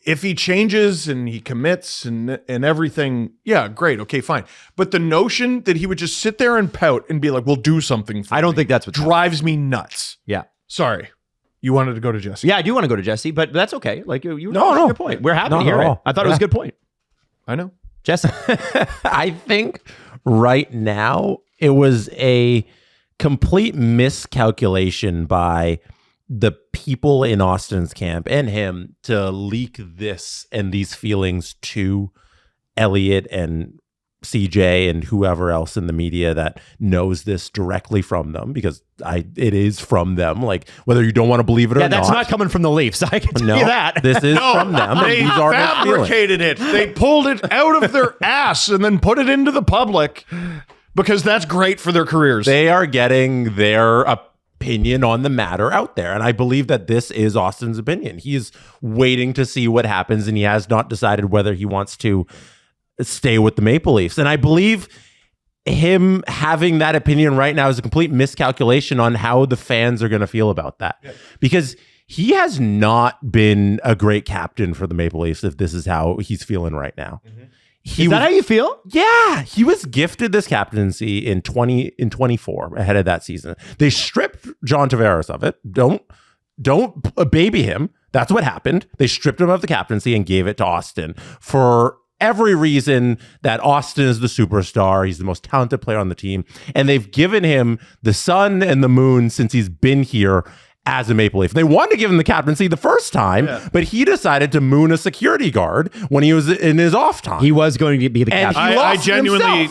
If he changes and he commits and everything, yeah, great. Okay, fine. But the notion that he would just sit there and pout and be like, we'll do something for I don't think that's what drives me nuts. Yeah. Sorry. You wanted to go to Jesse. Yeah, I do want to go to Jesse, but that's okay. Like you no. Your point. We're happy to hear it. I thought it was a good point. I know. Jesse. I think right now it was a complete miscalculation by the people in Austin's camp and him to leak this and these feelings to Elliot and CJ and whoever else in the media that knows this directly from them, because it is from them. Like, whether you don't want to believe it or not. Yeah, that's not coming from the Leafs. I can tell you that. This is from them. They fabricated it. They pulled it out of their ass and then put it into the public. because that's great for their careers. They are getting their opinion on the matter out there. And I believe that this is Auston's opinion. He is waiting to see what happens, and he has not decided whether he wants to stay with the Maple Leafs. And I believe him having that opinion right now is a complete miscalculation on how the fans are going to feel about that. Yeah. Because he has not been a great captain for the Maple Leafs if this is how he's feeling right now. Mm-hmm. Is that how you feel? Yeah. He was gifted this captaincy in 24 ahead of that season. They stripped John Tavares of it. Don't baby him. That's what happened. They stripped him of the captaincy and gave it to Auston for every reason that Auston is the superstar. He's the most talented player on the team. And they've given him the sun and the moon since he's been here as a Maple Leaf. They wanted to give him the captaincy the first time, but he decided to moon a security guard when he was in his off time. He was going to be the captain. I genuinely,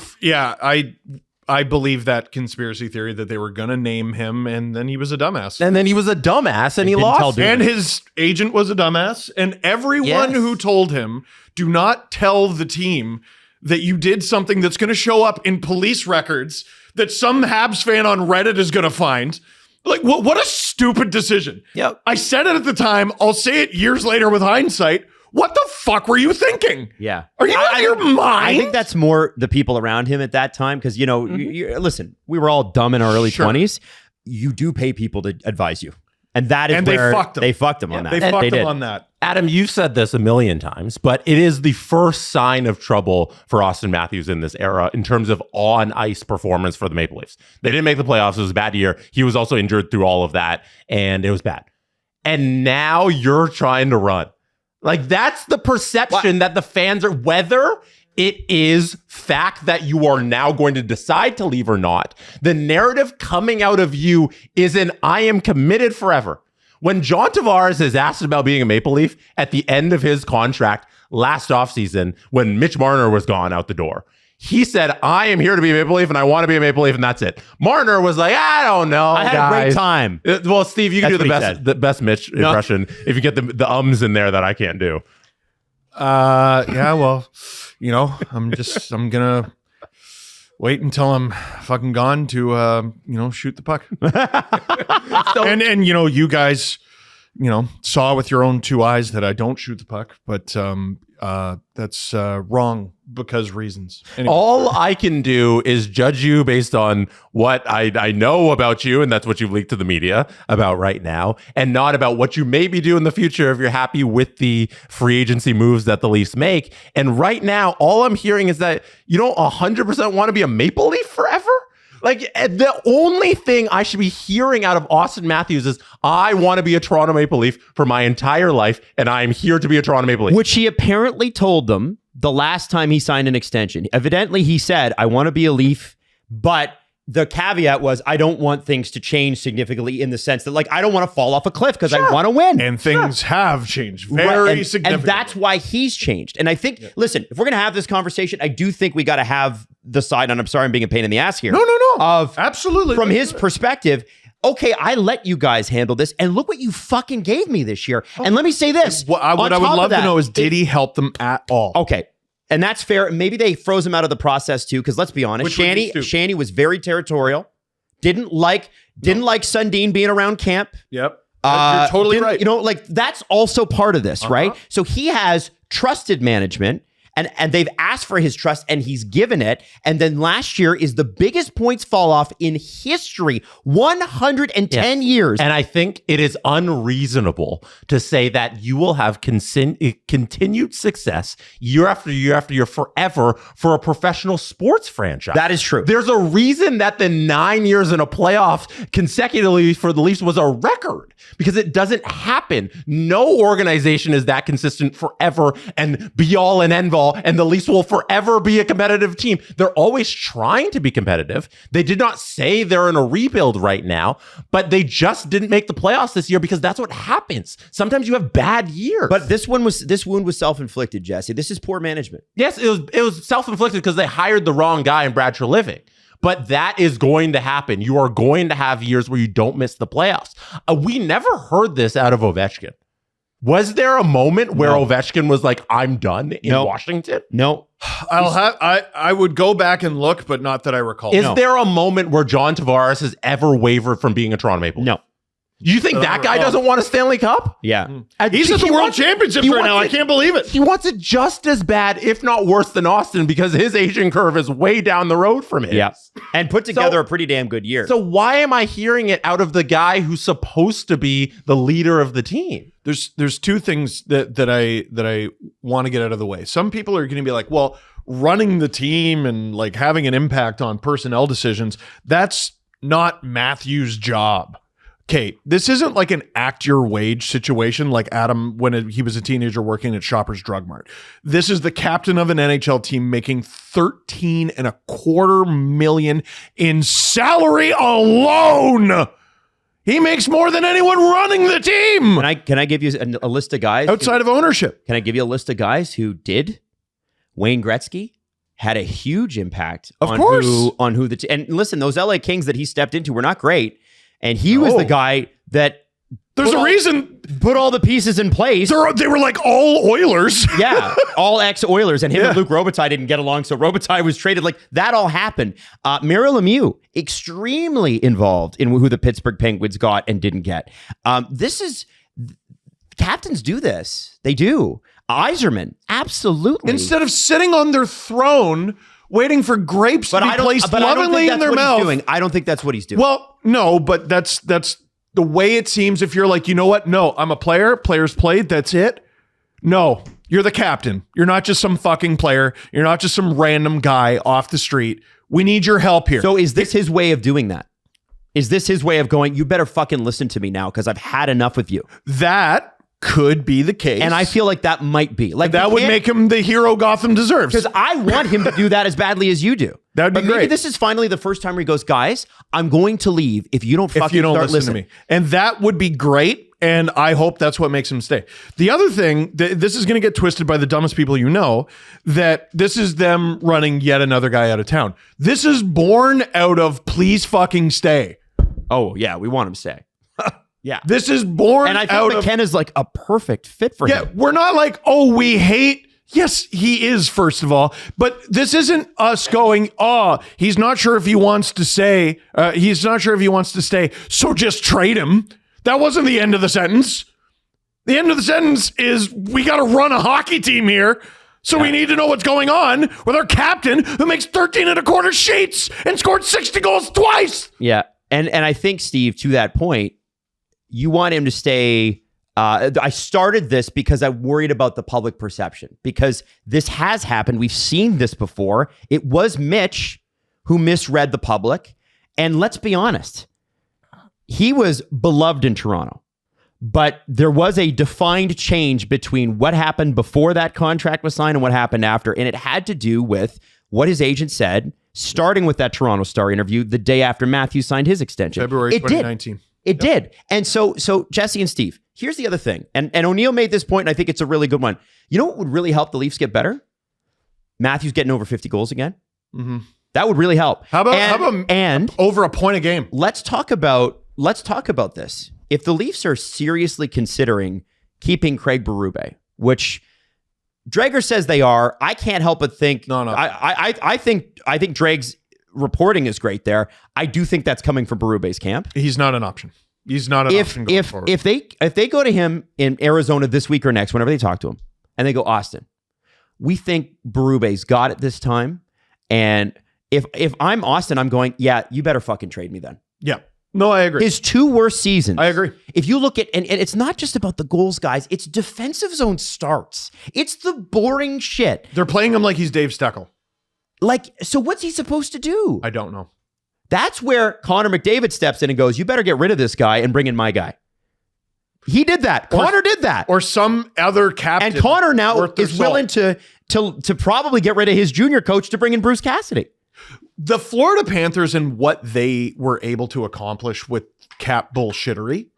I believe that conspiracy theory that they were going to name him, and then he was a dumbass. And then he was a dumbass, and he lost. And his agent was a dumbass, and everyone who told him, do not tell the team that you did something that's going to show up in police records that some Habs fan on Reddit is going to find. Like, what a stupid decision. Yep. I said it at the time. I'll say it years later with hindsight. What the fuck were you thinking? Yeah. Are you out of your mind? I think that's more the people around him at that time. Because, listen, we were all dumb in our early 20s. You do pay people to advise you. And that is where they fucked him on that. They fucked him on that. Adam, you've said this a million times, but it is the first sign of trouble for Auston Matthews in this era in terms of on-ice performance for the Maple Leafs. They didn't make the playoffs. It was a bad year. He was also injured through all of that, and it was bad. And now you're trying to run. Like, that's the perception that the fans are, whether it is fact that you are now going to decide to leave or not. The narrative coming out of you is I am committed forever. When John Tavares is asked about being a Maple Leaf at the end of his contract last offseason, when Mitch Marner was gone out the door, he said, I am here to be a Maple Leaf and I want to be a Maple Leaf, and that's it. Marner was like, I don't know, I had a great time. Well, Steve, you can do the best Mitch impression if you get the ums in there that I can't do. Yeah, well, I'm gonna wait until I'm fucking gone to shoot the puck. and you guys saw with your own two eyes that I don't shoot the puck, but that's wrong because reasons. Anyway. All I can do is judge you based on what I know about you, and that's what you've leaked to the media about right now, and not about what you maybe do in the future if you're happy with the free agency moves that the Leafs make. And right now, all I'm hearing is that you don't 100% want to be a Maple Leaf forever. Like, the only thing I should be hearing out of Auston Matthews is, I want to be a Toronto Maple Leaf for my entire life, and I'm here to be a Toronto Maple Leaf. Which he apparently told them the last time he signed an extension. Evidently, he said, I want to be a Leaf, but the caveat was, I don't want things to change significantly, in the sense that, like, I don't want to fall off a cliff because I want to win. And things have changed very significantly. And that's why he's changed. And I think, listen, if we're going to have this conversation, I do think we got to have the side, and I'm sorry I'm being a pain in the ass here. No. Of Absolutely. From his perspective, okay, I let you guys handle this, and look what you fucking gave me this year. And let me say this. What I would love to know is, did he help them at all? Okay. And that's fair. Maybe they froze him out of the process too, because let's be honest, Shanny was very territorial. Didn't like Sundin being around camp. Yep. You're totally right. That's also part of this, right? So he has trusted management, and they've asked for his trust, and he's given it. And then last year is the biggest points fall off in history, 110 years. And I think it is unreasonable to say that you will have continued success year after year after year forever for a professional sports franchise. That is true. There's a reason that the 9 years in a playoff consecutively for the Leafs was a record, because it doesn't happen. No organization is that consistent forever and be all and end all. And the Leafs will forever be a competitive team. They're always trying to be competitive. They did not say they're in a rebuild right now, but they just didn't make the playoffs this year, because that's what happens. Sometimes you have bad years. But this wound was self-inflicted, Jesse. This is poor management. Yes, it was self-inflicted because they hired the wrong guy in Brad Treliving. But that is going to happen. You are going to have years where you don't miss the playoffs. We never heard this out of Ovechkin. Was there a moment where Ovechkin was like, I'm done in Washington? No. I would go back and look, but not that I recall. Is there a moment where John Tavares has ever wavered from being a Toronto Maple Leaf? No. You think that guy doesn't want a Stanley Cup? Yeah. He's at the World Championships right now. I can't believe it. He wants it just as bad, if not worse, than Austin because his aging curve is way down the road from his. Yeah. And put together a pretty damn good year. So why am I hearing it out of the guy who's supposed to be the leader of the team? There's two things that I want to get out of the way. Some people are going to be like, well, running the team and like having an impact on personnel decisions, that's not Matthews' job. Okay, this isn't like an act your wage situation like Adam when he was a teenager working at Shoppers Drug Mart. This is the captain of an NHL team making $13.25 million in salary alone. He makes more than anyone running the team. Can I give you a list of guys outside of ownership? Can I give you a list of guys who did? Wayne Gretzky had a huge impact on who the and listen, those LA Kings that he stepped into were not great. And he was the guy that there's a reason put all the pieces in place. They were like all Oilers. Yeah, all ex-Oilers. And him and Luc Robitaille didn't get along, so Robitaille was traded. Like, that all happened. Mario Lemieux, extremely involved in who the Pittsburgh Penguins got and didn't get. Captains do this. They do. Yzerman, absolutely. Instead of sitting on their throne waiting for grapes to be placed lovingly in their mouth. I don't think that's what he's doing. Well, no, but that's the way it seems. If you're like, you know what? No, I'm a player. Players played. That's it. No, you're the captain. You're not just some fucking player. You're not just some random guy off the street. We need your help here. So is this his way of doing that? Is this his way of going, you better fucking listen to me now because I've had enough with you? That could be the case. And I feel like that might be. Like that would make him the hero Gotham deserves. Because I want him to do that as badly as you do. That would be great. Maybe this is finally the first time where he goes, guys, I'm going to leave if you don't fucking start listening to me. And that would be great. And I hope that's what makes him stay. The other thing, this is going to get twisted by the dumbest people you know, that this is them running yet another guy out of town. This is born out of please fucking stay. Oh, yeah, we want him to stay. Yeah. This is born out of... And I think McKenna's like a perfect fit for him. Yeah, we're not like, oh, we hate... Yes, he is, first of all. But this isn't us going, he's not sure if he wants to stay. So just trade him. That wasn't the end of the sentence. The end of the sentence is we got to run a hockey team here. So we need to know what's going on with our captain who makes 13.25 sheets and scored 60 goals twice. Yeah. And I think, Steve, to that point, you want him to stay. I started this because I'm worried about the public perception because this has happened. We've seen this before. It was Mitch who misread the public. And let's be honest, he was beloved in Toronto, but there was a defined change between what happened before that contract was signed and what happened after. And it had to do with what his agent said, starting with that Toronto Star interview the day after Matthews signed his extension. February 2019. It did. And so Jesse and Steve, here's the other thing. And O'Neill made this point, and I think it's a really good one. You know what would really help the Leafs get better? Matthews getting over 50 goals again. Mm-hmm. That would really help. How about over a point a game? Let's talk about this. If the Leafs are seriously considering keeping Craig Berube, which Drager says they are, I can't help but think. No. I think Drake's reporting is great there. I do think that's coming from Berube's camp. He's not an option. He's not an option going forward. If they go to him in Arizona this week or next, whenever they talk to him, and they go, Auston, we think Berube's got it this time. And if I'm Auston, I'm going, yeah, you better fucking trade me then. Yeah. No, I agree. His two worst seasons. I agree. If you look at, and it's not just about the goals, guys, it's defensive zone starts. It's the boring shit. They're playing him like he's Dave Steckel. Like, so what's he supposed to do? I don't know. That's where Connor McDavid steps in and goes, you better get rid of this guy and bring in my guy. He did that. Connor did that. Or some other captain. And Connor now is willing to probably get rid of his junior coach to bring in Bruce Cassidy. The Florida Panthers and what they were able to accomplish with cap bullshittery,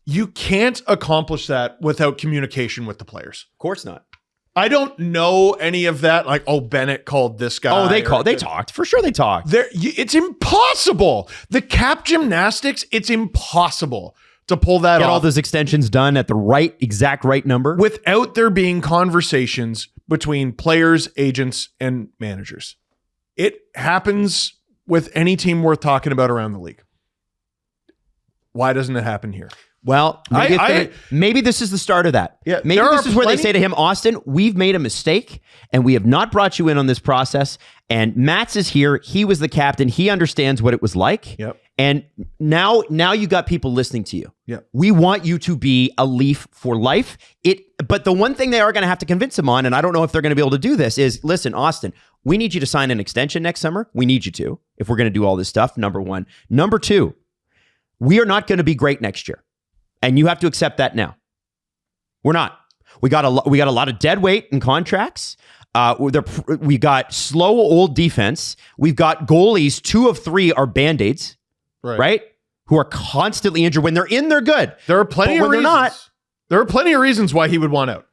you can't accomplish that without communication with the players. Of course not. I don't know any of that. Like, Bennett called this guy. Oh, they talked. For sure they talked. It's impossible. The cap gymnastics, it's impossible to pull that Get off all those extensions done at the exact right number. without there being conversations between players, agents, and managers. It happens with any team worth talking about around the league. Why doesn't it happen here? Well, maybe this is the start of that. Yeah, maybe there this are is where they plenty- say to him, Auston, we've made a mistake and we have not brought you in on this process. And Mats is here. He was the captain. He understands what it was like. Yep. And now you got people listening to you. Yep. We want you to be a Leaf for life. But the one thing they are going to have to convince him on, and I don't know if they're going to be able to do this, is listen, Auston, we need you to sign an extension next summer. We need you to, if we're going to do all this stuff. Number one. Number two, we are not going to be great next year. And you have to accept that now. We're not. We got a lot of dead weight in contracts. We got slow old defense. We've got goalies. 2 of 3 are band-aids, right? Who are constantly injured. When they're in, they're good. There are plenty But of when reasons. they're not, there are plenty of reasons why he would want out.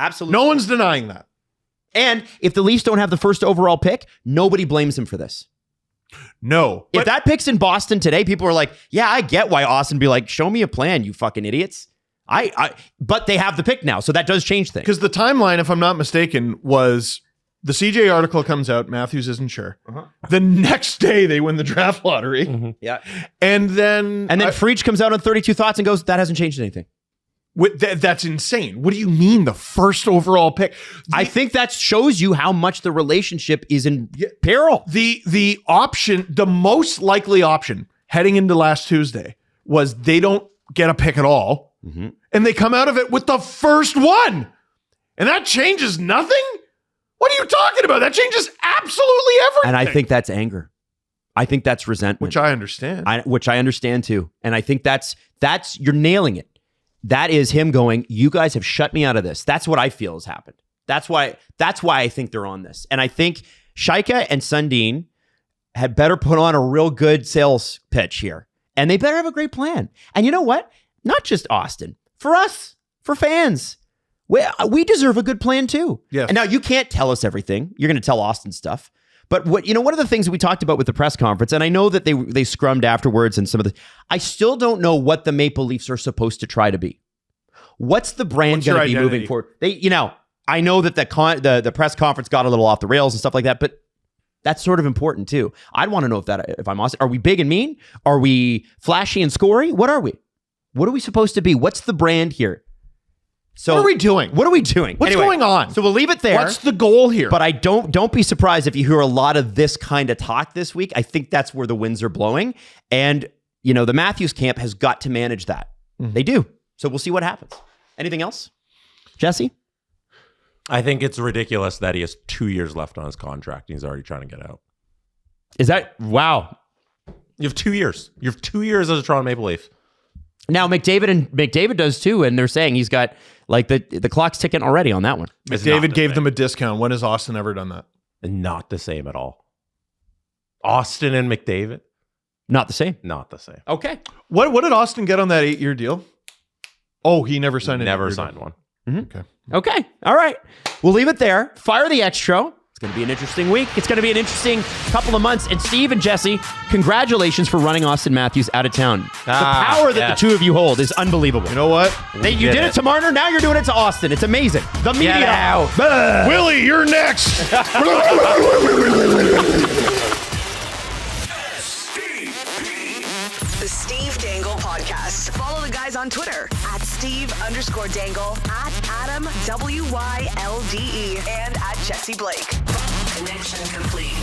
absolutely. No one's denying that. And if the Leafs don't have the first overall pick, nobody blames him for this. No. If that pick's in Boston today, people are like, yeah, I get why Auston be like, show me a plan, you fucking idiots. But they have the pick now, so that does change things. Because the timeline, if I'm not mistaken, was the CJ article comes out, Matthews isn't sure. The next day they win the draft lottery. Yeah. And then Freach comes out on 32 Thoughts and goes, that hasn't changed anything. That's insane. What do you mean the first overall pick? I think that shows you how much the relationship is in peril. The option, the most likely option heading into last Tuesday was they don't get a pick at all. And they come out of it with the first one. And that changes nothing? What are you talking about? That changes absolutely everything. And I think that's anger. I think that's resentment. Which I understand. Which I understand too. And I think that's you're nailing it. That is him going, you guys have shut me out of this. That's what I feel has happened. That's why I think they're on this. And I think Shaika and Sundin had better put on a real good sales pitch here. And they better have a great plan. And you know what? Not just Auston. For us, for fans, we deserve a good plan too. Yes. And now you can't tell us everything. You're going to tell Auston stuff. But one of the things that we talked about with the press conference, and I know that they scrummed afterwards and some of the, I still don't know what the Maple Leafs are supposed to try to be. What's the brand going to be moving forward? I know that the press conference got a little off the rails and stuff like that, but that's sort of important too. I'd want to know if I'm Auston. Are we big and mean? Are we flashy and scory? What are we? What are we supposed to be? What's the brand here? So what are we doing? What are we doing? What's going on? So we'll leave it there. What's the goal here? But I don't be surprised if you hear a lot of this kind of talk this week. I think that's where the winds are blowing. And, the Matthews camp has got to manage that. They do. So we'll see what happens. Anything else? Jesse? I think it's ridiculous that he has 2 years left on his contract and he's already trying to get out. Is that, wow. You have 2 years. You have 2 years as a Toronto Maple Leaf. Now, McDavid does too, and they're saying he's got, the clock's ticking already on that one. McDavid gave them a discount. When has Auston ever done that? And not the same at all. Auston and McDavid? Not the same. Not the same. Okay. What did Auston get on that 8-year deal? Oh, he never signed it. Never signed one. Okay. All right. We'll leave it there. Fire the extra. It's going to be an interesting week. It's going to be an interesting couple of months. And Steve and Jesse, congratulations for running Auston Matthews out of town. The power that the two of you hold is unbelievable. You know what? You did it to Marner. Now you're doing it to Auston. It's amazing. The media. Get out. Willie, you're next. The Steve Dangle Podcast. Follow the guys on Twitter at Steve_Dangle, at Adam WYLDE, and at Jesse Blake. Connection complete.